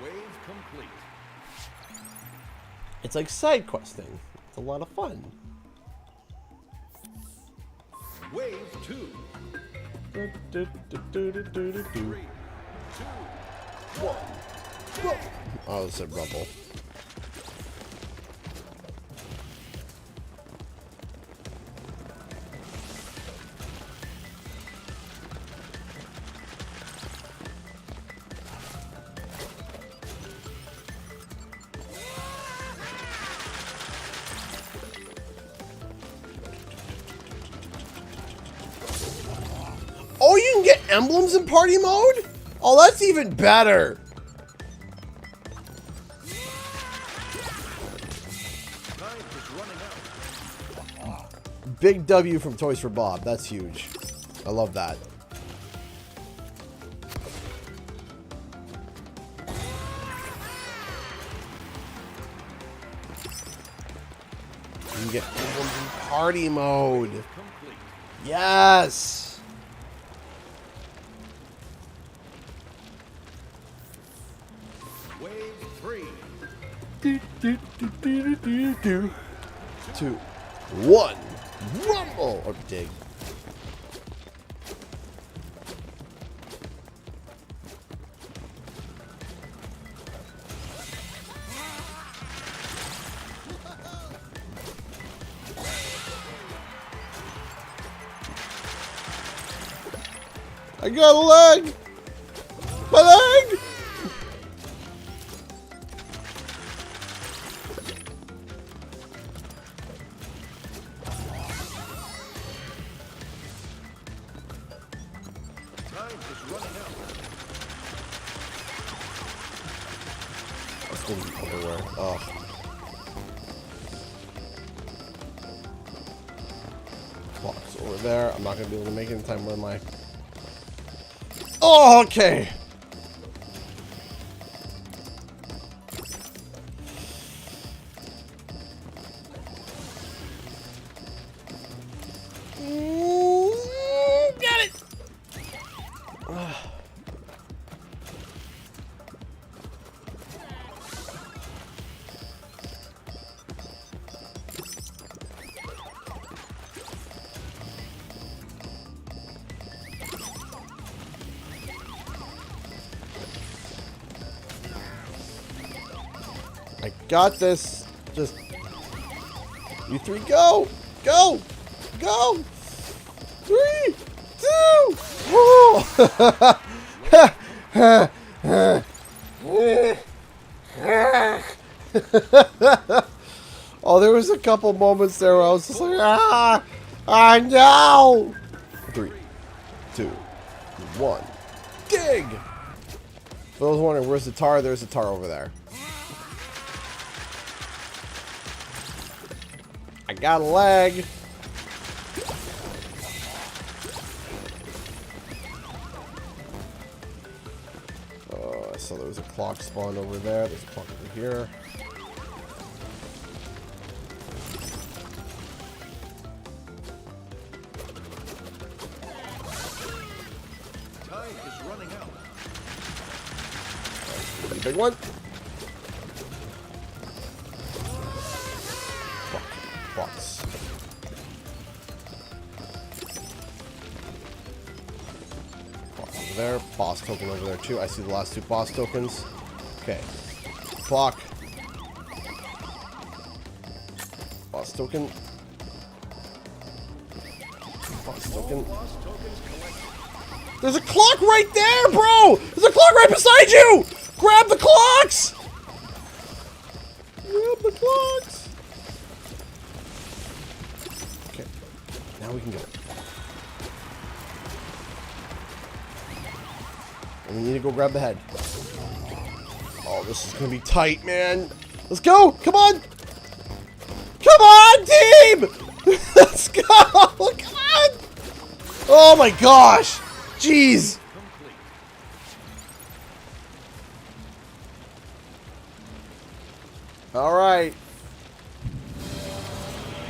Wave complete. It's like side questing. It's a lot of fun. Wave 2. 3, 2, 1. Oh, it's a rubble. get emblems in party mode? Oh, that's even better. Time is running out. Big W from Toys for Bob. That's huge. I love that. You can get emblems in party mode. Complete. Yes. Wave 3. 2, 1, rumble or dig. I got a leg. My leg. Time is running out. This thing's everywhere. Oh. Clock's over there. I'm not gonna be able to make it in time. Where am I? Oh, okay. Got it. I got this. Just you three go. Go. Go. 3, 2, 1. Oh, there was a couple moments there where I was just like, I know. 3, 2, 1. Dig. For those wondering, where's the tar? There's a tar over there. I got a leg. So there was a clock spawned over there. There's a clock over here. Time is running out. Pretty big one. Clocks. There, boss token over there too. I see the last 2 boss tokens. Okay, clock, boss token, boss token. There's a clock right there, bro. There's a clock right beside you. Grab the clocks. Grab the clocks. Okay, now we can go. And we need to go grab the head. Oh, this is gonna be tight, man. Let's go! Come on! Come on, team! Let's go! Come on! Oh my gosh! Jeez! All right.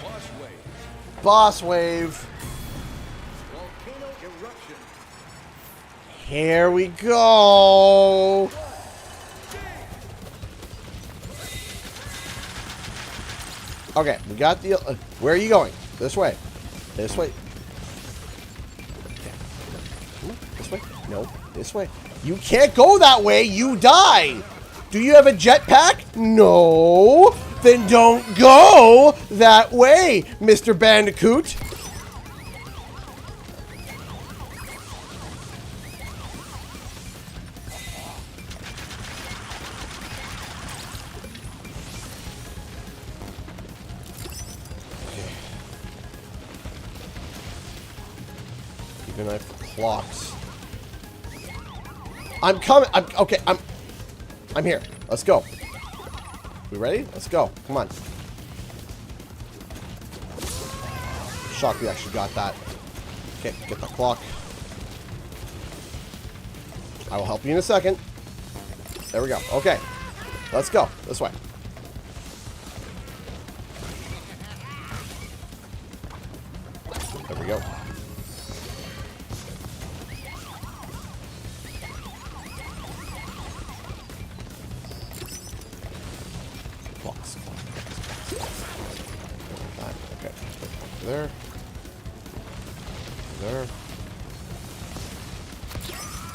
Boss wave. Boss wave. Volcano eruption. Here we go. Okay, we got the... where are you going? This way. This way. Okay. Come on, this way. No, this way. You can't go that way. You die. Do you have a jetpack? No. Then don't go that way, Mr. Bandicoot. Keep an eye for clocks. I'm coming. Okay, I'm here. Let's go. We ready? Let's go. Come on. Shocked we actually got that. Okay, get the clock. I will help you in a second. There we go. Okay. Let's go. This way. There we go. Clocks. Okay. There. There.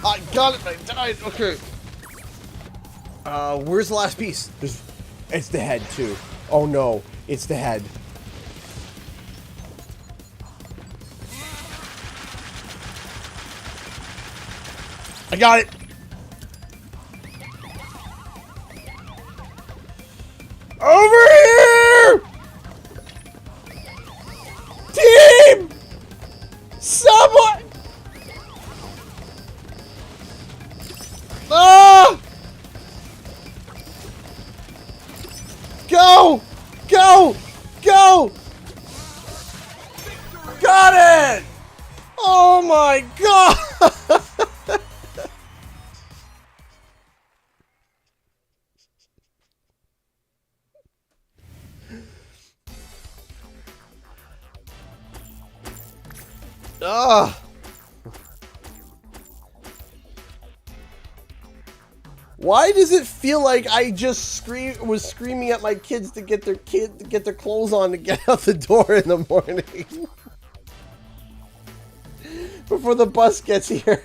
I got it! I died! Okay. Where's the last piece? It's the head, too. Oh no. It's the head. I got it! Over here! Team! Someone! Ah! Go! Go! Go! Got it! Oh my god! Ugh. Why does it feel like I just was screaming at my kids to get their clothes on to get out the door in the morning before the bus gets here?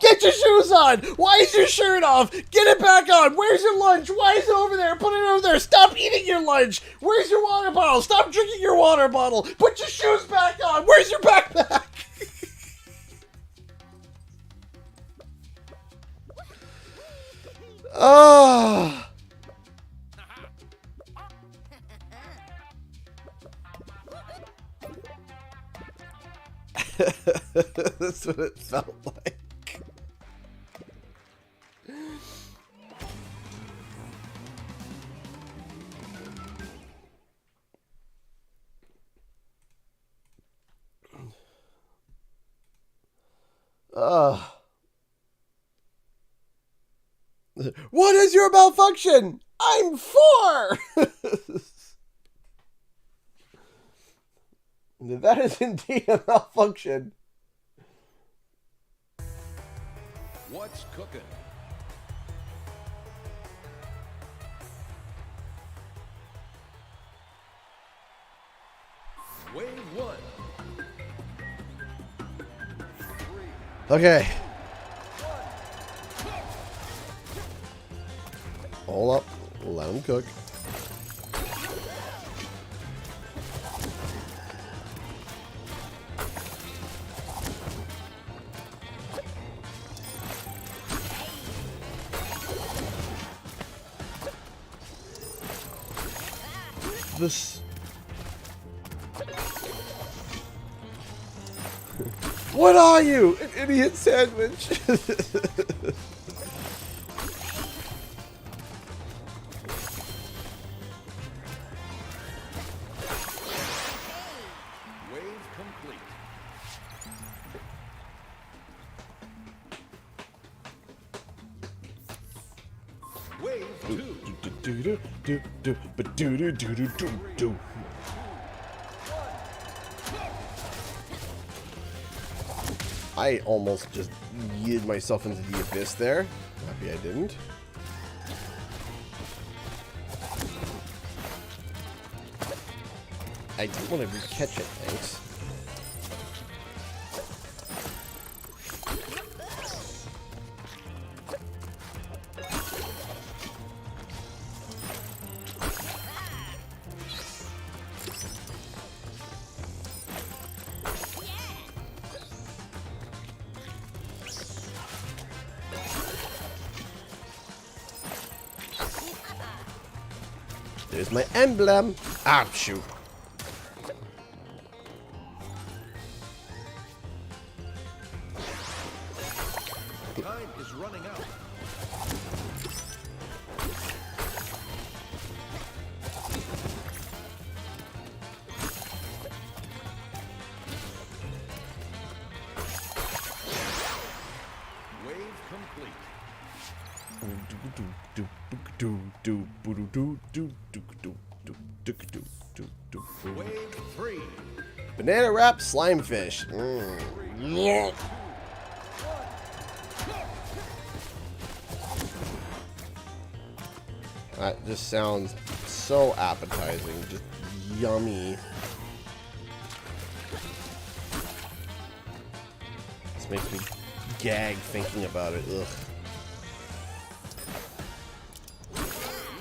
Get your shoes on! Why is your shirt off? Get it back on! Where's your lunch? Why is it over there? Put it over there! Stop eating your lunch! Where's your water bottle? Stop drinking your water bottle! Put your shoes back on! Where's your backpack? Ah. That's what it felt like. What is your malfunction? I'm 4! That is indeed a malfunction. What's cooking? Wave 1. Okay. Hold up. Let him cook. This. What are you? An idiot sandwich. Wave complete. Wave 2. I almost just yeeted myself into the abyss there. Happy I didn't. I didn't want to re-catch it, thanks. There's my emblem. Ah, shoot. running out. Wave complete. Wave 3. Banana wrap slime fish. Yeah. That just sounds so appetizing. Just yummy. This makes me gag thinking about it. Ugh.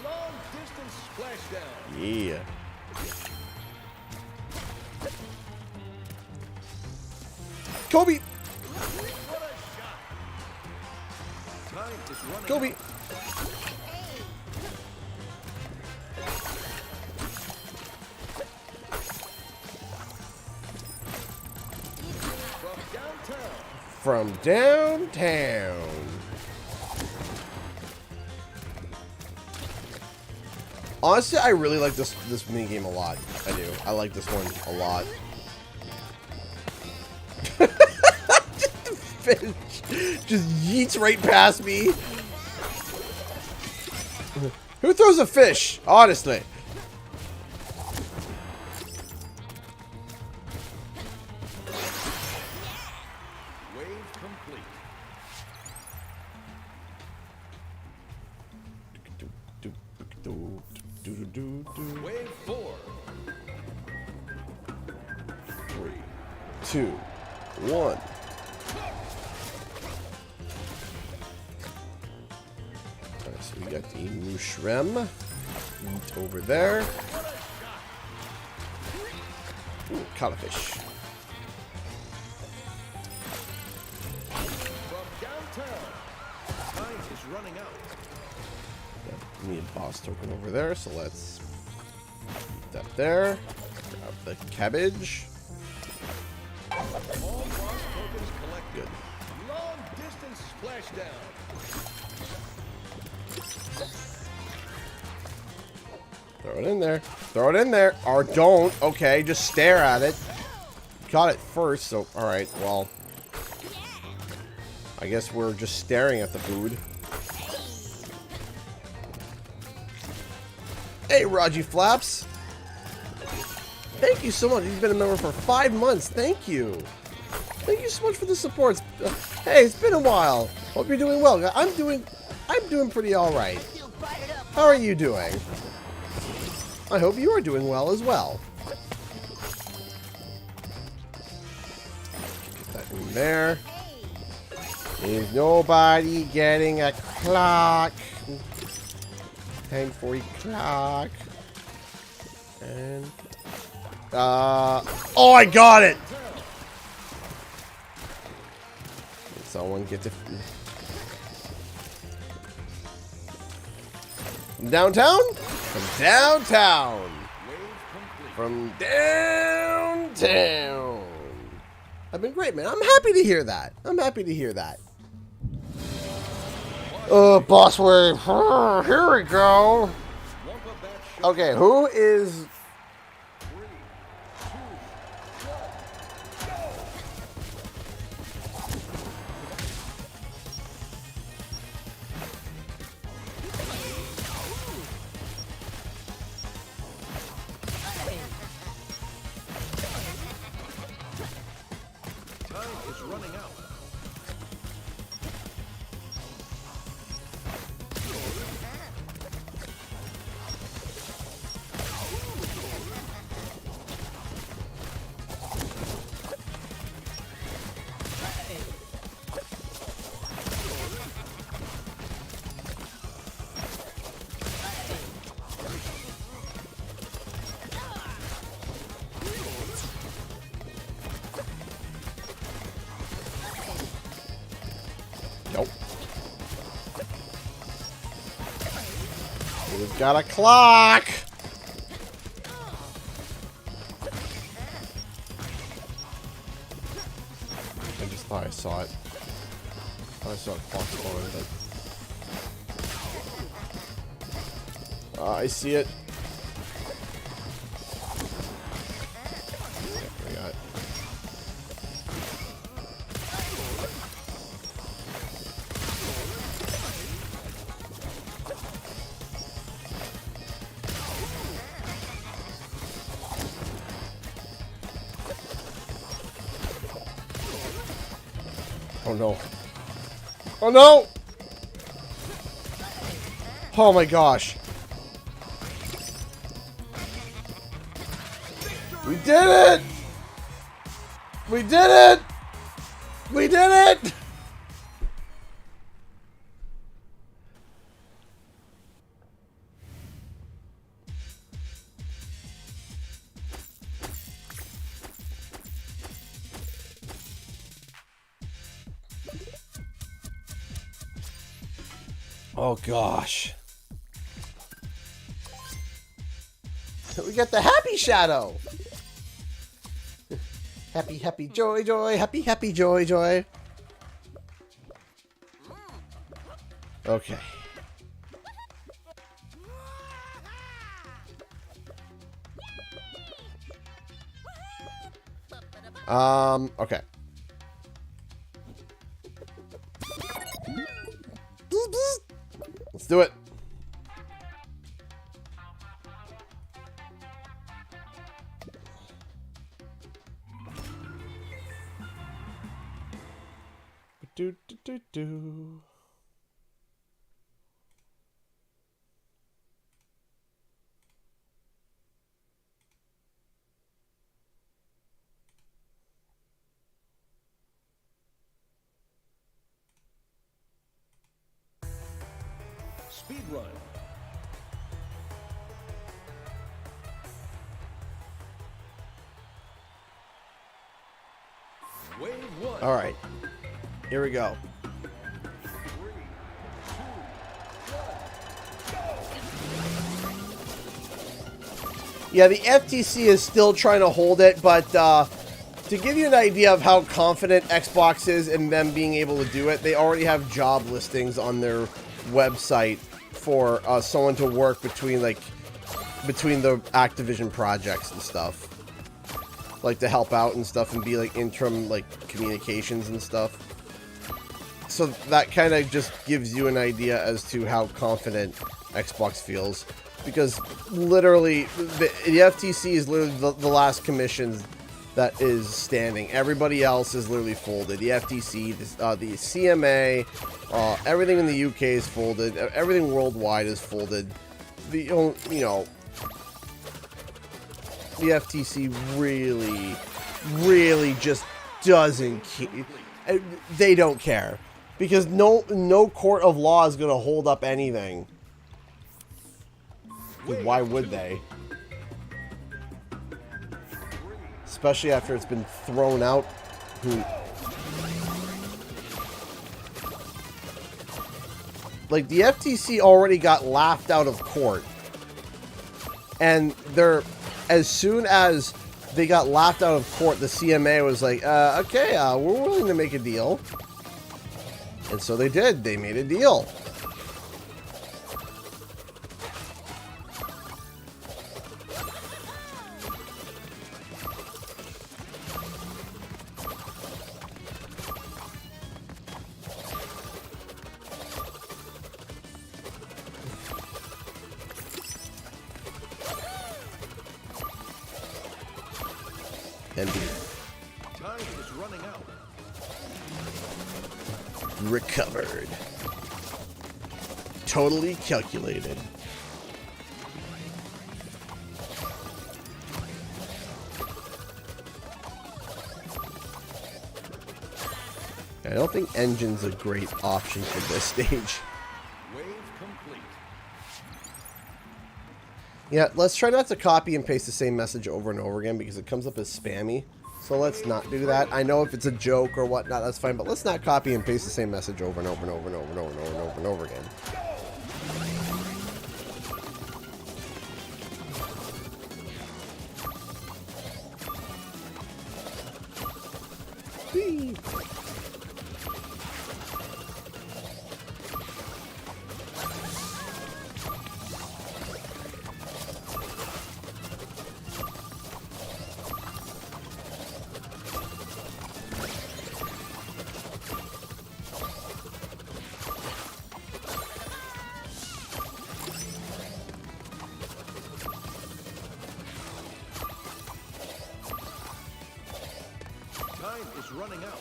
Long distance splashdown. Yeah. Kobe! What a shot. Time is running Kobe! out. From downtown. From downtown. Honestly, I really like this mini game a lot. I do. I like this one a lot. Just the fish just yeets right past me. Who throws a fish? Honestly. Wave complete. Wave 4. 3, 2, 1. Alright, so we got the mushroom over there. Ooh, caught a fish. From downtown. Time is running out. We need a boss token over there, so let's keep that there. Grab the cabbage. All boss tokens collected. Good. Long distance splashdown. Throw it in there. Throw it in there. Or don't. Okay, just stare at it. Caught it first, so alright, well. I guess we're just staring at the food. Hey, Raji Flaps. Thank you so much. He's been a member for 5 months. Thank you. Thank you so much for the support. Hey, it's been a while. Hope you're doing well. I'm doing pretty all right. Still fired up. How are you doing? I hope you are doing well as well. Get that in there. Is nobody getting a clock? Time for a clock. And oh, I got it. Did someone get to from downtown? From downtown. Wave complete. From downtown. I've been great, man. I'm happy to hear that. I'm happy to hear that. Boss wave. Here we go. Lump of that shot. Okay, who is... 3, 2, 1, go! Time is running out. Nope. We've got a clock. I just thought I saw it. I saw a clock spawn, but I see it. I got it. Oh no. Oh no! Oh my gosh. We did it! We did it! We did it! Oh gosh. We got the happy shadow. Happy, happy, joy, joy. Happy, happy, joy, joy. Okay. Okay. Let's do it. Do do do do. Speed run. Wave 1. All right. Here we go. 3, 2, 1, go! Yeah, the FTC is still trying to hold it, but to give you an idea of how confident Xbox is in them being able to do it, they already have job listings on their website for someone to work between the Activision projects and stuff, like to help out and stuff and be like interim communications and stuff. So that kind of just gives you an idea as to how confident Xbox feels, because literally the FTC is literally the last commission that is standing. Everybody else is literally folded. The FTC, the CMA, everything in the UK is folded. Everything worldwide is folded. The FTC really just doesn't care. They don't care, because no court of law is going to hold up anything. Why would they? Especially after it's been thrown out. Like, the FTC already got laughed out of court. And as soon as they got laughed out of court, the CMA was like, okay, we're willing to make a deal. And so they did. They made a deal. And Time is running out. recovered. Totally calculated. I don't think engine's a great option for this stage. Wave complete. Yeah, let's try not to copy and paste the same message over and over again, because it comes up as spammy. So let's not do that. I know if it's a joke or whatnot, that's fine, but let's not copy and paste the same message over and over and over and over and over and over and over and over again. Whee! is running out.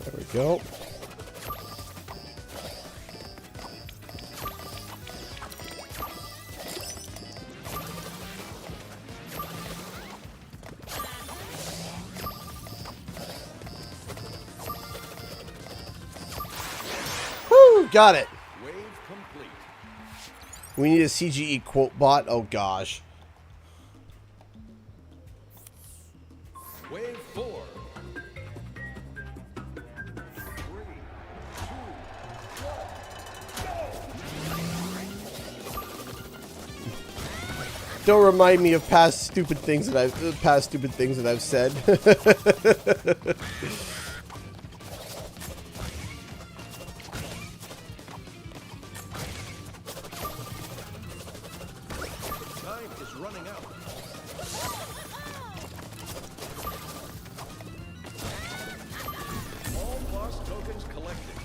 There we go. Woo! Got it. Wave complete. We need a CGE quote bot. Oh gosh. Wave 4. 3, 2, 1, go! Don't remind me of past stupid things that I've said. Time is running out. All boss tokens collected.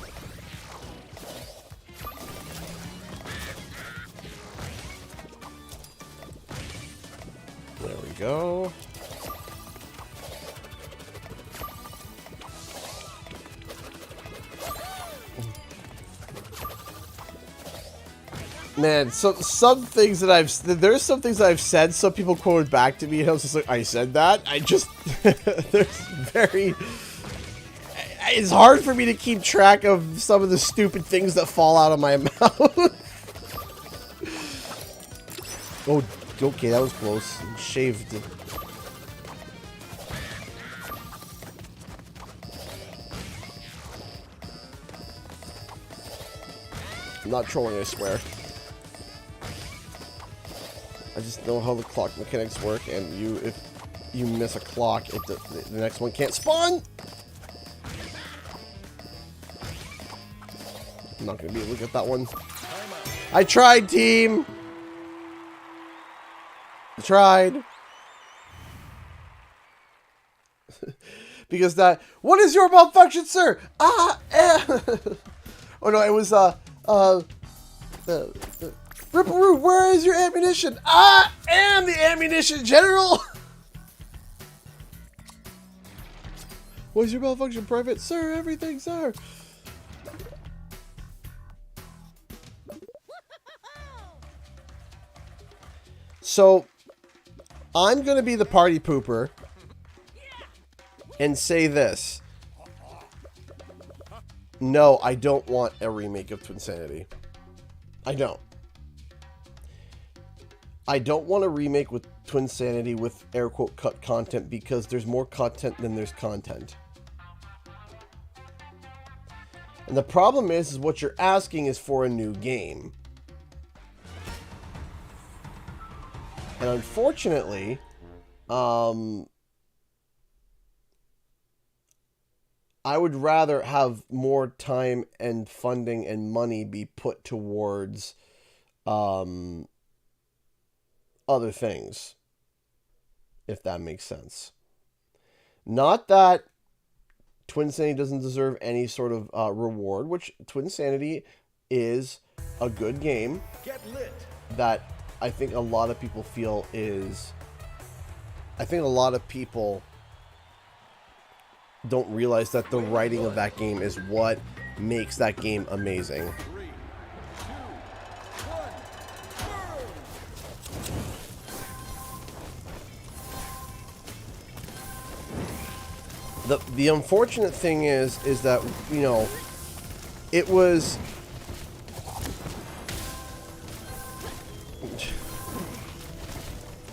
There we go. Man, so some things that there's some things that I've said, some people quoted back to me, and I was just like, I said that? I just, it's hard for me to keep track of some of the stupid things that fall out of my mouth. Oh, okay, that was close. Shaved. I'm not trolling, I swear. I just know how the clock mechanics work, and if you miss a clock, the next one can't spawn. I'm not gonna be able to get that one. I tried, team. I tried. Because what is your malfunction, sir? Oh no, it was Ripperoo, where is your ammunition? I am the ammunition general. What is your malfunction, private? Sir, everything, sir. So, I'm going to be the party pooper and say this. No, I don't want a remake of Twinsanity. I don't. I don't want a remake with Twinsanity with air quote cut content because there's more content than there's content. And the problem is what you're asking is for a new game. And unfortunately, I would rather have more time and funding and money be put towards other things, if that makes sense. Not that Twinsanity doesn't deserve any sort of reward, which Twinsanity is a good game. Get lit. That I think a lot of people feel is... I think a lot of people don't realize that the writing of that game is what makes that game amazing. 3, 2, 1, burn! The unfortunate thing is that, you know, it was...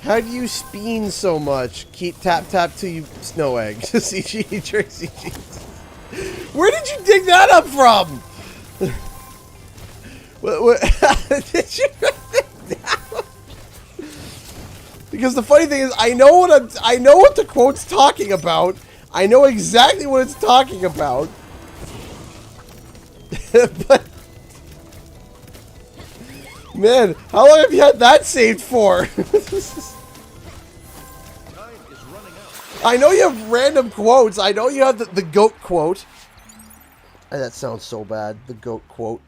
How do you speen so much? Keep tap to you snow egg. CG Tracy. Where did you dig that up from? What did you write that down? Because the funny thing is, I know what the quote's talking about. I know exactly what it's talking about. But man, how long have you had that saved for? Time is running out. I know you have random quotes. I know you have the goat quote. And that sounds so bad. The goat quote.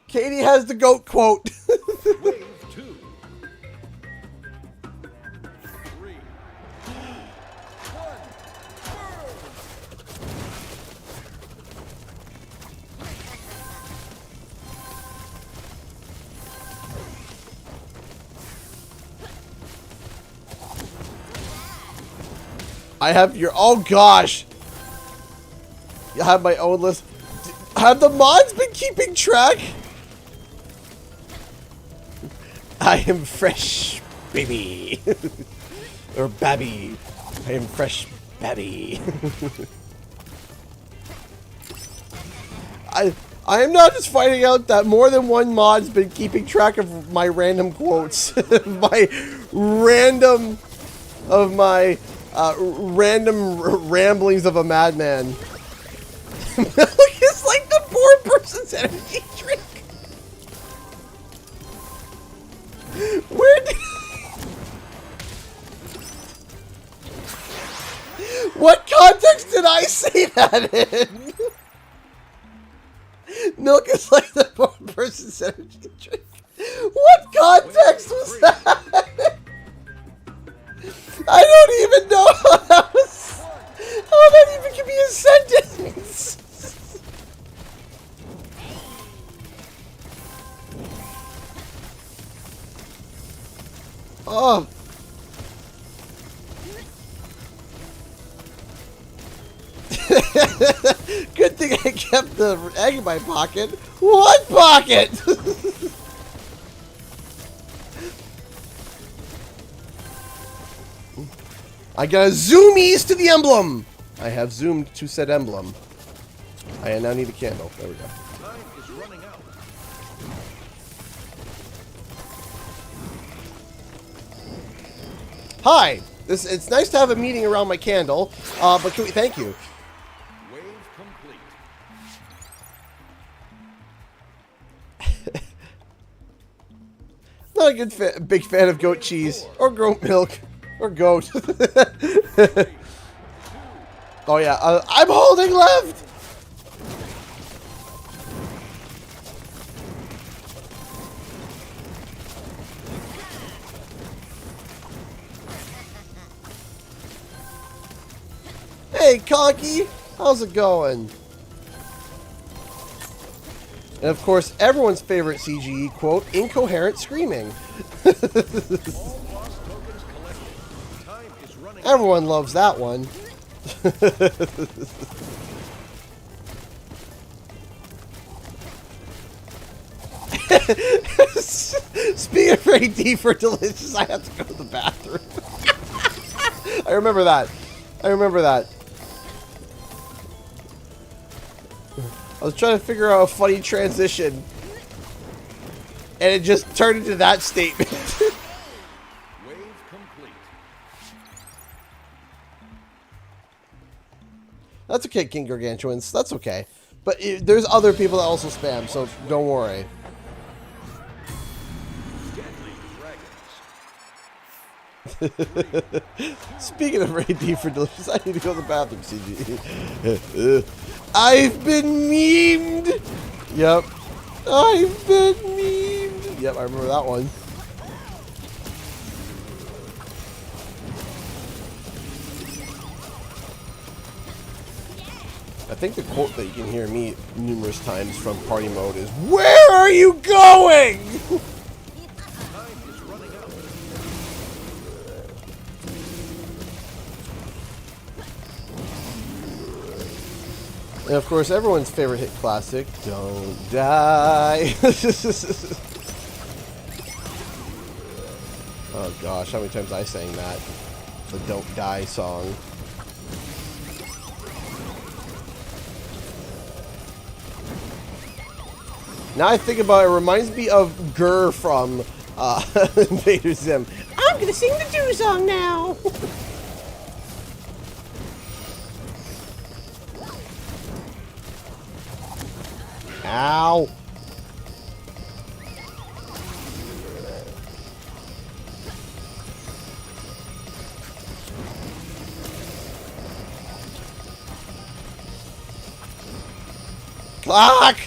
Katie has the goat quote. Wave 2. 3, 2, 1. I have your... Oh, gosh. I have my own list. Have the mods been keeping track? I am fresh, baby. Or babby. I am fresh, babby. I am now just finding out that more than one mod's been keeping track of my random quotes. my random ramblings of a madman. Milk is like the poor person's energy drink. Where did... What context did I say that in? Milk is like the poor person's energy drink. What context was that? I don't even know how that was... How that even can be a sentence? Oh. Good thing I kept the egg in my pocket. What pocket? I gotta zoom ease to the emblem. I have zoomed to said emblem. I now need a candle. There we go. Time is running out. Hi. It's nice to have a meeting around my candle. But can we... Thank you. Wave complete. Not a big fan of goat cheese or goat milk or goat. Oh yeah, I'm holding left. Hey, Conky, how's it going? And of course, everyone's favorite CGE quote, incoherent screaming. All lost tokens collected. Time is running out. Everyone loves that one. Speaking of very deep for delicious, I have to go to the bathroom. I remember that. I remember that. I was trying to figure out a funny transition, and it just turned into that statement. Wave complete. That's okay, King Gargantuans. That's okay. But there's other people that also spam, so don't worry. Deadly dragons. Speaking of very deep for delicious, I need to go to the bathroom, CG. I've been memed! Yep. I've been memed! Yep, I remember that one. I think the quote that you can hear me numerous times from party mode is, "Where are you going?" Time is running out. And of course, everyone's favorite hit classic, "Don't Die." Oh gosh, how many times I sang that? The "Don't Die" song. Now I think about it, it reminds me of Gur from Invader Zim. I'm gonna sing the Do song now. Ow. Clock!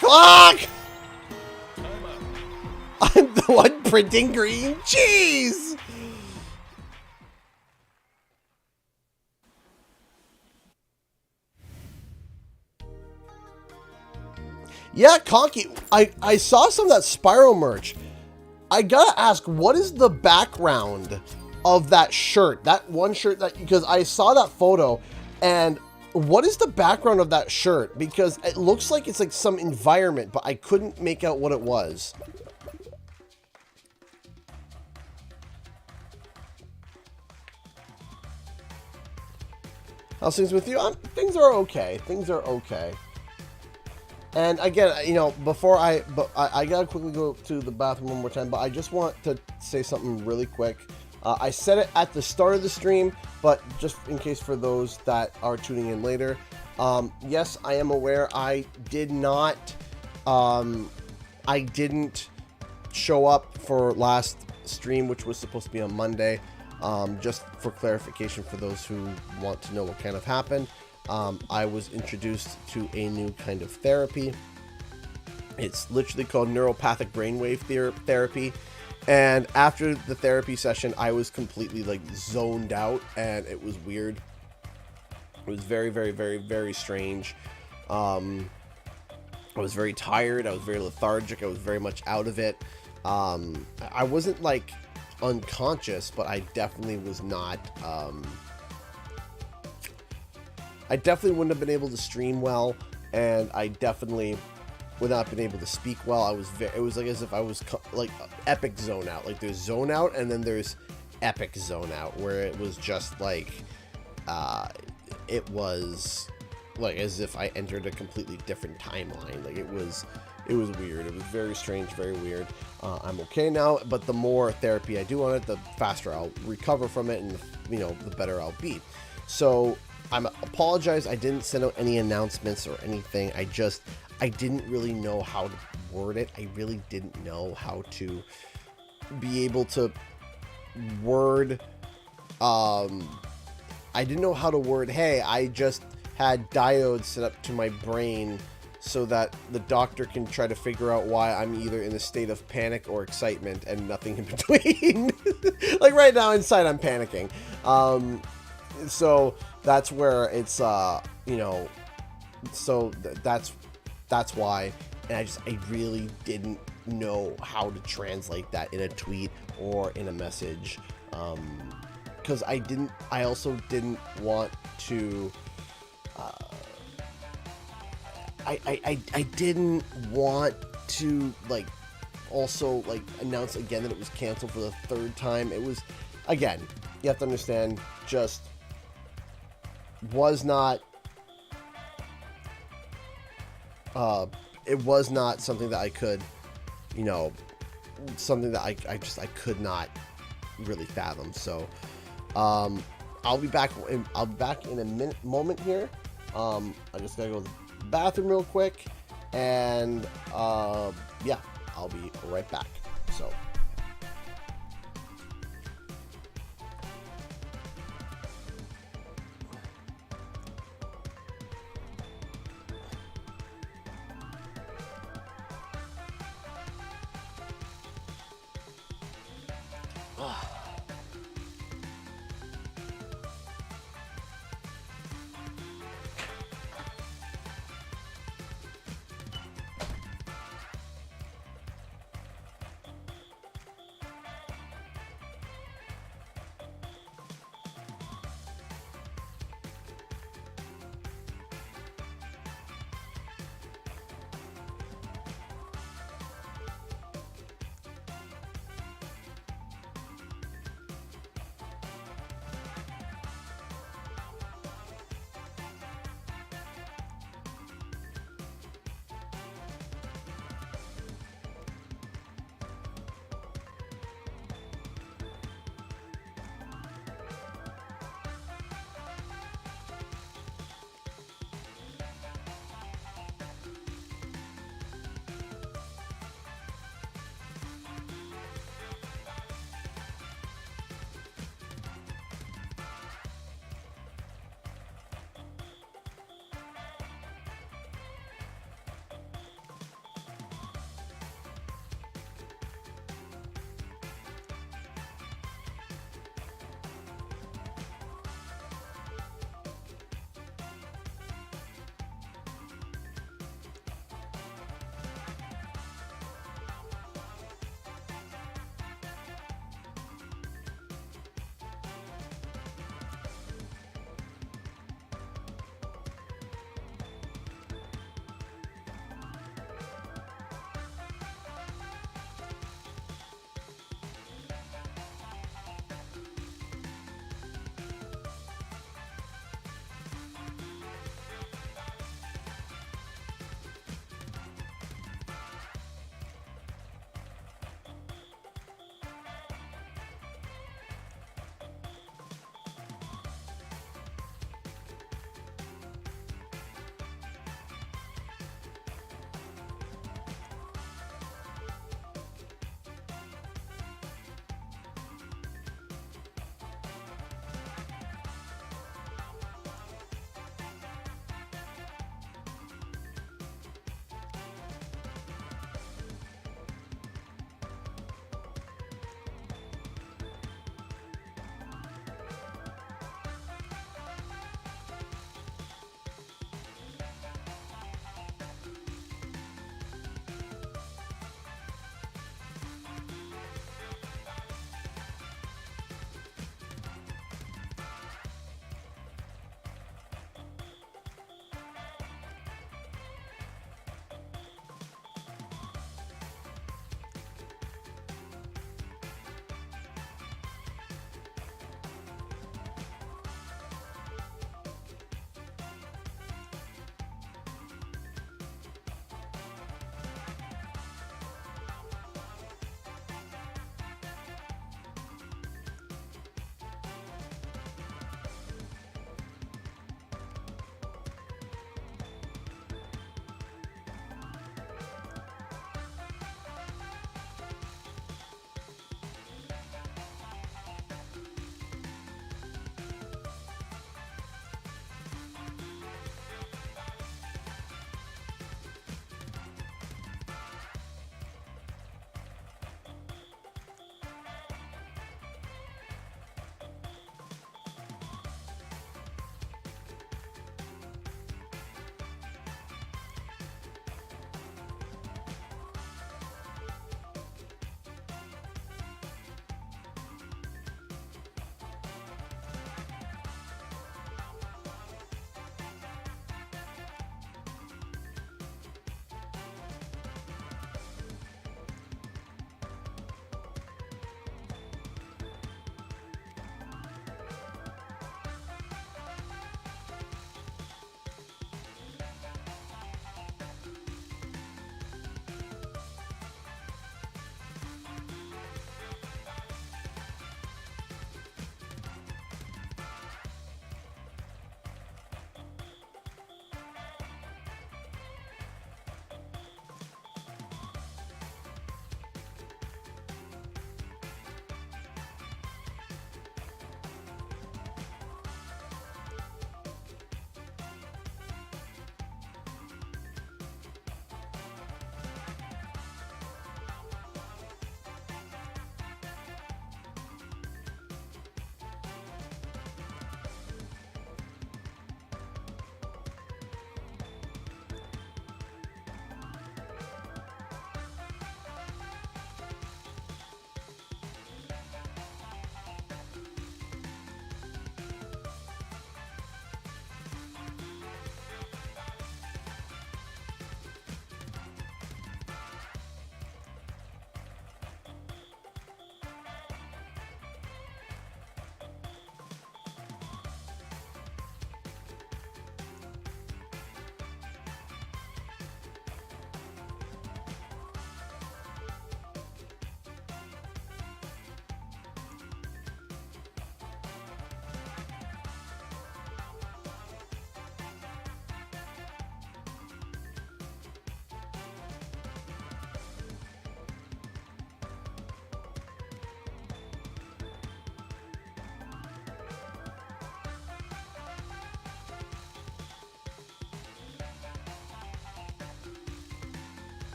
Clock! I'm the one printing green cheese! Yeah, Conky, I saw some of that Spyro merch. I gotta ask, what is the background of that shirt? That one shirt that, because I saw that photo, and what is the background of that shirt? Because it looks like it's like some environment, but I couldn't make out what it was. How's things with you? Things are okay. Things are okay. And again, you know, before I gotta quickly go to the bathroom one more time, but I just want to say something really quick. I said it at the start of the stream, but just in case for those that are tuning in later, yes, I am aware I did not, I didn't show up for last stream, which was supposed to be on Monday. Just for clarification for those who want to know what kind of happened. I was introduced to a new kind of therapy. It's literally called neuropathic brainwave therapy. And after the therapy session, I was completely like zoned out, and it was weird. It was very, very, very, very strange. I was very tired. I was very lethargic. I was very much out of it. I wasn't like unconscious, but I definitely was not, I definitely wouldn't have been able to stream well, and I definitely would not have been able to speak well. It was like as if I was like epic zone out. Like there's zone out, and then there's epic zone out, where it was just like, it was like as if I entered a completely different timeline. Like it was weird. It was very strange, very weird. I'm okay now, but the more therapy I do on it, the faster I'll recover from it, and you know, the better I'll be. So I apologize. I didn't send out any announcements or anything. I didn't really know how to word it. I really didn't know how to be able to word. I didn't know how to word, hey, I just had diodes set up to my brain so that the doctor can try to figure out why I'm either in a state of panic or excitement and nothing in between. Like right now inside I'm panicking. So that's where it's, you know, so that's why. And I really didn't know how to translate that in a tweet or in a message. Because I also didn't want to, I didn't want to like also like announce again that it was canceled for the third time. It was, again, you have to understand, just was not, it was not something that I could, you know, something that I could not really fathom. So I'll be back in a moment here. I just gotta go to the bathroom real quick, and yeah, I'll be right back. So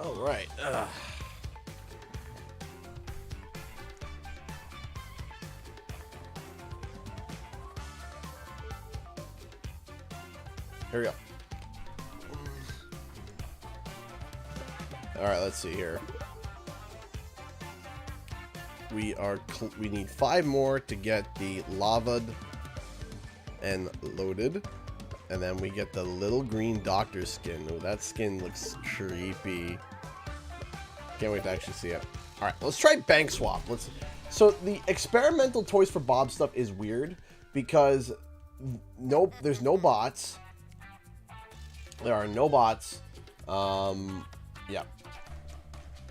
All right. Here we go. All right, let's see here. We need 5 more to get the lavad and loaded, and then we get the little green doctor skin. Oh, that skin looks creepy. Can't wait to actually see it. All right, let's try bank swap. So the experimental Toys for Bob stuff is weird because there's no bots. There are no bots. Yeah.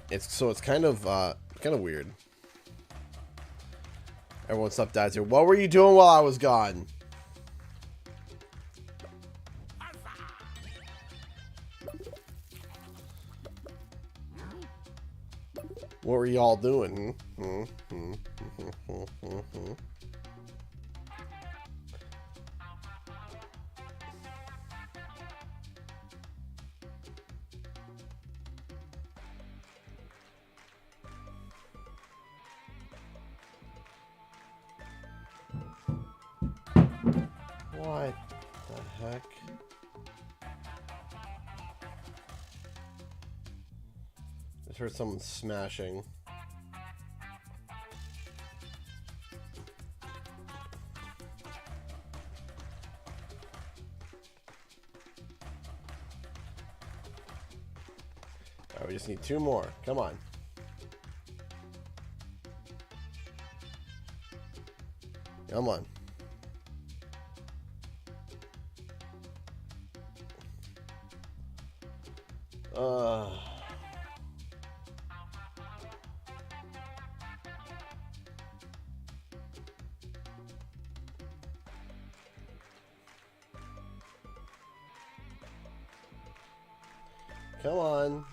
It's kind of weird. Everyone's stuff dies here. What were you doing while I was gone? What were y'all doing? What the heck? Just heard someone smashing. Alright, we just need 2 more. Come on. Come on. Come on.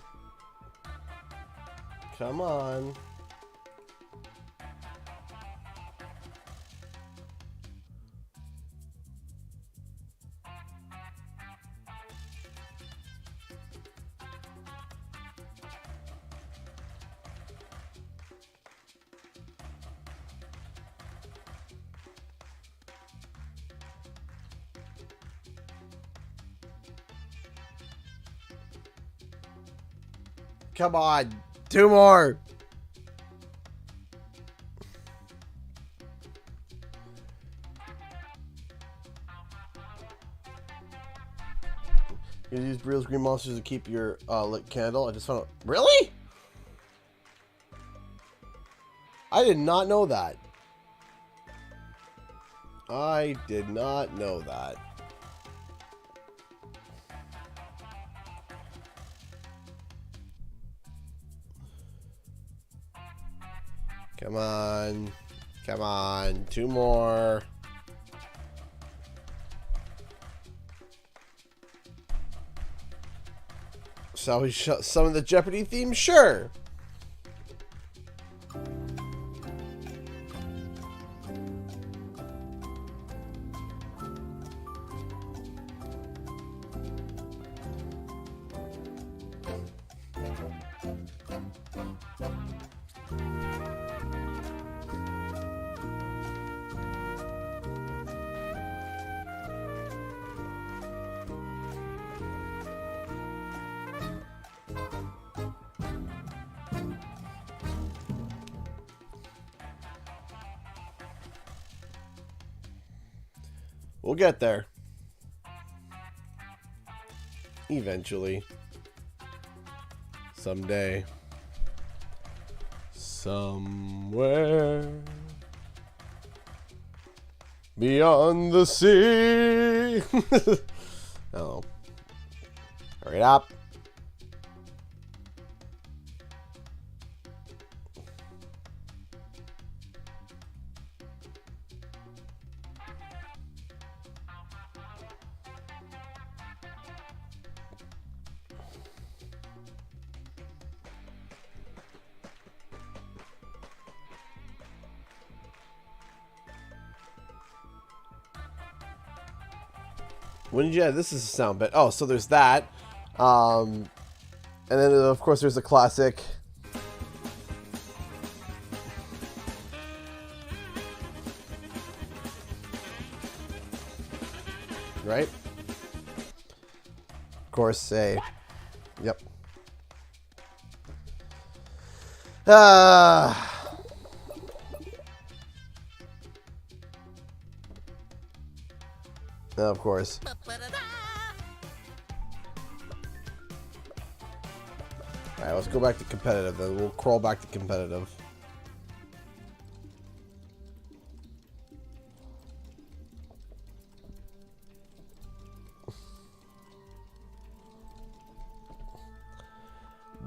Come on. Come on. 2 more. You use Briel's green monsters to keep your lit candle. I just found out. Really? I did not know that. I did not know that. Come on. Come on. 2 more. Shall we some of the Jeopardy theme? Sure. We'll get there. Eventually. Someday. Somewhere. Beyond the sea. Oh. Hurry up. When did you add this is a sound bit? Oh, so there's that. And then, of course, there's the classic. Right? Of course, say. Yep. Of course. Alright, let's go back to competitive then. We'll crawl back to competitive.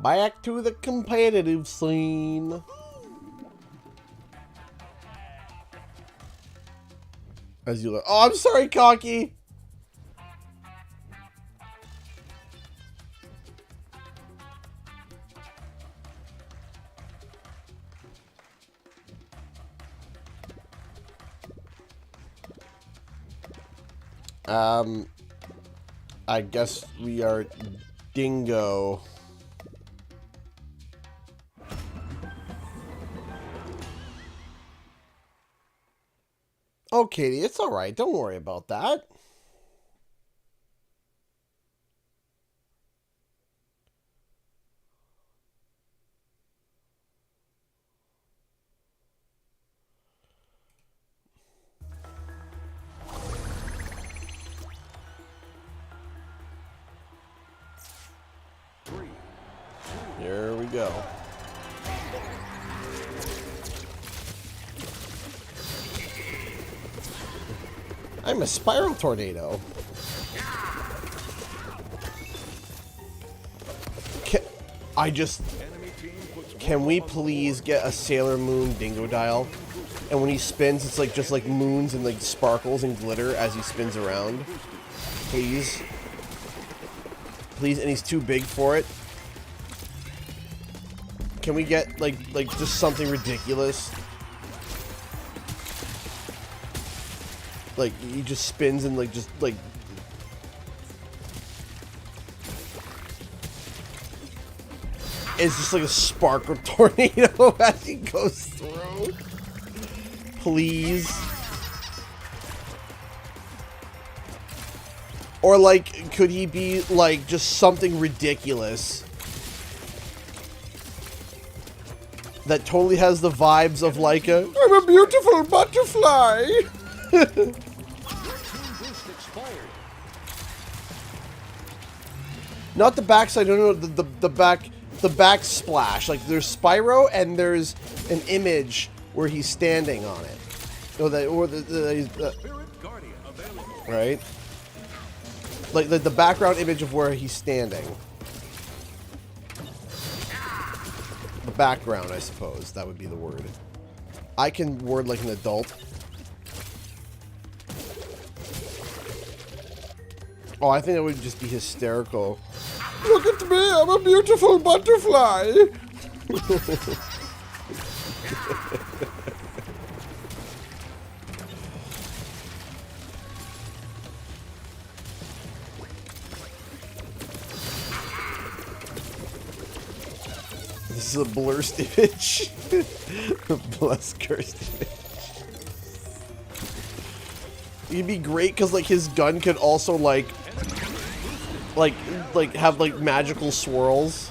Back to the competitive scene. As you look. Oh, I'm sorry, Cocky. I guess we are Dingo. Oh, Katie, it's all right. Don't worry about that. Here we go. I'm a spiral tornado. Can we please get a Sailor Moon Dingo dial? And when he spins, it's like just like moons and like sparkles and glitter as he spins around. Please. Please, and he's too big for it. Can we get like just something ridiculous? Like he just spins and like just like it's just like a sparkle tornado as he goes through. Please. Or like could he be like just something ridiculous that totally has the vibes of like I'm a beautiful butterfly. Not the backside, no, the back splash. Like there's Spyro and there's an image where he's standing on it. Right? Like the background image of where he's standing. The background, I suppose. That would be the word. I can word like an adult. Oh, I think that would just be hysterical. Look at me, I'm a beautiful butterfly. This is a blurst image. Bless cursed image. It'd be great because like his gun could also like have like magical swirls.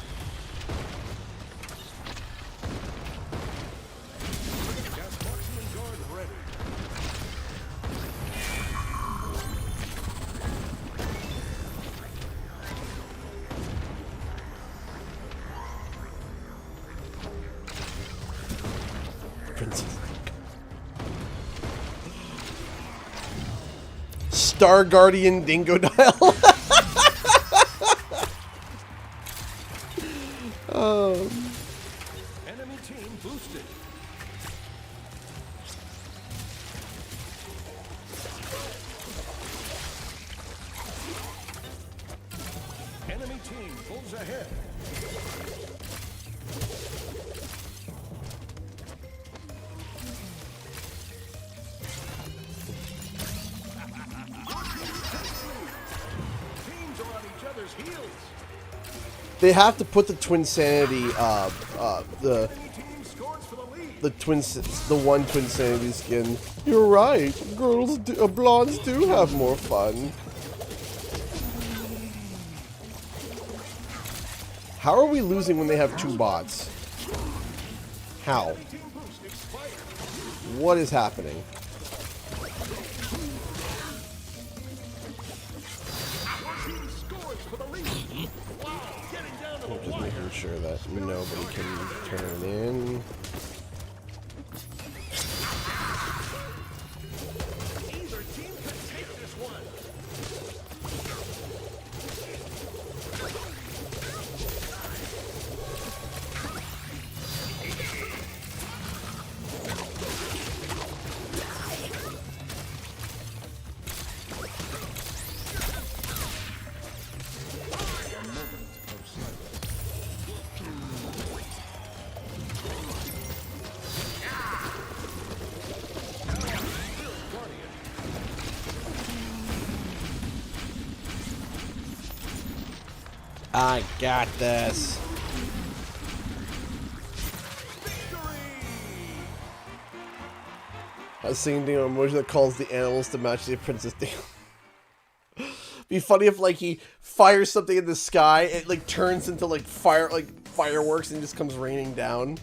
Star Guardian Dingo Dial. Enemy team boosted. Enemy team pulls ahead. Teams are on each other's heels. They have to put the Twinsanity, the Team scores for the lead. the one Twinsanity skin. You're right. Girls, blondes do have more fun. How are we losing when they have 2 bots? How? Team boost expired. What is happening? Team scores for the lead. Wow, getting down to the Just wire. making sure that nobody can turn in. Either team could take this one. I got this. I was singing the emoji that calls the animals to match the princess thing. Be funny if like he fires something in the sky, it like turns into like fireworks and just comes raining down.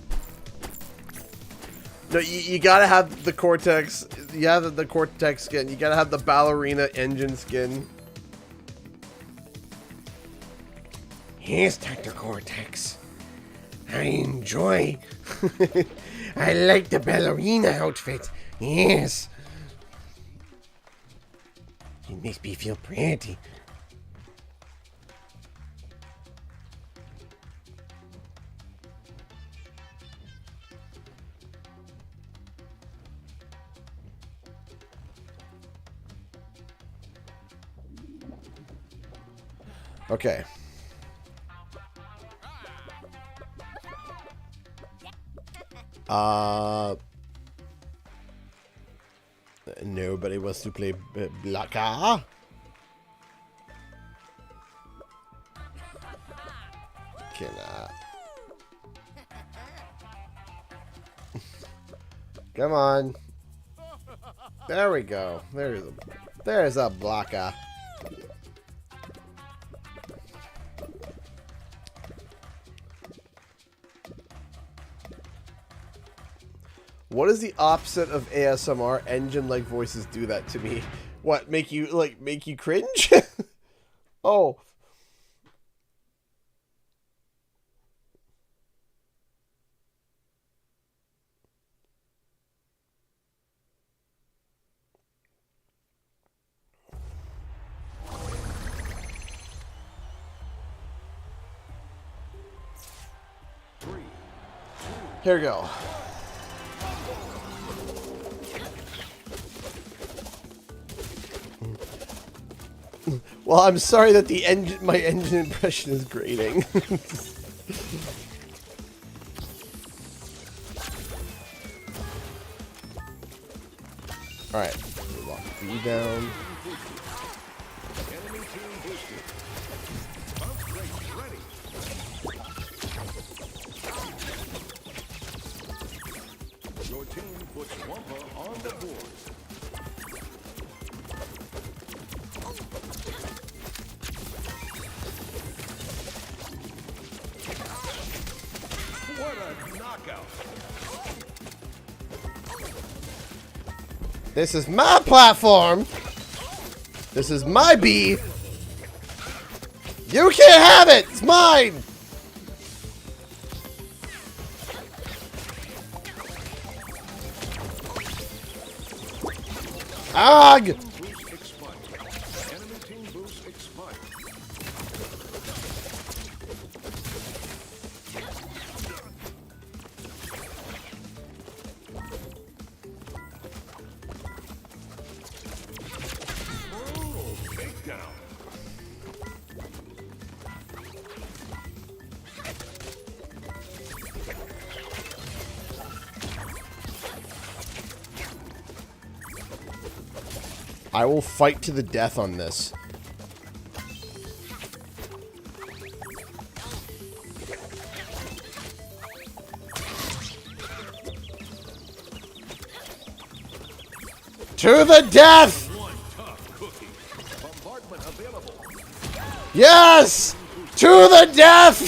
No, you gotta have the Cortex. You have the Cortex skin. You gotta have the ballerina engine skin. Yes, Dr. Cortex. I enjoy. I like the ballerina outfit. Yes. It makes me feel pretty. Okay. Nobody wants to play Blacka. Cannot. Come on. There we go. There's a Blacka. What is the opposite of ASMR? Engine-like voices do that to me. What, make you cringe? Oh. Here we go. Well, I'm sorry that my engine impression is grating. All right, lock B down. Enemy team boosted. Bounce rate ready. Your team puts Wampa on the board. What a knockout. This is my platform. This is my B. You can't have it. It's mine. Ag. Boost expired. Enemy team boost expired. Brutal takedown. I will fight to the death on this. To the death! One tough cookie. Bombardment available. Yes! To the death!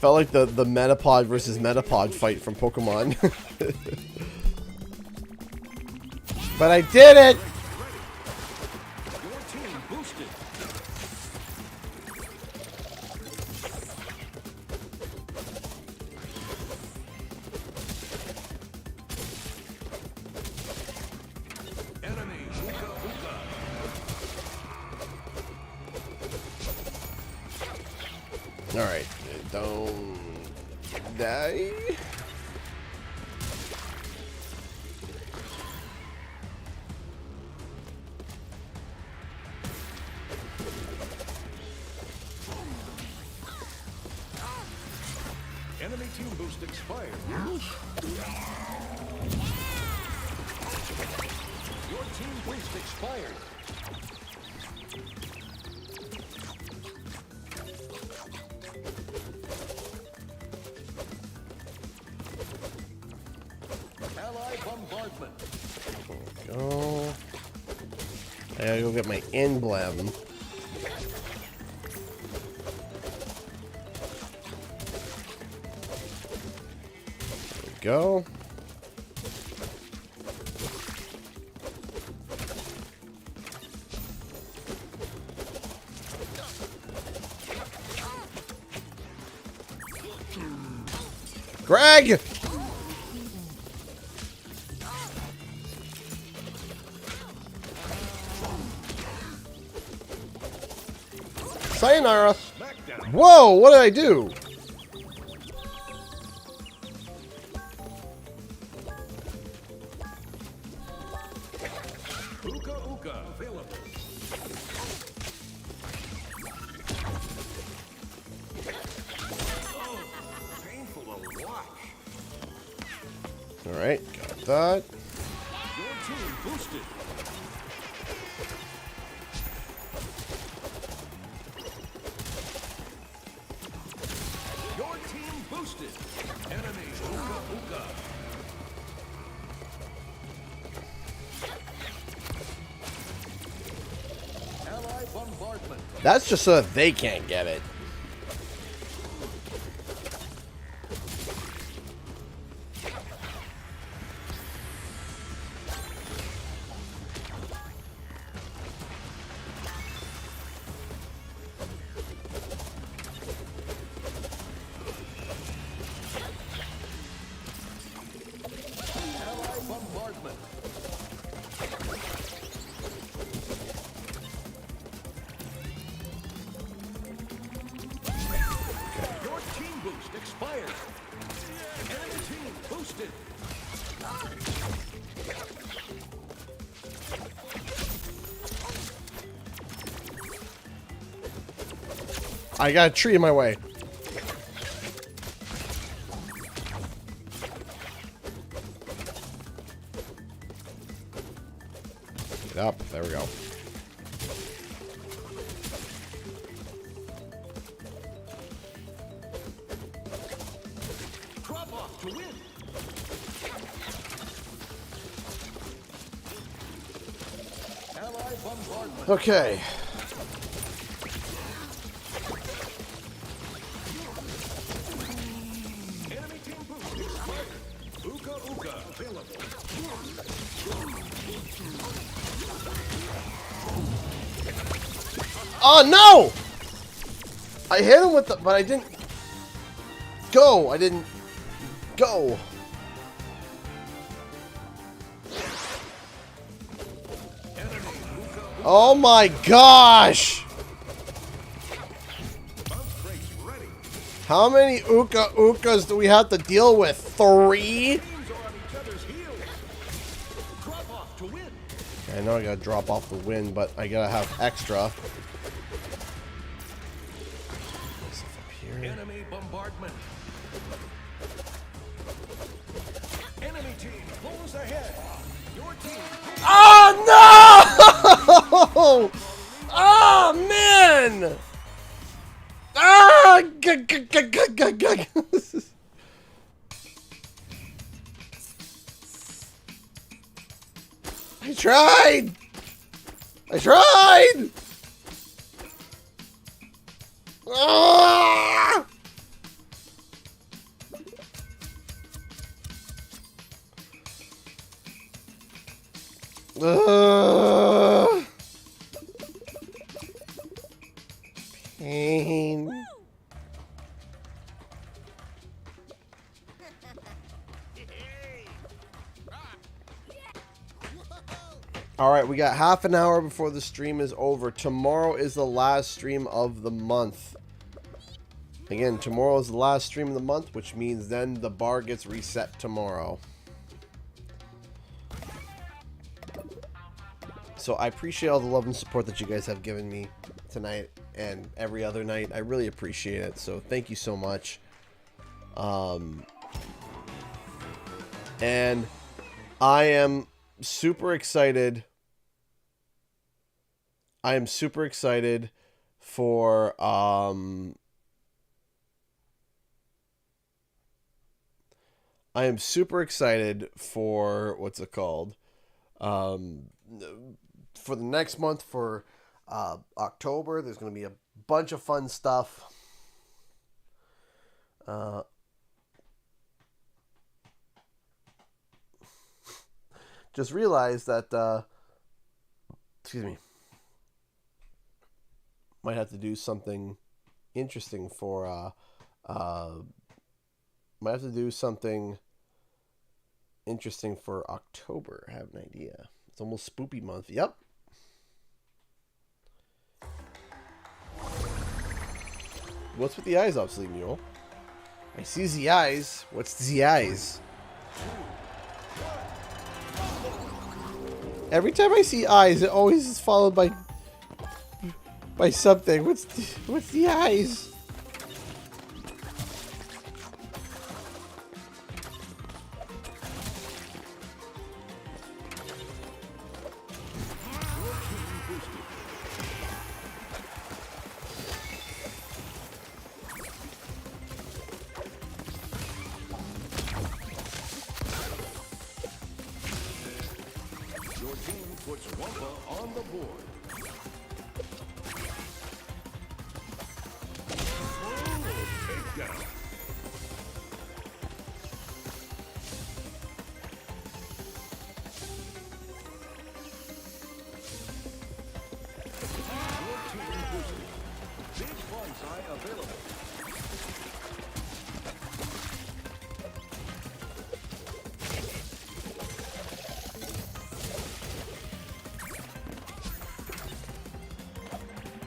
Felt like the Metapod versus Metapod fight from Pokemon. But I did it! Your team boosted. Enemy Uka Uka. Alright, don't die. Enemy team boost expired. Your team boost expired. Ally bombardment. Go. I gotta go get my emblem. Go. Greg! Sayonara! Smackdown. Whoa, what did I do? Uka Uka available. Oh, painful to watch. Alright, got that. Your team boosted. Your team boosted. Enemy Uka Uka. Ally bombardment. That's just so that they can't get it. Ally bombardment. Your team boost expired. Enemy team boosted. I got a tree in my way. Get up. There we go. Drop off to win. Ally bombardment. Okay. Enemy team boost expired. Uka Uka available. Oh no! I hit him with the, but I didn't go. I didn't go. Enemy Uka Uka. Oh my gosh! Bounce brakes ready. How many Uka Ukas do we have to deal with? 3? Teams are on each other's heels. Drop off to win. I know I gotta drop off the win, but I gotta have extra. Stuff up here. Enemy bombardment. Enemy team pulls ahead. Your team. Oh no! Oh man! Ah! I tried! I tried! Ah! Pain. All right, we got half an hour before the stream is over. Tomorrow is the last stream of the month. Again, tomorrow is the last stream of the month, which means then the bar gets reset tomorrow. So I appreciate all the love and support that you guys have given me tonight and every other night. I really appreciate it. So thank you so much. And I am super excited. I am super excited for I am super excited for what's it called? For the next month, for October, there's going to be a bunch of fun stuff. Just realized that, excuse me, might have to do something interesting for, might have to do something interesting for October. I have an idea. It's almost spoopy month. Yep. What's with the eyes, obsolete mule? I see the eyes. What's the eyes? Every time I see eyes, it always is followed by something. What's the eyes?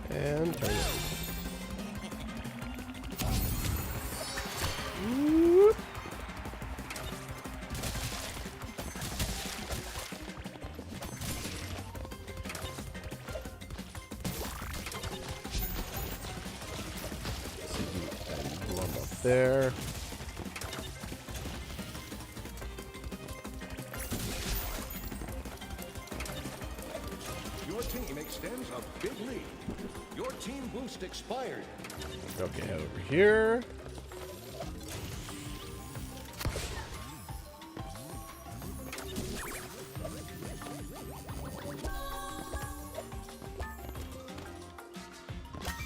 And turn it. Whoop. Glove up there. Your team extends a big lead. Your team boost expired. Okay, head over here.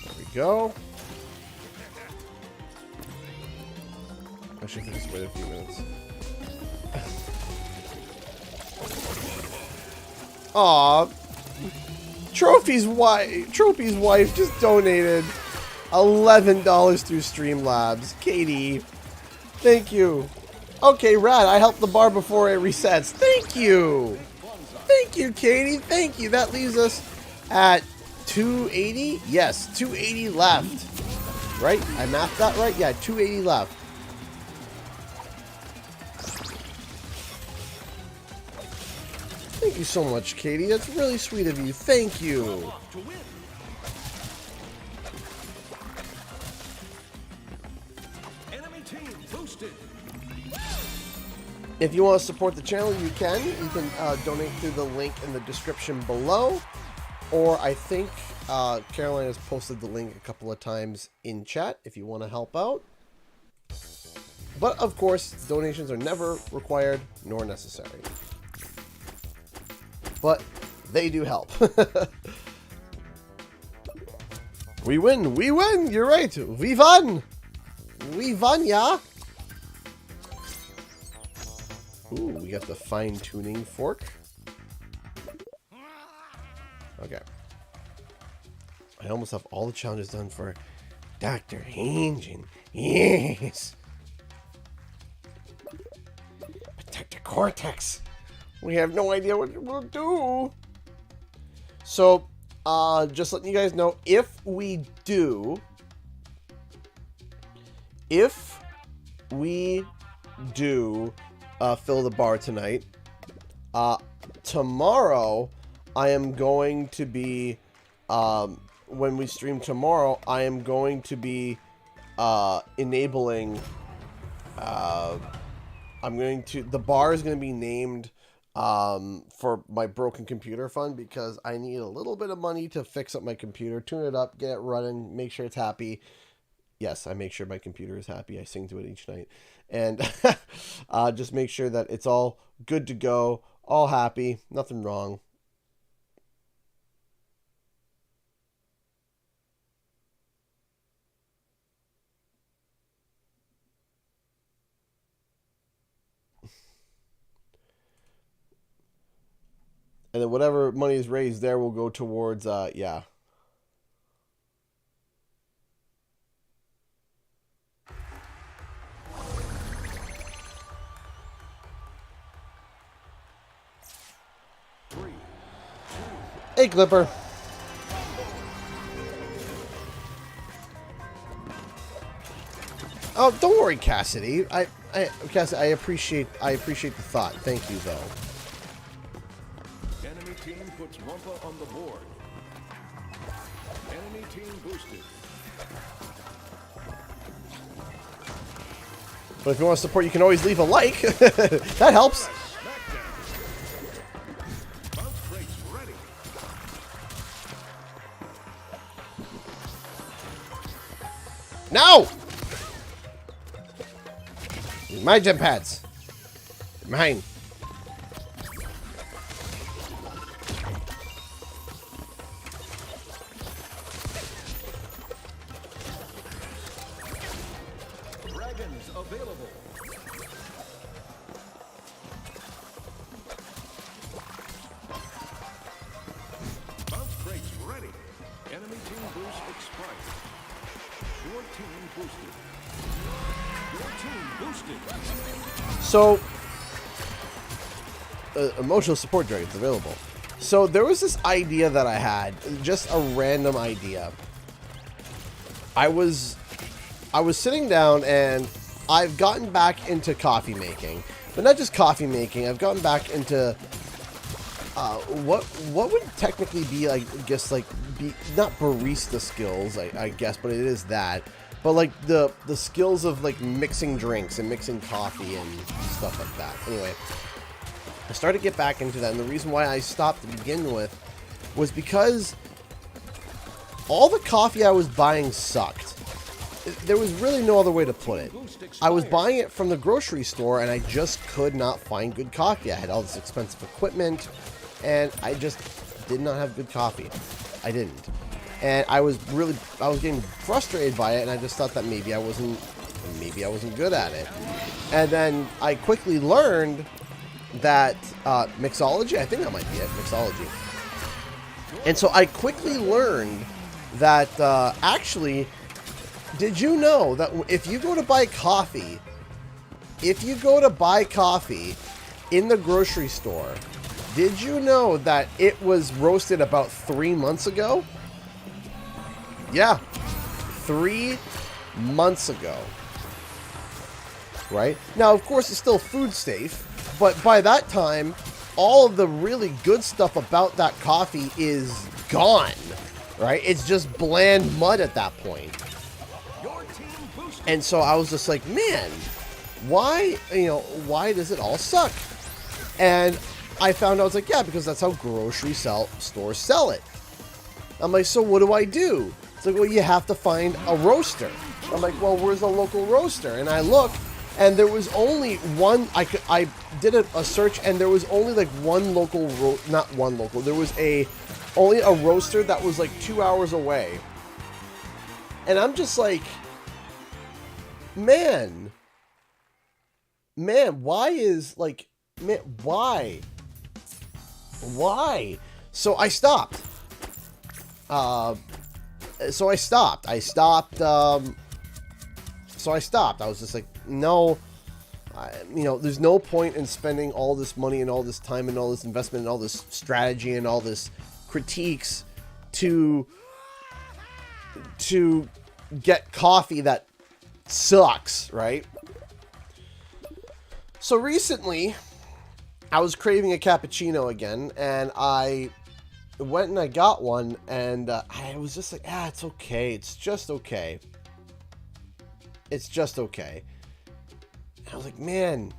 There we go. I should just wait a few minutes. Aw. Trophy's wife just donated $11 through Streamlabs. Katie, thank you. Okay, rad. I helped the bar before it resets. Thank you. Thank you, Katie. Thank you. That leaves us at 280. Yes, 280 left. Right? I mathed that right? Yeah, 280 left. Thank you so much, Katie. That's really sweet of you. Thank you. Enemy team boosted. If you want to support the channel, you can. You can donate through the link in the description below. Or I think Caroline has posted the link a couple of times in chat if you want to help out. But of course, donations are never required nor necessary. but they do help. We win! We win! You're right! We won! We won, yeah? Ooh, we got the fine-tuning fork. Okay. I almost have all the challenges done for Dr. Engine. Yes! Protect the cortex! We have no idea what it will do! So, just letting you guys know, if we do fill the bar tonight, tomorrow I am going to be, when we stream tomorrow, I am going to be enabling, the bar is going to be named for my broken computer fund, because I need a little bit of money to fix up my computer, tune it up, get it running, make sure it's happy. Yes, I make sure my computer is happy. I sing to it each night. And just make sure that it's all good to go, all happy, nothing wrong. And then whatever money is raised there will go towards, yeah. Hey, Clipper. Oh, don't worry, Cassidy. Cassidy, I appreciate the thought. Thank you, though. Enemy team puts Wumpa on the board. Enemy team boosted. But if you want to support, you can always leave a like. That helps. Bounce brakes ready. No! My jump pads. Mine. Dragons available. Bounce brakes ready. Enemy team boost expired. Your team boosted. Your team boosted. So, emotional support dragons available. So there was this idea that I had, just a random idea. I was sitting down and I've gotten back into coffee making, but not just coffee making. I've gotten back into what would technically be, like, I guess, like, be not barista skills, I guess, but it is that. But like the skills of like mixing drinks and mixing coffee and stuff like that. Anyway, I started to get back into that, and the reason why I stopped to begin with was because all the coffee I was buying sucked. There was really no other way to put it. I was buying it from the grocery store, and I just could not find good coffee. I had all this expensive equipment, and I just did not have good coffee. I didn't. And I was getting frustrated by it, and I just thought that maybe I wasn't good at it. And then I quickly learned that mixology, I think that might be it, mixology. And so I quickly learned that actually, did you know that if you go to buy coffee in the grocery store, did you know that it was roasted about 3 months ago? Yeah, 3 months ago. Right? Now, of course, it's still food safe, but by that time, all of the really good stuff about that coffee is gone. Right? It's just bland mud at that point. And so I was just like, man, why does it all suck? And I found out, I was like, yeah, because that's how grocery stores sell it. I'm like, so what do I do? It's like, well, you have to find a roaster. I'm like, well, where's a local roaster? And I look, And there was only one. I did a search, and there was only like one local not one local. There was only a roaster that was like 2 hours away. And I'm just like, man, why is like, man, why? So I stopped. I stopped. I was just like, no, you know, there's no point in spending all this money and all this time and all this investment and all this strategy and all this critiques to get coffee that sucks, right? So recently, I was craving a cappuccino again, and I went and I got one, and I was just like, it's okay. It's just okay. It's just okay. And I was like, man,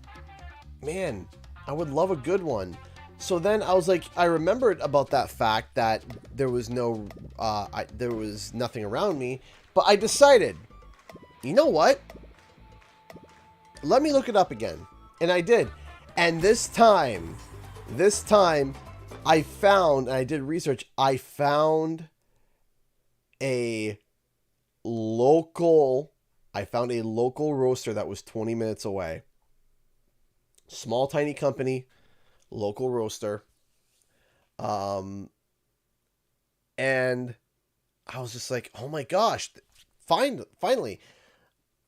I would love a good one. So then I was like, I remembered about that fact that there was there was nothing around me, but I decided, you know what? Let me look it up again. And I did. And this time I found, and I did research, I found a local roaster that was 20 minutes away. Small, tiny company, local roaster. And I was just like, oh my gosh, finally.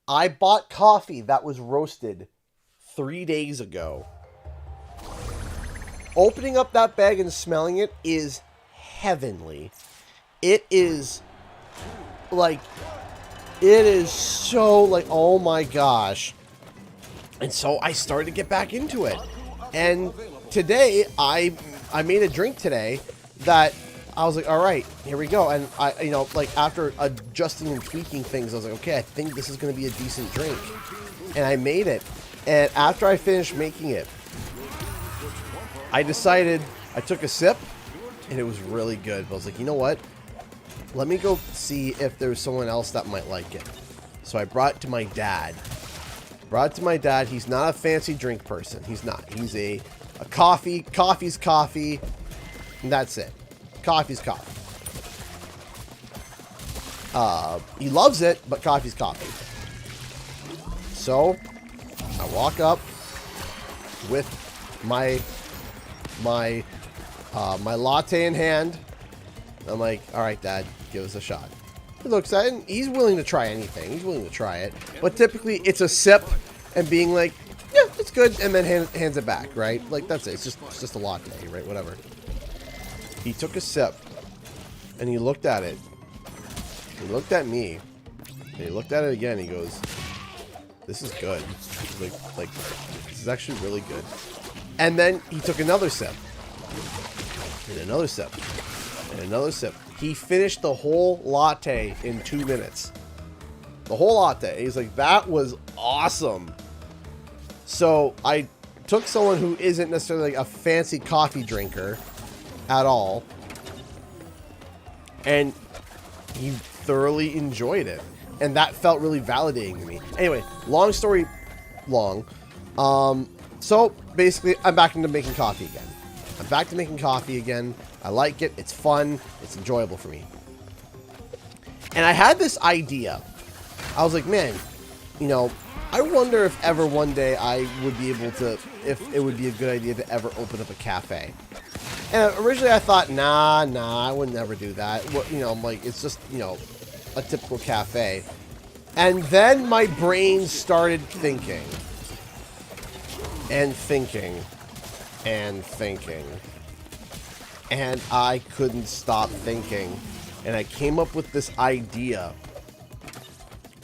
I bought coffee that was roasted 3 days ago. Opening up that bag and smelling it is heavenly. It is like, it is so like, oh my gosh. And so I started to get back into it. And today I made a drink today that I was like, all right, here we go. And I, you know, like after adjusting and tweaking things, I was like, okay, I think this is going to be a decent drink. And I made it. And after I finished making it, I decided, I took a sip, and it was really good. But I was like, you know what? Let me go see if there's someone else that might like it. So I brought it to my dad. He's not a fancy drink person. He's not. He's a coffee. Coffee's coffee. And that's it. Coffee's coffee. He loves it, but coffee's coffee. So I walk up with my latte in hand. I'm like, all right, Dad, give us a shot. He looks at it, and he's willing to try anything. He's willing to try it. But typically, it's a sip and being like, yeah, it's good, and then hands it back, right? Like, that's it. It's just a latte, right? Whatever. He took a sip, and he looked at it. He looked at me, and he looked at it again. He goes, this is good. Like, this is actually really good. And then he took another sip. And another sip. And another sip. He finished the whole latte in 2 minutes. The whole latte. He's like, that was awesome. So I took someone who isn't necessarily like a fancy coffee drinker at all, and he thoroughly enjoyed it. And that felt really validating to me. Anyway, long story long. So basically, I'm back into making coffee again. I like it. It's fun. It's enjoyable for me. And I had this idea. I was like, man, you know, I wonder if ever one day I would be able to, if it would be a good idea to ever open up a cafe. And originally I thought, nah, I would never do that. What, you know, I'm like, it's just, you know, a typical cafe. And then my brain started thinking. And thinking. And thinking. And I couldn't stop thinking. And I came up with this idea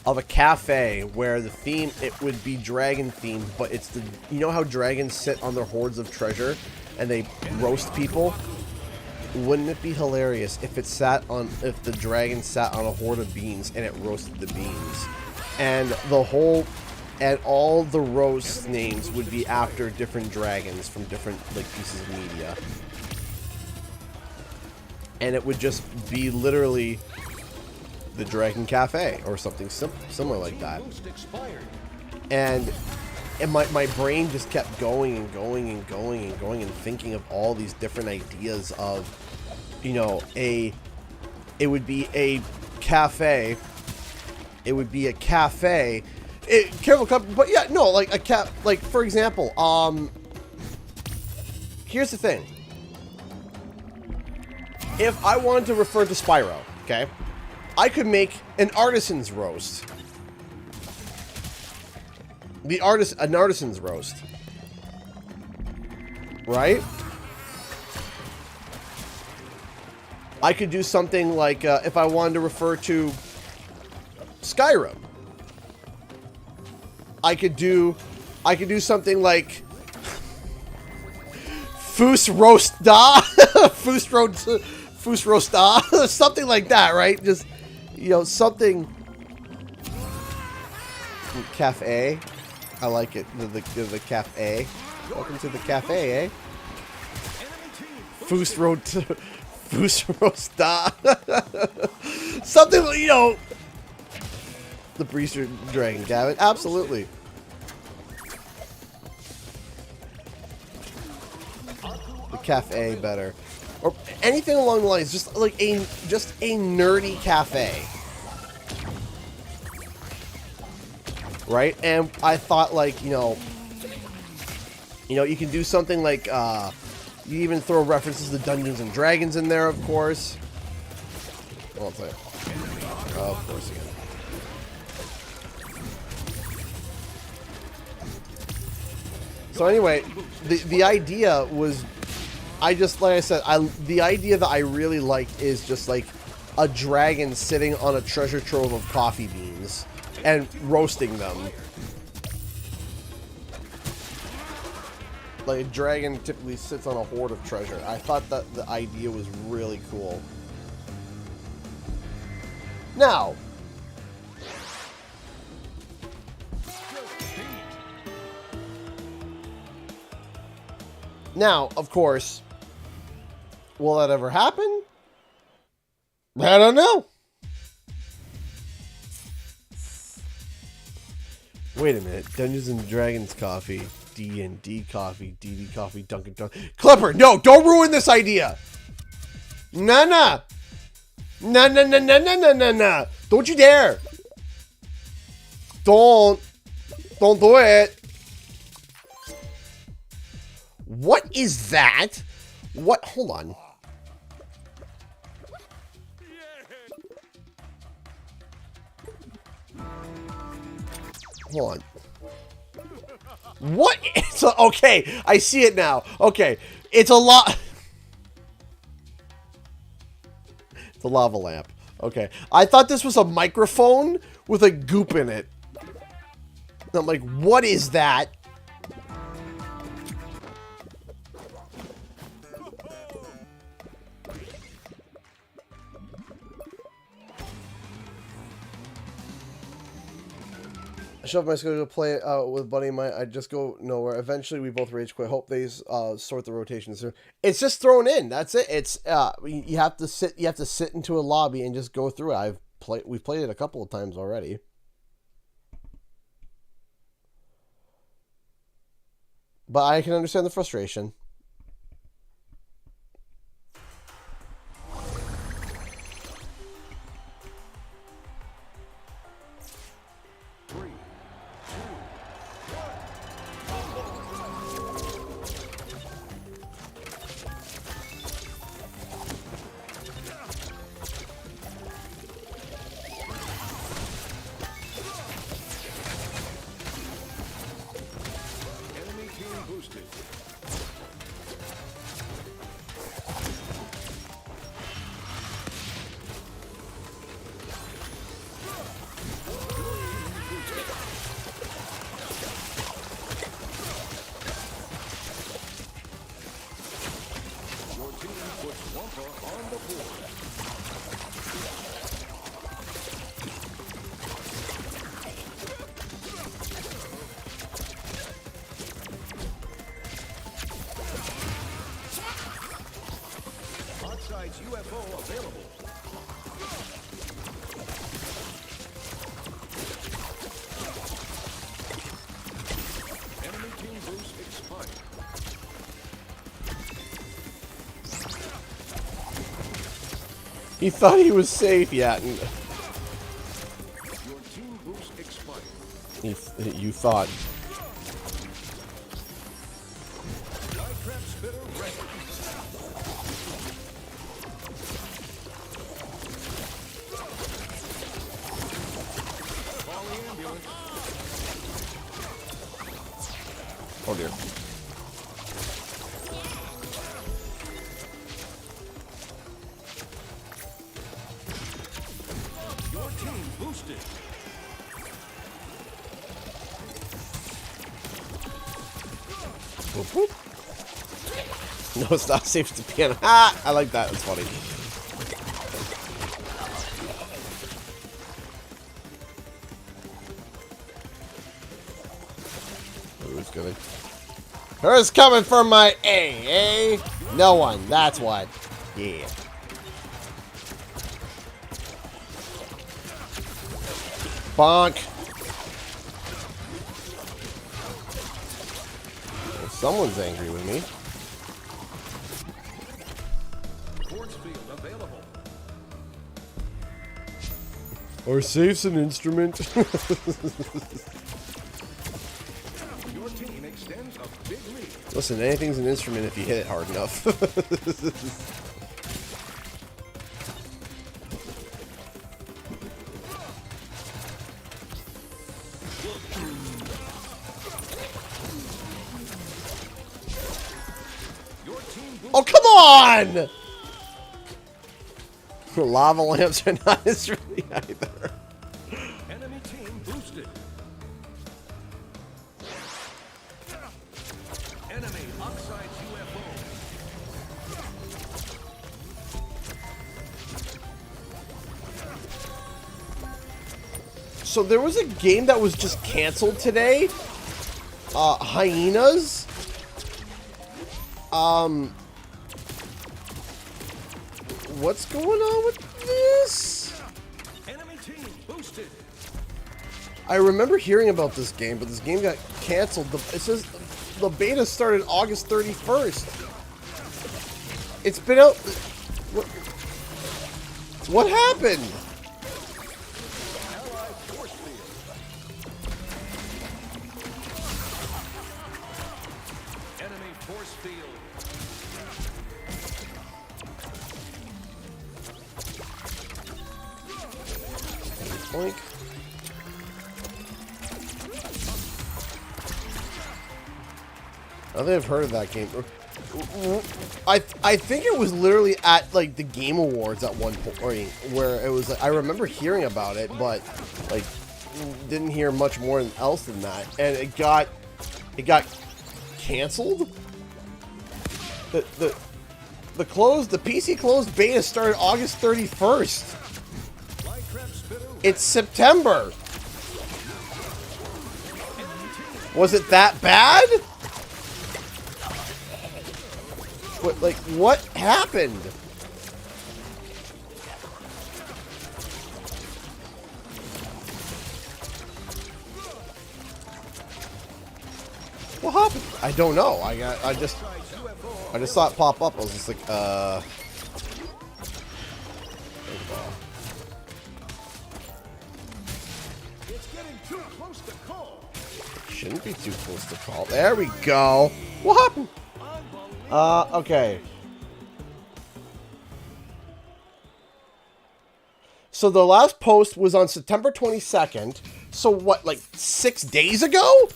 of a cafe where the theme, it would be dragon themed, but it's the, you know how dragons sit on their hoards of treasure and they roast people? Wouldn't it be hilarious if if the dragon sat on a hoard of beans and it roasted the beans? And all the roast names would be after different dragons from different like pieces of media. And it would just be literally the Dragon Cafe or something similar like that. And my brain just kept going and going and going and going and thinking of all these different ideas of, you know, it would be a cafe. It would be a cafe. Careful, but yeah, no, like a like for example, here's the thing. If I wanted to refer to Spyro, okay, I could make an artisan's roast. An artisan's roast. Right? I could do something like, if I wanted to refer to Skyrim. I could do something like Foos Roast Da. Foos Roast Da. Something like that, right? Just, you know, something. Cafe. I like it. The cafe. Welcome to the cafe, eh? Foos Roast Da. Something, you know. The Breezer Dragon, Gavin. Absolutely. The cafe better. Or anything along the lines. Just like a nerdy cafe. Right? And I thought, like, you know, you can do something like, you even throw references to Dungeons and Dragons in there, of course. Well, I'll tell you. Of course, again. So anyway, the idea was, like I said, the idea that I really liked is just like a dragon sitting on a treasure trove of coffee beans and roasting them. Like a dragon typically sits on a hoard of treasure. I thought that the idea was really cool. Now, of course, will that ever happen? I don't know. Wait a minute. Dungeons and Dragons coffee, D&D coffee, DD coffee, Dunkin' Donuts. Clipper, no, don't ruin this idea. Nah. Nah. Don't you dare. Don't do it. What is that? What? Hold on. Hold on. What? It's okay, I see it now. Okay, it's a lot. It's a lava lamp. Okay, I thought this was a microphone with a goop in it. I'm like, what is that? I shove my schedule to play with Buddy of mine. I just go nowhere. Eventually, we both rage quit. Hope they sort the rotations. It's just thrown in. That's it. It's you have to sit. You have to sit into a lobby and just go through it. We've played it a couple of times already. But I can understand the frustration. UFO available. He thought he was safe, yeah. Your team boost expired. You thought. Flytrap spitter ready. Call the ambulance. Oh dear. Your team boosted. Whoop, whoop. No, it's not safe to piano. Ah, I like that. It's funny. Who's gonna? Who's coming for my A? Eh? No one. That's what. Yeah. Bonk. Well, someone's angry with me. Force field available. Our safe's an instrument. Your team extends a big lead. Listen, anything's an instrument if you hit it hard enough. Your team Oh, come on! Lava lamps are not instrument either. enemy team boosted. Enemy oxide UFO. So there was a game that was just canceled today. Hyenas. What's going on with this? Enemy team boosted. I remember hearing about this game, but this game got canceled. It says the beta started August 31st. It's been out. What happened? Allied force field. Enemy force field. Boink. I think I've heard of that game. I think it was literally at like the Game Awards at one point where it was. I remember hearing about it, but like didn't hear much more else than that, and it got canceled. The PC closed beta started August 31st. Flytrap spitter. It's September. Was it that bad? What happened? What happened? I don't know. I just saw it pop up. I was just like, It's getting too close to call. shouldn't be too close to call. There we go. What happened? Okay. So the last post was on September 22nd. So what, like 6 days ago?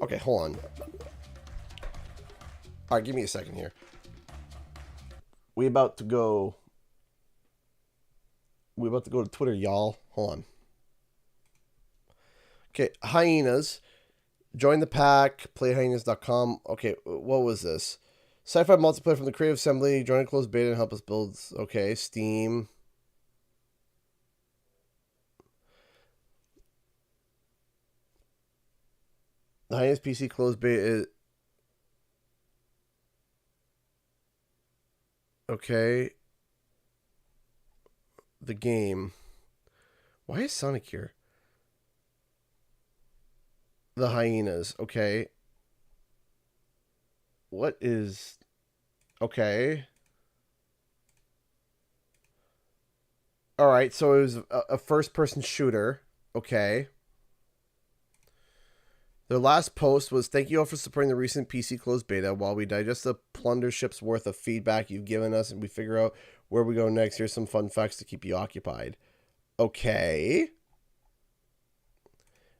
Okay, hold on. All right, give me a second here. We about to go to Twitter, y'all. Hold on. Okay, Hyenas. Join the pack. PlayHyenas.com. Okay, what was this? Sci-fi multiplayer from the Creative Assembly. Join a closed beta and help us build. Okay, Steam. The Hyenas PC closed beta is... Okay. The game. Why is Sonic here? The Hyenas. Okay. What is... Okay. All right, so it was a first-person shooter. Okay. Their last post was, thank you all for supporting the recent PC closed beta. While we digest the plunder ship's worth of feedback you've given us and we figure out where we go next, here's some fun facts to keep you occupied. Okay.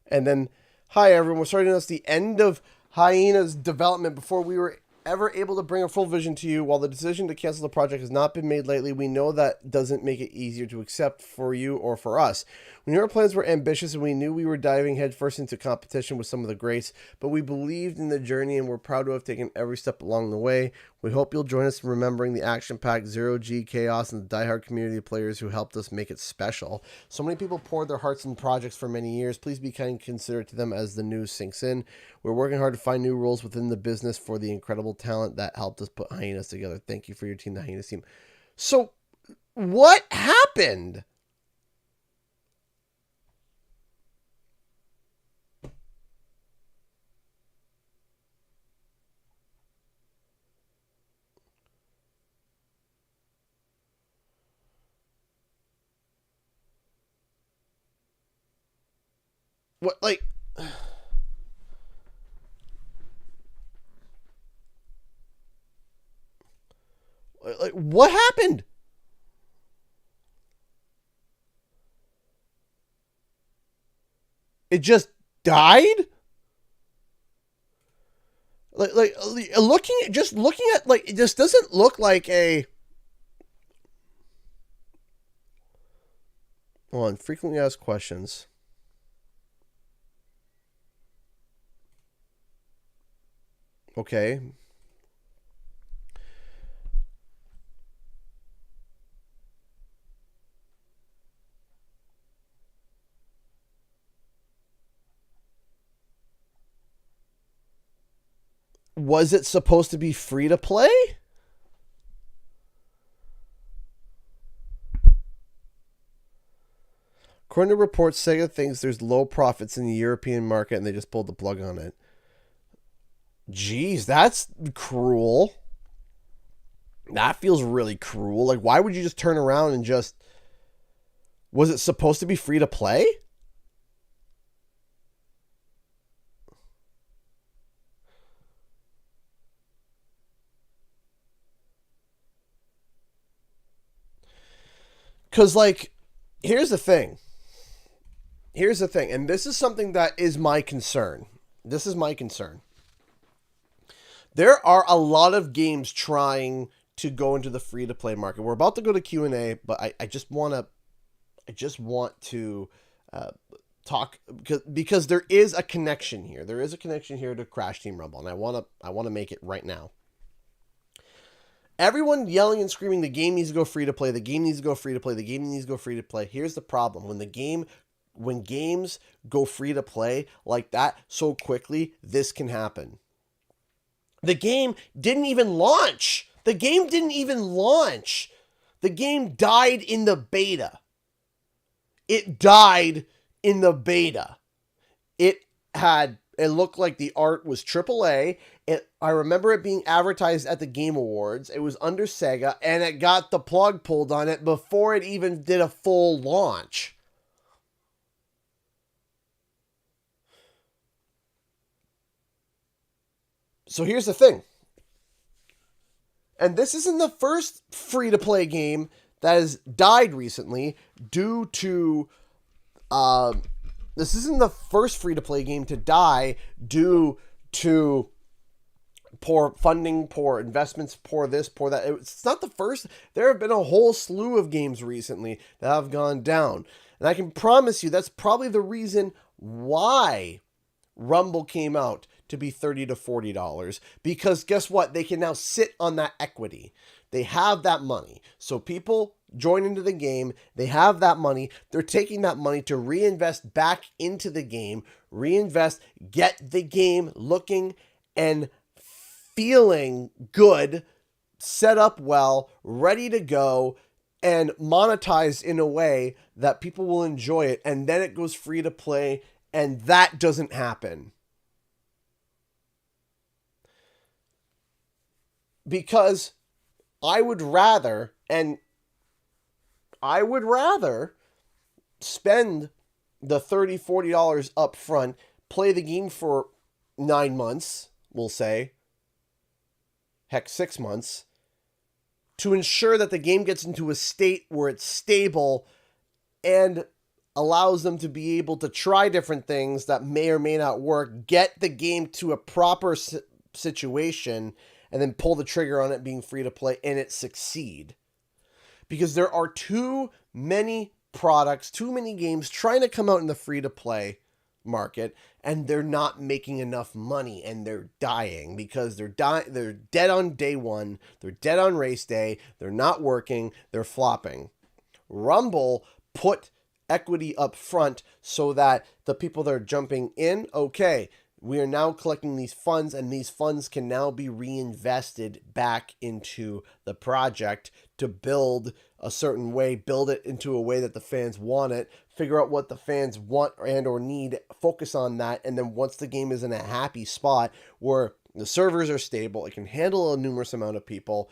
And then, hi everyone, we're starting to announce the end of Hyenas development before we were ever able to bring a full vision to you. While the decision to cancel the project has not been made lately, we know that doesn't make it easier to accept for you or for us. We knew our plans were ambitious and we knew we were diving headfirst into competition with some of the greats, but we believed in the journey and we're proud to have taken every step along the way. We hope you'll join us in remembering the action-packed Zero-G chaos and the diehard community of players who helped us make it special. So many people poured their hearts in projects for many years. Please be kind and considerate to them as the news sinks in. We're working hard to find new roles within the business for the incredible talent that helped us put Hyenas together. Thank you for your team, the Hyenas team. So, what happened? What, like... Like, what happened? It just died? Like looking at, like, it just doesn't look like a... Hold on, frequently asked questions. Okay. Was it supposed to be free to play? According to reports, Sega thinks there's low profits in the European market and they just pulled the plug on it. Jeez, that's cruel. That feels really cruel. Like, why would you just turn around and just... Was it supposed to be free to play? Because, like, here's the thing. Here's the thing. And this is something that is my concern. This is my concern. There are a lot of games trying to go into the free-to-play market. We're about to go to Q&A, but I just want to talk because there is a connection here. There is a connection here to Crash Team Rumble, and I want to make it right now. Everyone yelling and screaming, the game needs to go free to play. The game needs to go free to play. The game needs to go free to play. Here's the problem: when games go free to play like that so quickly, this can happen. The game didn't even launch. The game died in the beta. It died in the beta. It looked like the art was AAA. I remember it being advertised at the Game Awards. It was under Sega, and it got the plug pulled on it before it even did a full launch. So here's the thing. And this isn't the first free-to-play game that has died recently due to... this isn't the first free-to-play game to die due to poor funding, poor investments, poor this, poor that. It's not the first. There have been a whole slew of games recently that have gone down. And I can promise you that's probably the reason why Rumble came out to be $30 to $40. Because guess what? They can now sit on that equity. They have that money. So people join into the game. They have that money. They're taking that money to reinvest back into the game. Reinvest, get the game looking and feeling good, set up well, ready to go, and monetized in a way that people will enjoy it. And then it goes free to play, and that doesn't happen. Because I would rather spend the $30, $40 up front, play the game for 9 months, we'll say, heck, 6 months, to ensure that the game gets into a state where it's stable and allows them to be able to try different things that may or may not work, get the game to a proper situation, and then pull the trigger on it being free to play and it succeed. Because there are too many products, too many games trying to come out in the free to play market, and they're not making enough money, and they're dying because they're dead on day one, they're dead on race day, they're not working, they're flopping. Rumble put equity up front so that the people that are jumping in, okay, we are now collecting these funds, and these funds can now be reinvested back into the project to build a certain way, build it into a way that the fans want it, figure out what the fans want and or need, focus on that, and then once the game is in a happy spot where the servers are stable, it can handle a numerous amount of people,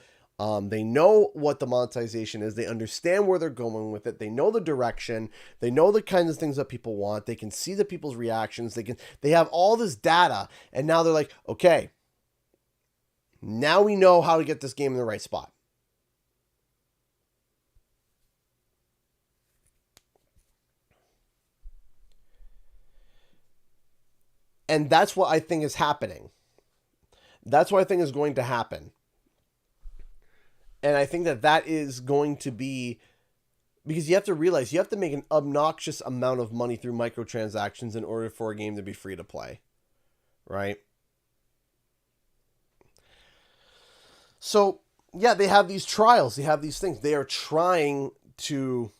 they know what the monetization is, they understand where they're going with it, they know the direction, they know the kinds of things that people want, they can see the people's reactions, they have all this data, and now they're like, okay, now we know how to get this game in the right spot. And that's what I think is happening. That's what I think is going to happen. And I think that is going to be, because you have to realize you have to make an obnoxious amount of money through microtransactions in order for a game to be free to play, right? So, yeah, they have these trials. They have these things. They are trying to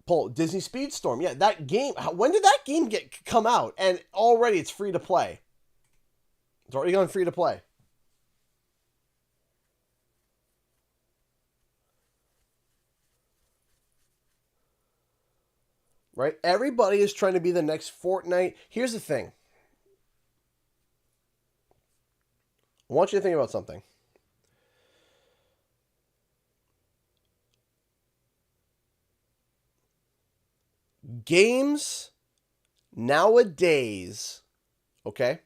pull Disney Speedstorm. Yeah, that game. When did that game come out? And already it's free to play. It's already gone free to play. Right? Everybody is trying to be the next Fortnite. Here's the thing. I want you to think about something. Games nowadays, okay,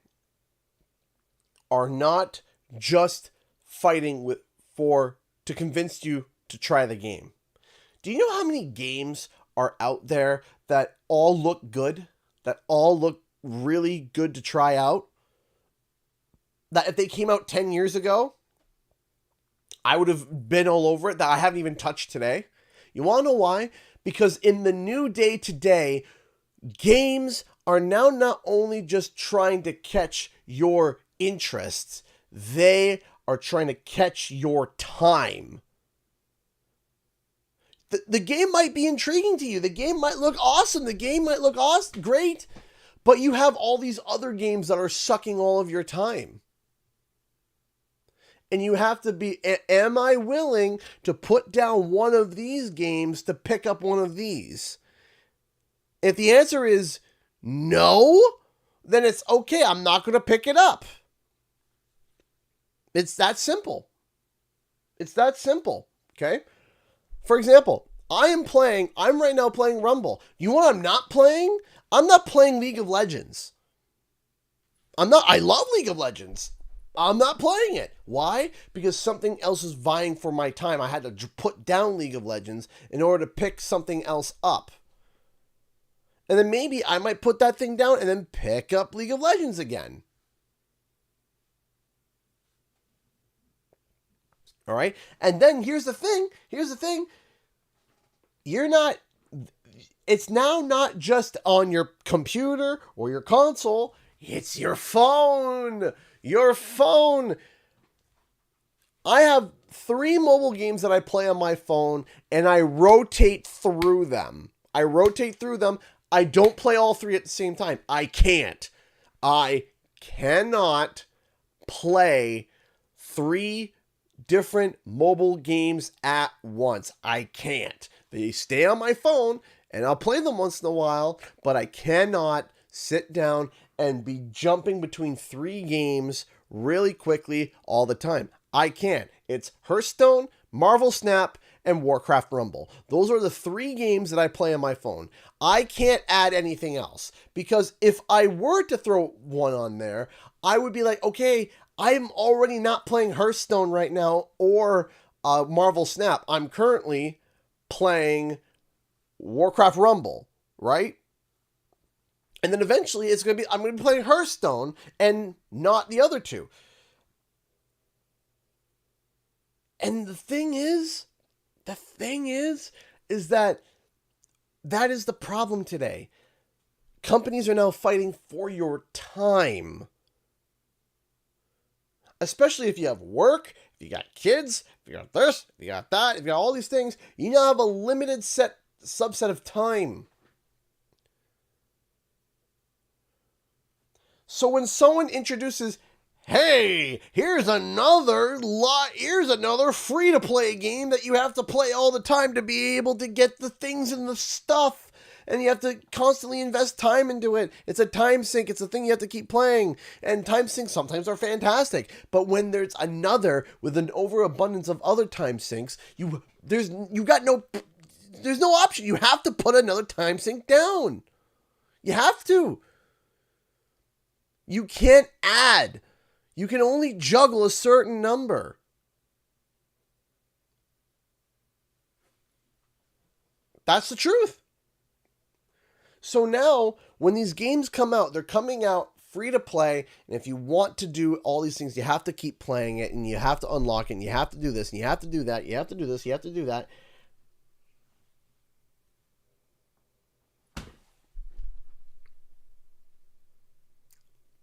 are not just fighting to convince you to try the game. Do you know how many games are out there that all look good, that all look really good to try out, that if they came out 10 years ago, I would have been all over it, that I haven't even touched today? You want to know why? Because in the new day today, games are now not only just trying to catch your interests, they are trying to catch your time. The game might be intriguing to you. The game might look awesome. The game might look awesome, great. But you have all these other games that are sucking all of your time. And you have to be, am I willing to put down one of these games to pick up one of these? If the answer is no, then it's okay, I'm not going to pick it up. It's that simple. It's that simple, okay? For example, I'm right now playing Rumble. You know what I'm not playing? I'm not playing League of Legends. I love League of Legends. I'm not playing it. Why? Because something else is vying for my time. I had to put down League of Legends in order to pick something else up. And then maybe I might put that thing down and then pick up League of Legends again. All right? And then here's the thing. It's now not just on your computer or your console. It's your phone. Your phone. I have 3 mobile games that I play on my phone, and I rotate through them. I don't play all 3 at the same time. I can't. I cannot play 3 different mobile games at once. I can't. They stay on my phone, and I'll play them once in a while, but I cannot sit down and be jumping between 3 games really quickly all the time. I can't. It's Hearthstone, Marvel Snap, and Warcraft Rumble. Those are the 3 games that I play on my phone. I can't add anything else, because if I were to throw one on there, I would be like, okay, I'm already not playing Hearthstone right now or Marvel Snap. I'm currently playing Warcraft Rumble, right? And then eventually I'm going to be playing Hearthstone and not the other 2. And the thing is that is the problem today. Companies are now fighting for your time. Especially if you have work, if you got kids, if you got this, if you got that, if you got all these things, you now have a limited subset of time. So when someone introduces, hey, here's another free-to-play game that you have to play all the time to be able to get the things and the stuff, and you have to constantly invest time into it. It's a time sink. It's a thing you have to keep playing. And time sinks sometimes are fantastic. But when there's another with an overabundance of other time sinks, there's no option. You have to put another time sink down. You have to. You can't add. You can only juggle a certain number. That's the truth. So now, when these games come out, they're coming out free to play. And if you want to do all these things, you have to keep playing it, and you have to unlock it, and you have to do this, and you have to do that, you have to do this, you have to do that.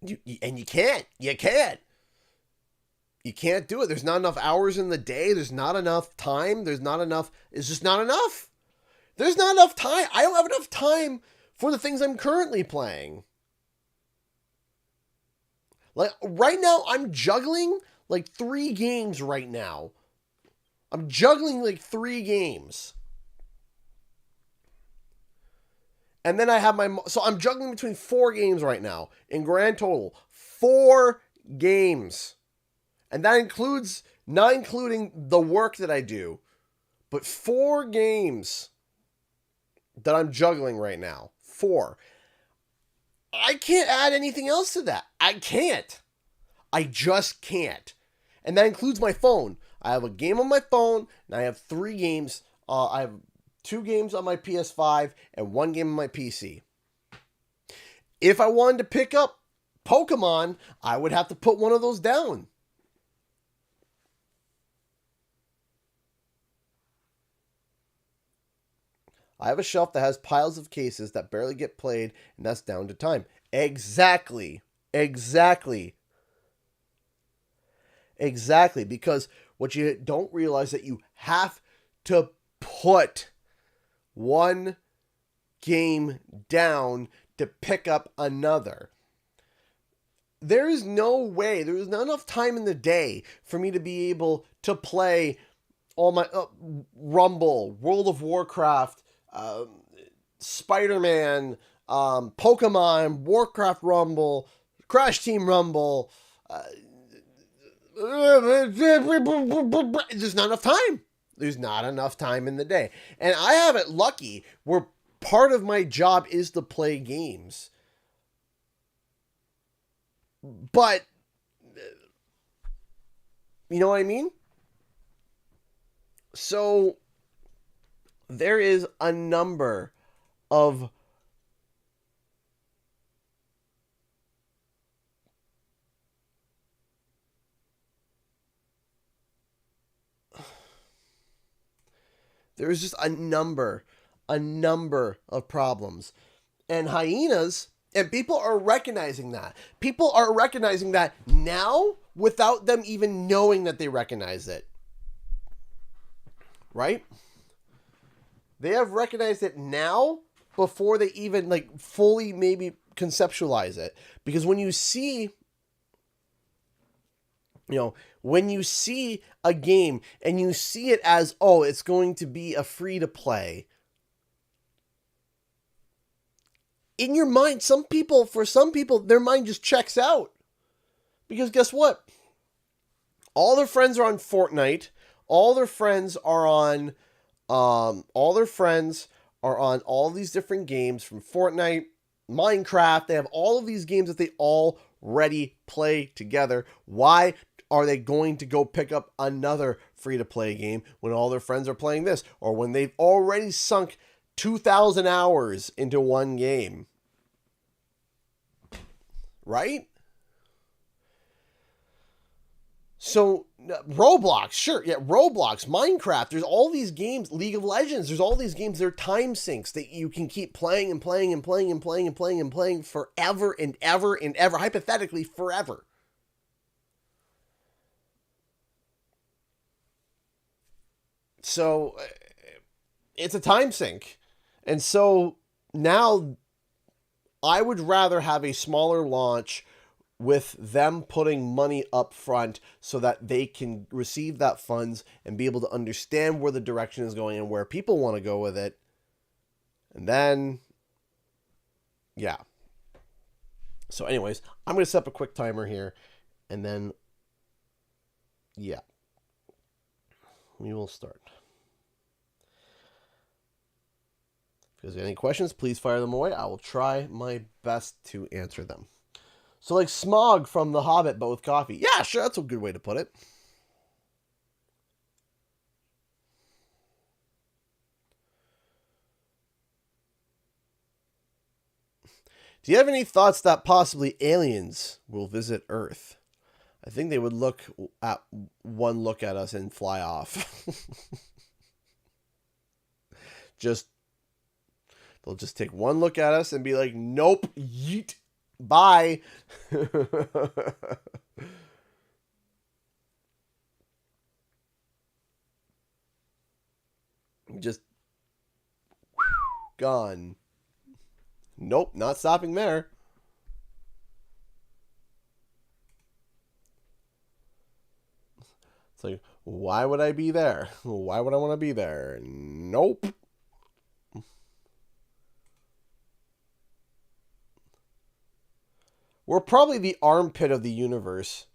You can't. You can't do it. There's not enough hours in the day. There's not enough time. It's just not enough. There's not enough time. I don't have enough time for the things I'm currently playing. Like right now, I'm juggling like 3 games right now. I'm juggling like 3 games. And then I have so I'm juggling between 4 games right now. In grand total, 4 games. And that includes, not including the work that I do, but 4 games that I'm juggling right now. 4. I can't add anything else to that. I can't. I just can't. And that includes my phone. I have a game on my phone, and I have 3 games. I have 2 games on my PS5 and 1 game on my PC. If I wanted to pick up Pokemon, I would have to put one of those down. I have a shelf that has piles of cases that barely get played, and that's down to time. Exactly. Because what you don't realize that you have to put 1 game down to pick up another. There is no way, there is not enough time in the day for me to be able to play all my Rumble, World of Warcraft, Spider-Man, Pokemon, Warcraft Rumble, Crash Team Rumble. There's not enough time. There's not enough time in the day. And I have it lucky where part of my job is to play games. But, you know what I mean? So, there is a number of there's just a number of problems. And Hyenas, and people are recognizing that. People are recognizing that now without them even knowing that they recognize it. Right? They have recognized it now before they even like fully maybe conceptualize it. Because when you see, when you see a game and you see it as, oh, it's going to be a free to play. In your mind, for some people, their mind just checks out. Because guess what? All their friends are on Fortnite. All their friends are on all these different games from Fortnite, Minecraft. They have all of these games that they already play together. Why are they going to go pick up another free-to-play game when all their friends are playing this, or when they've already sunk 2,000 hours into one game? Right? So, Roblox, sure, yeah, Roblox, Minecraft, there's all these games, League of Legends, there's all these games, they're time sinks that you can keep playing and playing and playing and playing and playing and playing forever and ever and ever, hypothetically forever. So, it's a time sink. And so, now, I would rather have a smaller launch with them putting money up front so that they can receive that funds and be able to understand where the direction is going and where people want to go with it. And then, yeah. So anyways, I'm going to set up a quick timer here, and then, yeah, we will start. If you guys have any questions, please fire them away. I will try my best to answer them. So like Smog from The Hobbit, but with coffee. Yeah, sure, that's a good way to put it. Do you have any thoughts that possibly aliens will visit Earth? I think they would look at one look at us and fly off. They'll just take one look at us and be like, nope, yeet. Bye. Just gone. Nope, not stopping there. It's like, why would I be there? Why would I want to be there? Nope. We're probably the armpit of the universe.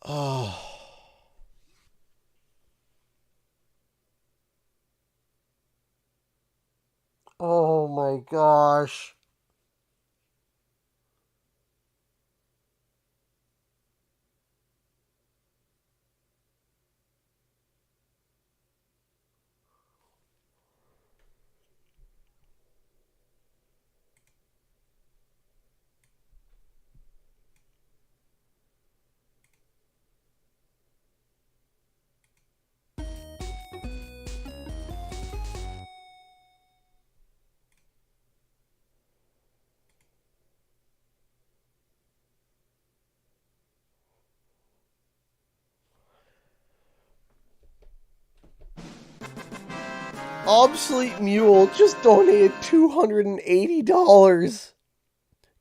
Oh. Oh my gosh. Obsolete Mule just donated $280.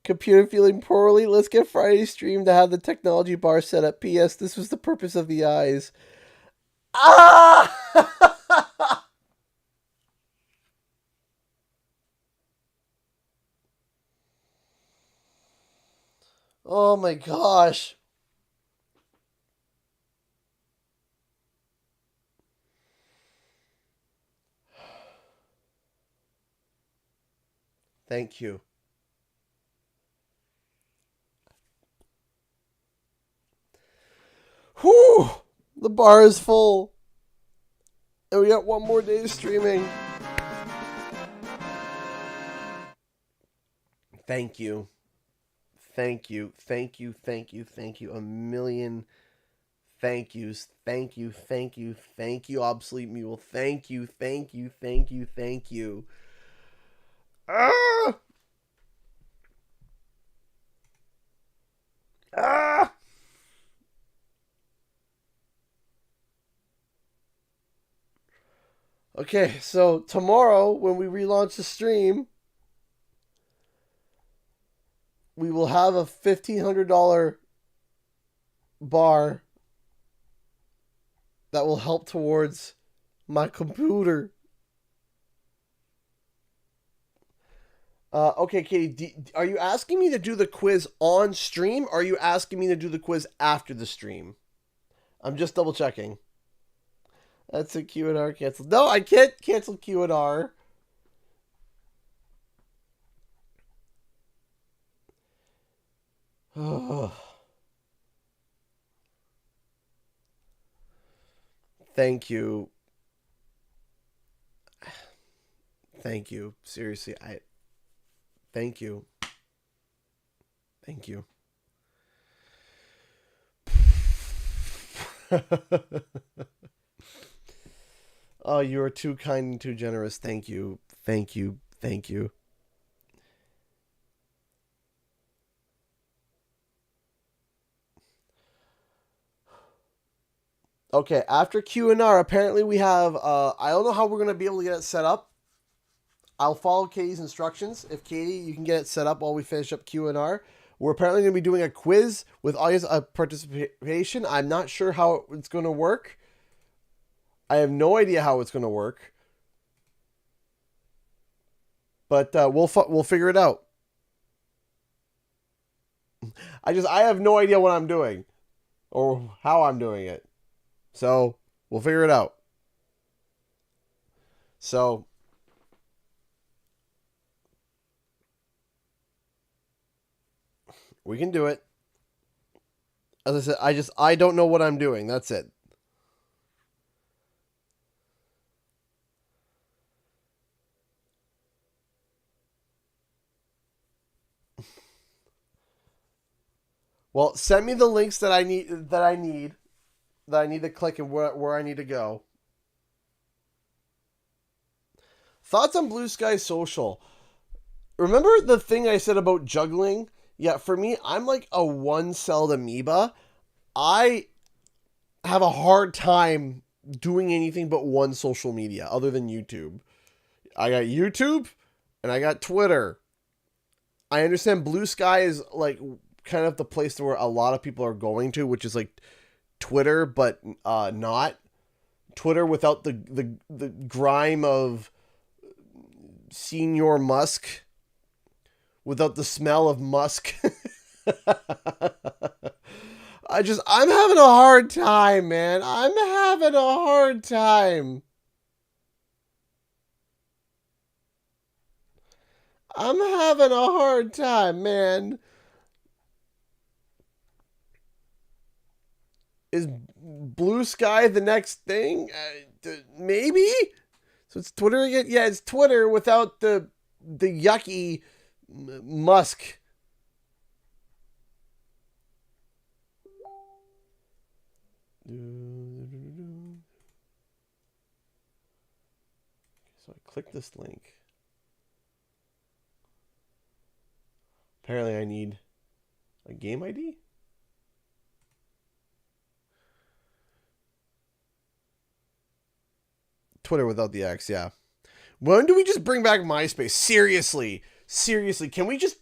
Computer feeling poorly? Let's get Friday's stream to have the technology bar set up. P.S. This was the purpose of the eyes. Ah! Oh my gosh. Thank you. Whew! The bar is full. And we got one more day of streaming. Thank you. Thank you. Thank you. Thank you. Thank you. A million thank yous. Thank you. Thank you. Thank you, Obsolete Mule. Thank you. Thank you. Thank you. Thank you. Ah! Ah! Okay, so tomorrow when we relaunch the stream, we will have a $1,500 bar that will help towards my computer. Okay, Katie, are you asking me to do the quiz on stream, or are you asking me to do the quiz after the stream? I'm just double checking. That's a Q&R canceled. No, I can't cancel Q&R. Thank you. Thank you. Seriously, thank you. Thank you. Oh, you are too kind and too generous. Thank you. Thank you. Thank you. Okay, after Q&R, apparently we have, I don't know how we're going to be able to get it set up. I'll follow Katie's instructions. If Katie, you can get it set up while we finish up Q&R. We're apparently going to be doing a quiz with audience participation. I'm not sure how it's going to work. I have no idea how it's going to work. But we'll figure it out. I have no idea what I'm doing or how I'm doing it. So, we'll figure it out. So, we can do it. As I said, I don't know what I'm doing. That's it. Well, send me the links that I need to click and where I need to go. Thoughts on Blue Sky Social? Remember the thing I said about juggling? Yeah, for me, I'm like a one-celled amoeba. I have a hard time doing anything but one social media other than YouTube. I got YouTube and I got Twitter. I understand Blue Sky is like kind of the place where a lot of people are going to, which is like Twitter, but not Twitter without the grime of Senior Musk, without the smell of musk. I'm having a hard time, man. I'm having a hard time. I'm having a hard time, man. Is Blue Sky the next thing? Maybe? So it's Twitter again? Yeah, it's Twitter without the yucky Musk. So I click this link. Apparently I need a game ID? Twitter without the X, yeah. When do we just bring back MySpace? Seriously. Can we just,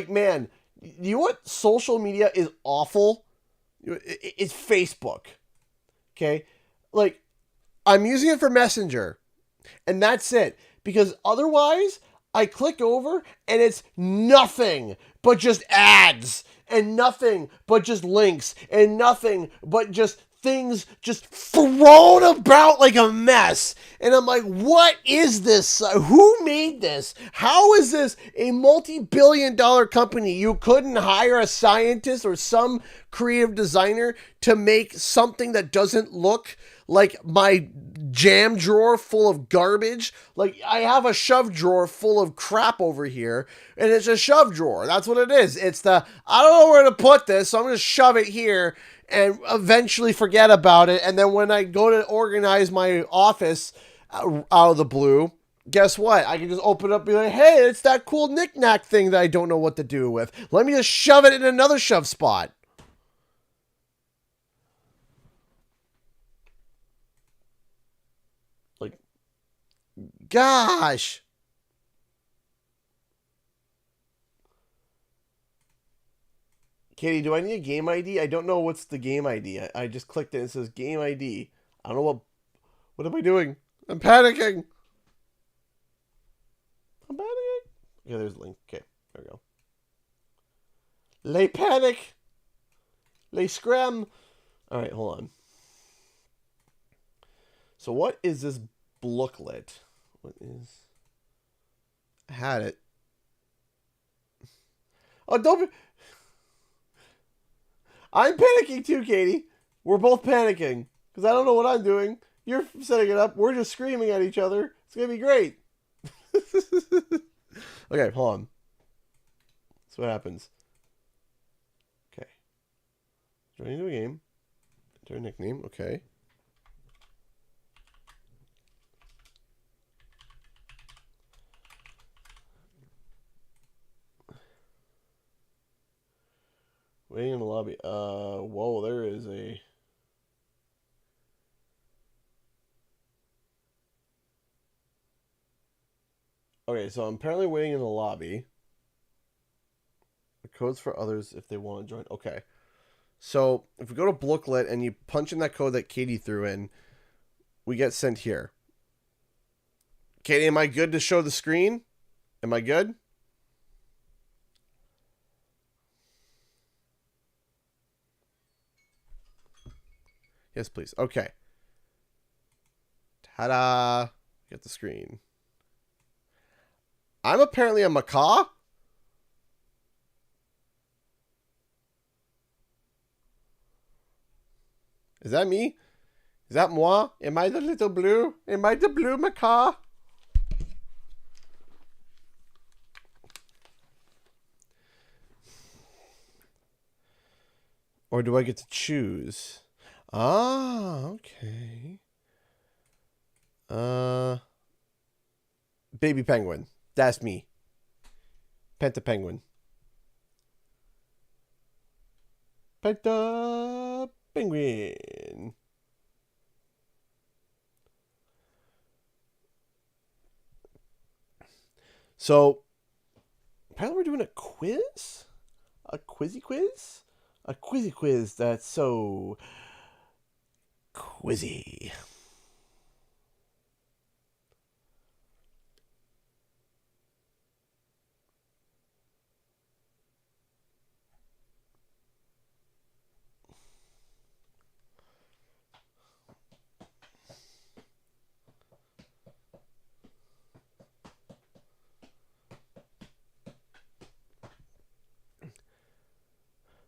man, you know what social media is awful? It's Facebook. Okay? Like, I'm using it for Messenger. And that's it. Because otherwise, I click over and it's nothing but just ads. And nothing but just links. And nothing but just things just thrown about like a mess. And I'm like, what is this? Who made this? How is this a multi-billion-dollar company? You couldn't hire a scientist or some creative designer to make something that doesn't look like my jam drawer full of garbage. Like, I have a shove drawer full of crap over here, and it's a shove drawer. That's what it is. It's I don't know where to put this, so I'm going to shove it here and eventually forget about it. And then when I go to organize my office out of the blue, guess what? I can just open it up and be like, hey, it's that cool knick-knack thing that I don't know what to do with. Let me just shove it in another shove spot. Like, gosh. Katie, do I need a game ID? I don't know what's the game ID. I just clicked it and it says game ID. I don't know what am I doing? I'm panicking. Okay, there's the link. Okay, there we go. Les panic. Les scram. All right, hold on. So what is this booklet? What is... I had it. Oh, don't be... I'm panicking too, Katie. We're both panicking. Because I don't know what I'm doing. You're setting it up. We're just screaming at each other. It's going to be great. Okay, hold on. That's what happens. Okay. Join into a game. Enter a nickname. Okay. Waiting in the lobby. Whoa, there is a... Okay, so I'm apparently waiting in the lobby. The code's for others if they want to join. Okay. So, if we go to booklet and you punch in that code that Katie threw in, we get sent here. Katie, am I good to show the screen? Am I good? Yes, please. Okay. Ta-da! Get the screen. I'm apparently a macaw? Is that me? Is that moi? Am I the little blue? Am I the blue macaw? Or do I get to choose? Ah, okay. Baby penguin. That's me. Penta penguin. Penta penguin. So, apparently we're doing a quiz? A quizzy quiz? A quizzy quiz that's so quizzy.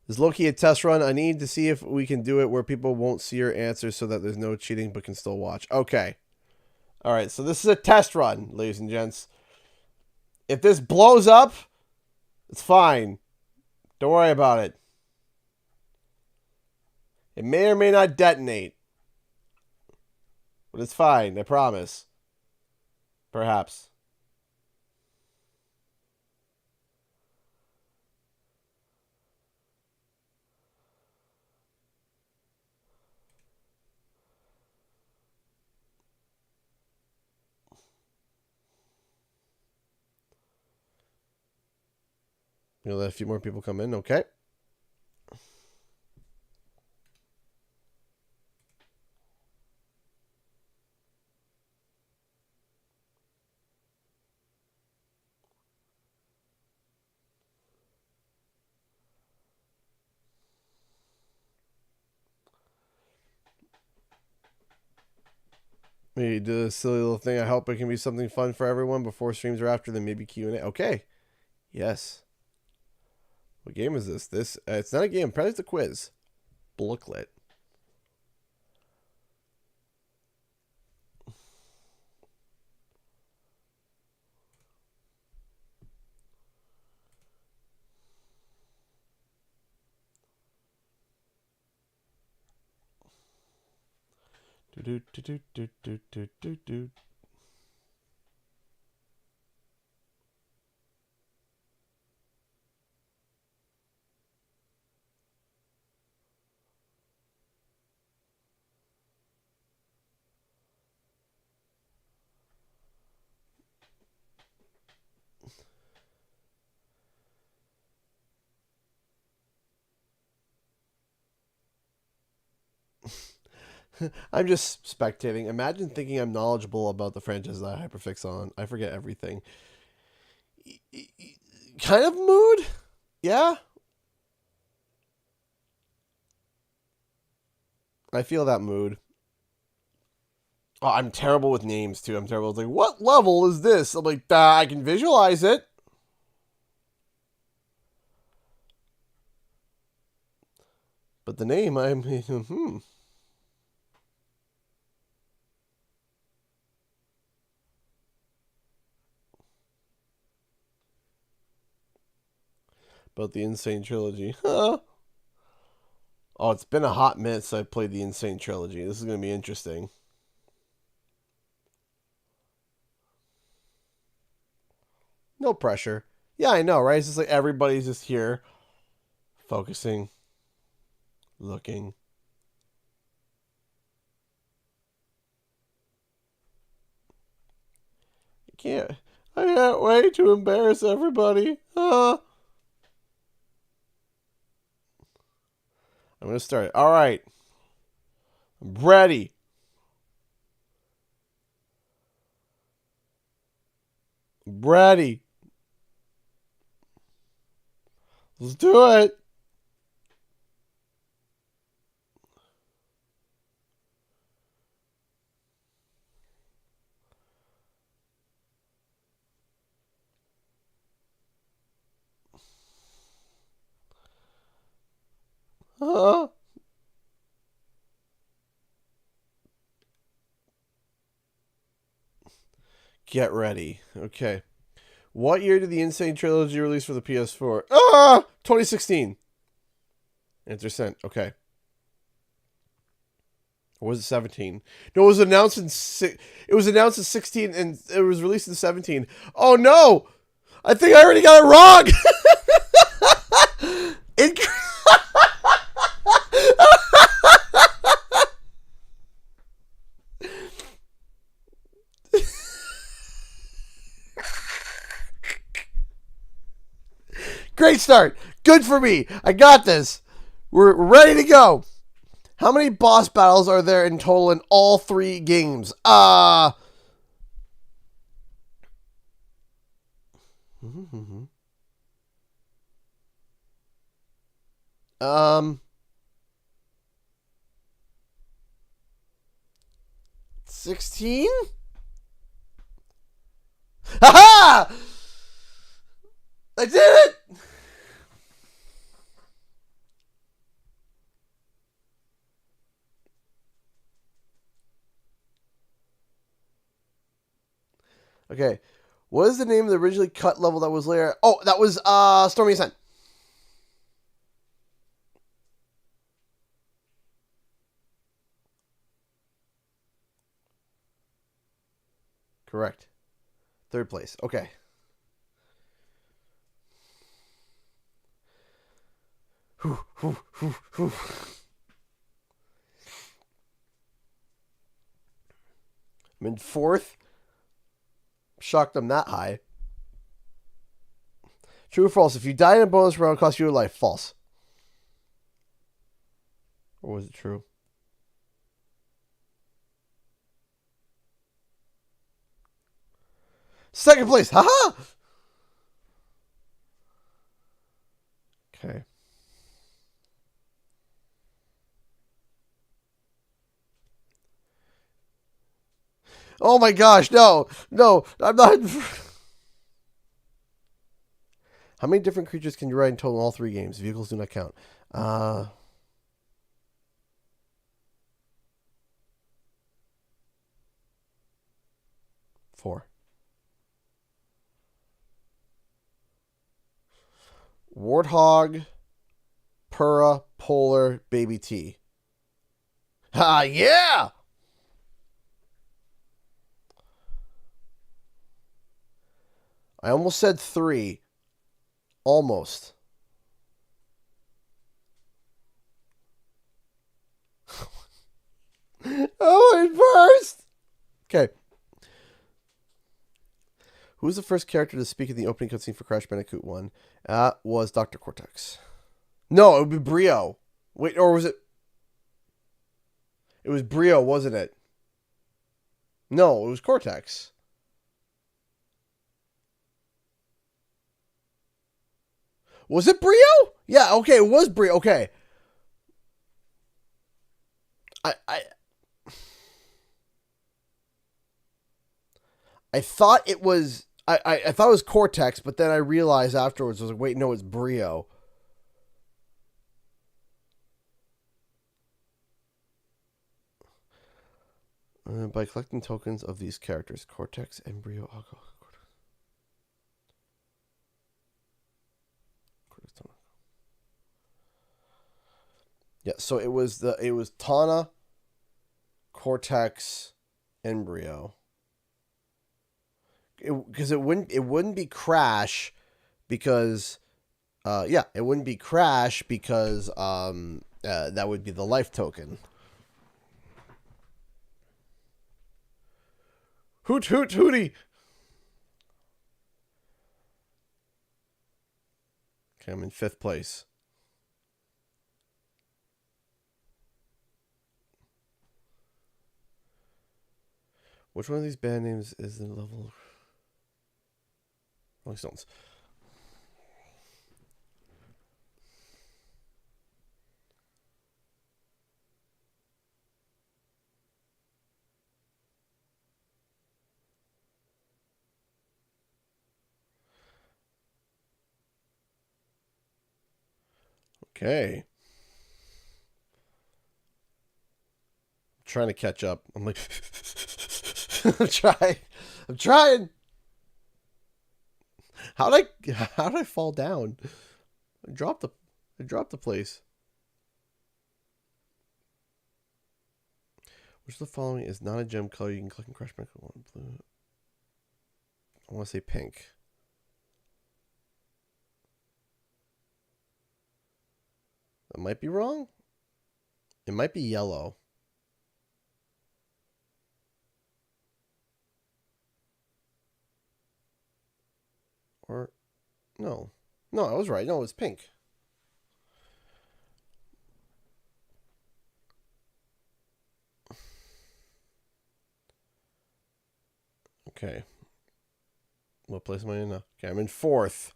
Is Loki a test run? I need to see if we can do it where people won't see your answers so that there's no cheating but can still watch. Okay. All right, so this is a test run, ladies and gents. If this blows up, it's fine. Don't worry about it. It may or may not detonate. But it's fine, I promise. Perhaps. We'll let a few more people come in, okay? Maybe do a silly little thing. I hope it can be something fun for everyone before streams or after, then maybe Q&A. Okay. Yes. What game is this? It's not a game. Apparently it's a quiz. Booklet. Do do do do do do do do. I'm just spectating. Imagine thinking I'm knowledgeable about the franchise that I hyperfix on. I forget everything. kind of mood. Yeah. I feel that mood. Oh, I'm terrible with names, too. I'm terrible. It's like, what level is this? I'm like, I can visualize it. But the name, About the Insane Trilogy. Huh? Oh, it's been a hot minute since I played the Insane Trilogy. This is going to be interesting. No pressure. Yeah, I know, right? It's just like everybody's just here, focusing, looking. I can't wait to embarrass everybody. I'm going to start. All right. I'm ready. Ready. Let's do it. Get ready. Okay. What year did the Insane Trilogy release for the PS4? 2016. Answer sent. Okay. Or was it 17? No, it was announced in it was announced in 16 and it was released in 17. Oh no! I think I already got it wrong. Great start. Good for me. I got this. We're ready to go. How many boss battles are there in total in all 3 games? Um 16? Ha! I did it! Okay. What is the name of the originally cut level that was later? Oh, that was Stormy Ascent. Correct. 3rd place. Okay. I'm in 4th. Shocked I'm that high. True or false? If you die in a bonus round, it costs you a life. False. Or was it true? Second place. Haha! Okay. Oh my gosh, no. No, I'm not. How many different creatures can you ride in total in all 3 games? Vehicles do not count. 4. Warthog, Pura, Polar, Baby T. Ah, yeah! I almost said 3. Almost. Oh, it burst! Okay. Who was the first character to speak in the opening cutscene for Crash Bandicoot 1? Was Dr. Cortex. No, it would be Brio. Wait, or was it? It was Brio, wasn't it? No, it was Cortex. Was it Brio? Yeah, okay, it was Brio. Okay. I thought it was I thought it was Cortex, but then I realized afterwards I was like, wait, no, it's Brio. By collecting tokens of these characters, Cortex, Embryo, yeah. So it was Tana, Cortex, Embryo. Because it wouldn't be Crash, because it wouldn't be Crash because that would be the life token. Hoot hoot hootie. Okay, I'm in 5th place. Which one of these band names is the level? Rolling Stones. Okay. I'm trying to catch up. I'm like, I'm trying. How did I fall down? I dropped the place. Which of the following is not a gem color you can click and crush back one blue? I want to say pink. That might be wrong. It might be yellow. Or no. No, I was right. No, it's pink. Okay. What place am I in now? Okay, I'm in 4th.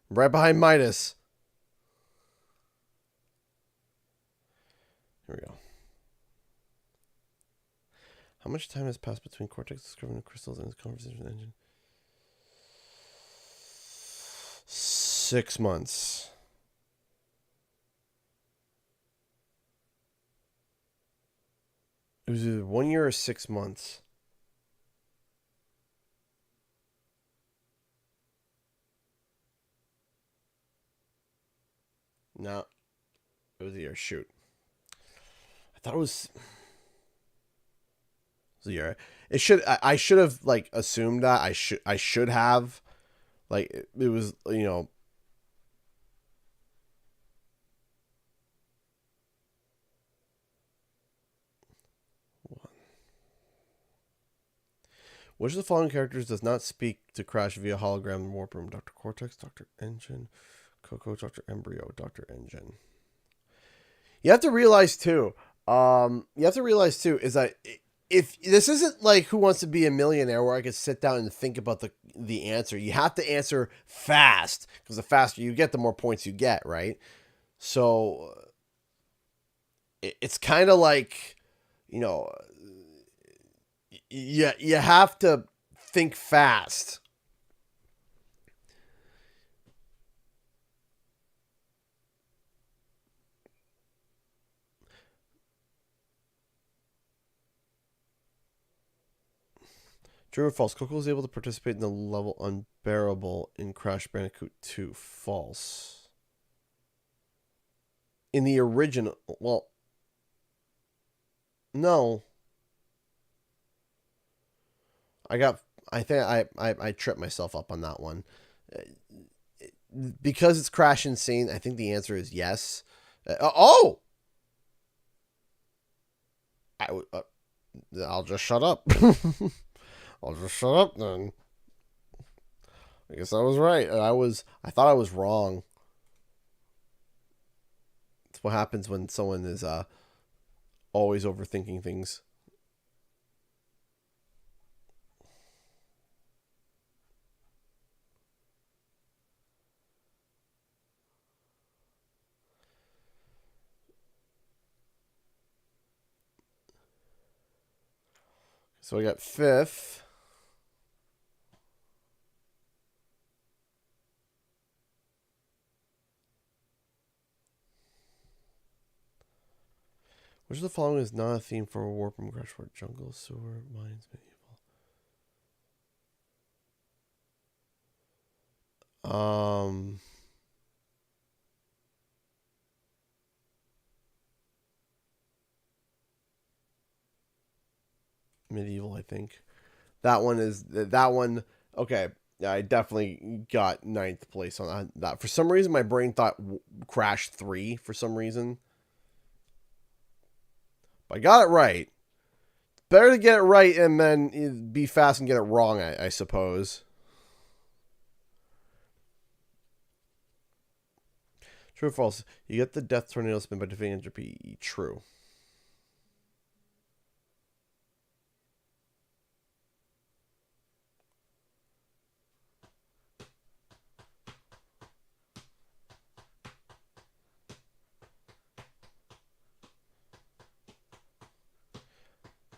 I'm right behind Midas. Here we go. How much time has passed between Cortex discovering the crystals and his conversation engine? 6 months. It was either 1 year or 6 months. No. It was a year. Shoot. I thought it was a year. It should. I should have like assumed that. I should have. Like it was. You know. Which of the following characters does not speak to Crash via hologram warp room? Dr. Cortex, Dr. Engine, Coco, Dr. Embryo, Dr. Engine. You have to realize too. Is that if this isn't like Who Wants to Be a Millionaire, where I could sit down and think about the answer. You have to answer fast, because the faster you get, the more points you get, right? So it's kind of like, you know, you have to think fast. True or false? Coco was able to participate in the level Unbearable in Crash Bandicoot 2. False. In the original, well, no. I think I tripped myself up on that one. Because it's Crash Insane, I think the answer is yes. Oh! I'll just shut up. I'll just shut up then. I guess I was right. I thought I was wrong. It's what happens when someone is always overthinking things. So I got 5th. Which of the following is not a theme for a warp and Crushford? Jungle, sewer, mines, medieval. Medieval, I think. That one is that one. Okay, yeah, I definitely got 9th place on that. For some reason, my brain thought Crash 3 for some reason. But I got it right. Better to get it right and then be fast and get it wrong, I suppose. True or false? You get the death tornado spin by defeating entropy. True.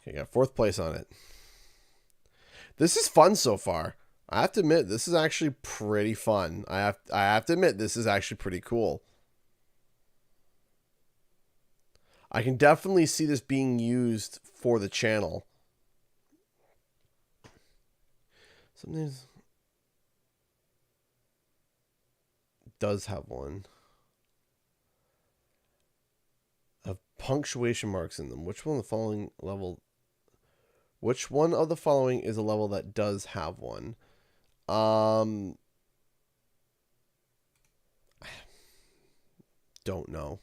Okay, got 4th place on it. This is fun so far. I have to admit, this is actually pretty fun. I have to admit, this is actually pretty cool. I can definitely see this being used for the channel. Something does have one. Have punctuation marks in them. Which one of the following level? Which one of the following is a level that does have one? Don't know.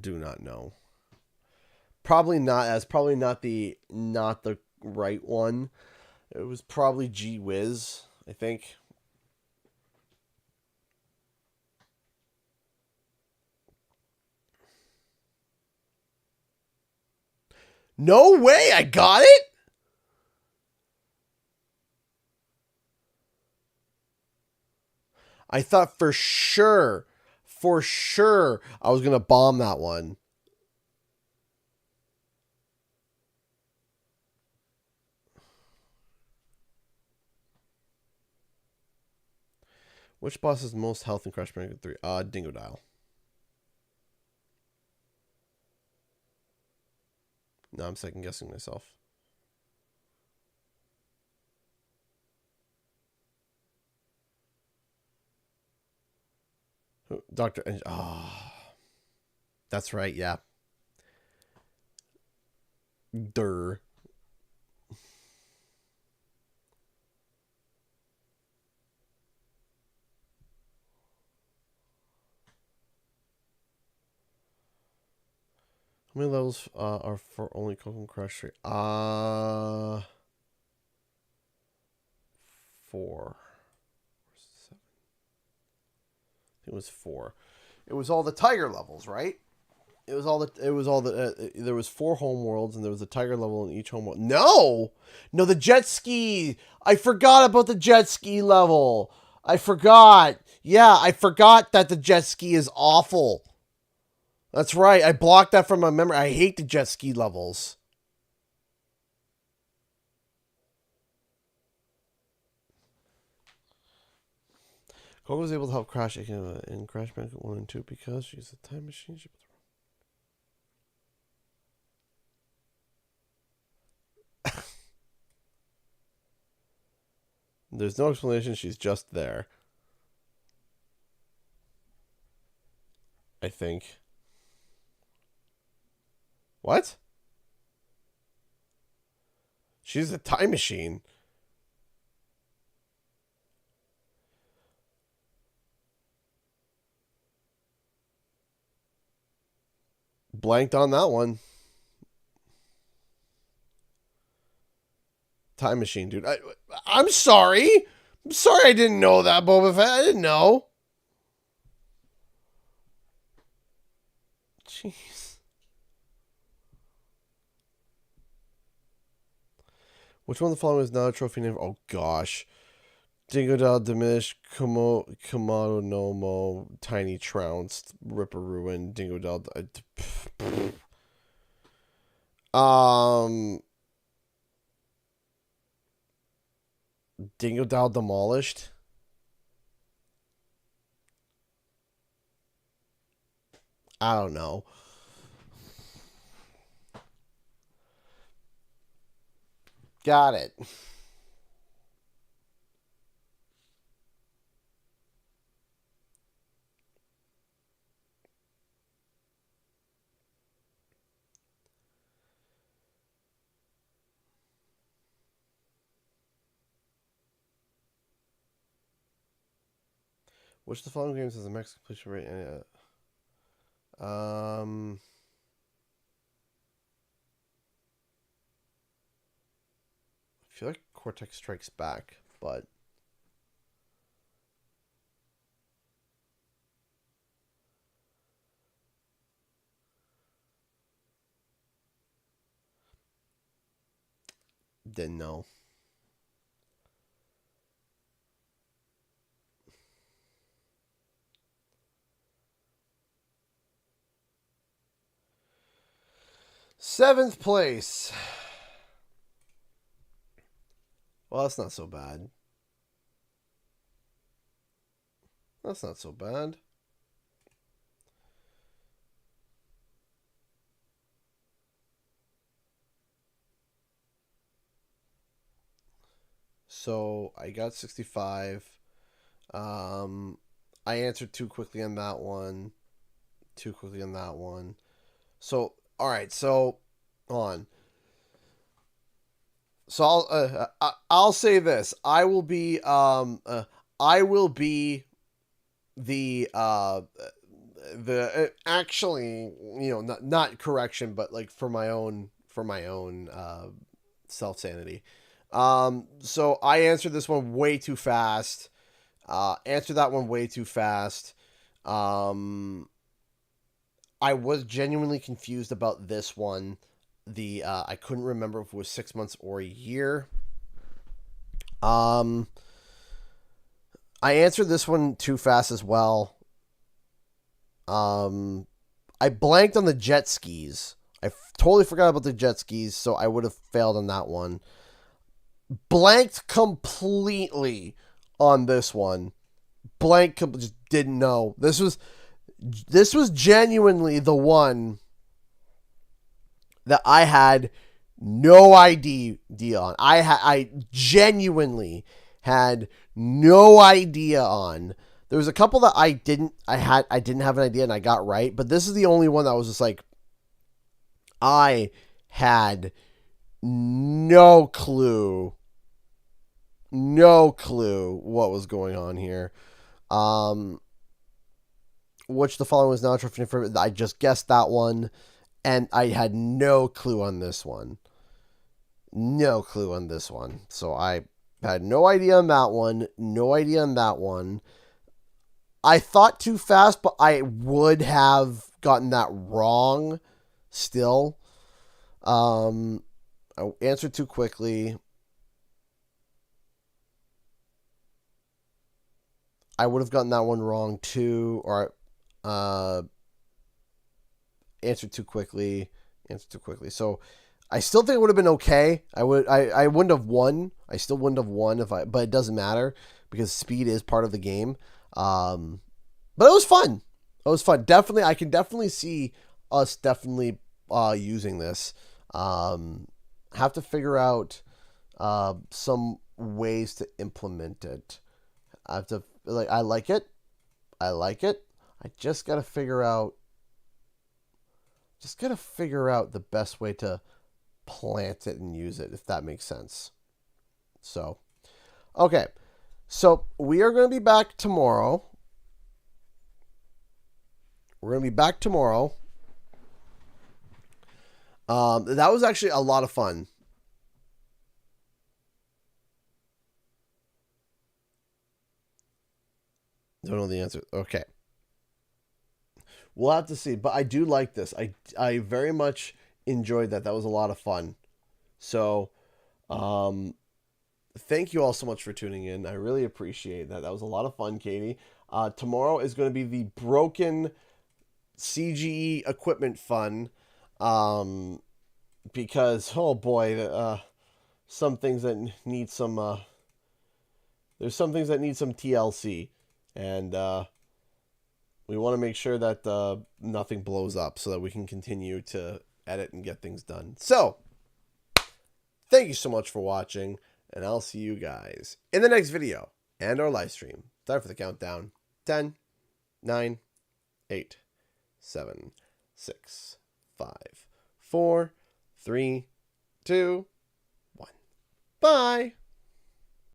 Do not know. Probably not. That's probably not the right one. It was probably Gee Whiz, I think. No way, I got it? I thought for sure, I was going to bomb that one. Which boss has the most health in Crash Bandicoot 3? Dingo Dial. No, I'm second guessing myself. Dr. That's right, yeah. Durr. How many levels are for only Coco Crush 3? 4. 7. I think it was 4. It was all the tiger levels, right? There was 4 home worlds and there was a tiger level in each home world. No, the jet ski. I forgot about the jet ski level. I forgot. Yeah, I forgot that the jet ski is awful. That's right. I blocked that from my memory. I hate the jet ski levels. Coco was able to help Crash in Crash Bandicoot 1 and 2 because she's a time machine. There's no explanation. She's just there. I think. What? She's a time machine. Blanked on that one. Time machine, dude. I'm sorry. I'm sorry I didn't know that, Boba Fett. I didn't know. Jeez. Which one of the following is not a trophy name? Oh, gosh. Dingodile, Diminish, Kamado Nomo, Tiny Trounced, Ripper Ruin, Dingodile. Dingodile demolished. I don't know. Got it. Which of the following games has a max completion rate? I feel like Cortex Strikes Back, but didn't know. Seventh place. Well, that's not so bad. That's not so bad. So I got 65. I answered too quickly on that one. Too quickly on that one. So, all right. So, on. So I'll say this. I will be the actually, you know, not correction, but like for my own self sanity. So I answered this one way too fast. Answered that one way too fast. I was genuinely confused about this one. I couldn't remember if it was 6 months or a year. I answered this one too fast as well. I blanked on the jet skis. I totally forgot about the jet skis, so I would have failed on that one. Blanked completely on this one. Just didn't know. This was genuinely the one that I had no idea on. I genuinely had no idea on. There was a couple that I didn't have an idea and I got right, but this is the only one that was just like I had no clue what was going on here. Which the following was not true for. I just guessed that one, and I had no clue on this one. No clue on this one. So I had no idea on that one. No idea on that one. I thought too fast, but I would have gotten that wrong still. I answered too quickly. I would have gotten that one wrong too, or answered too quickly. So I still think it would have been okay. I wouldn't have won. I still wouldn't have won but it doesn't matter because speed is part of the game. But it was fun. Definitely, I can definitely see us definitely using this. Have to figure out some ways to implement it. I have to I like it. I just gotta figure out the best way to plant it and use it, if that makes sense. So, okay. So we are going to be back tomorrow. That was actually a lot of fun. Don't know the answer. Okay. We'll have to see. But I do like this. I very much enjoyed that. That was a lot of fun. So, thank you all so much for tuning in. I really appreciate that. That was a lot of fun, Katie. Tomorrow is going to be the broken CGE equipment fun. Because, oh boy, some things that need some there's some things that need some TLC, and we want to make sure that nothing blows up so that we can continue to edit and get things done. So, thank you so much for watching, and I'll see you guys in the next video and our live stream. Time for the countdown. 10, 9, 8, 7, 6, 5, 4, 3, 2, 1. Bye!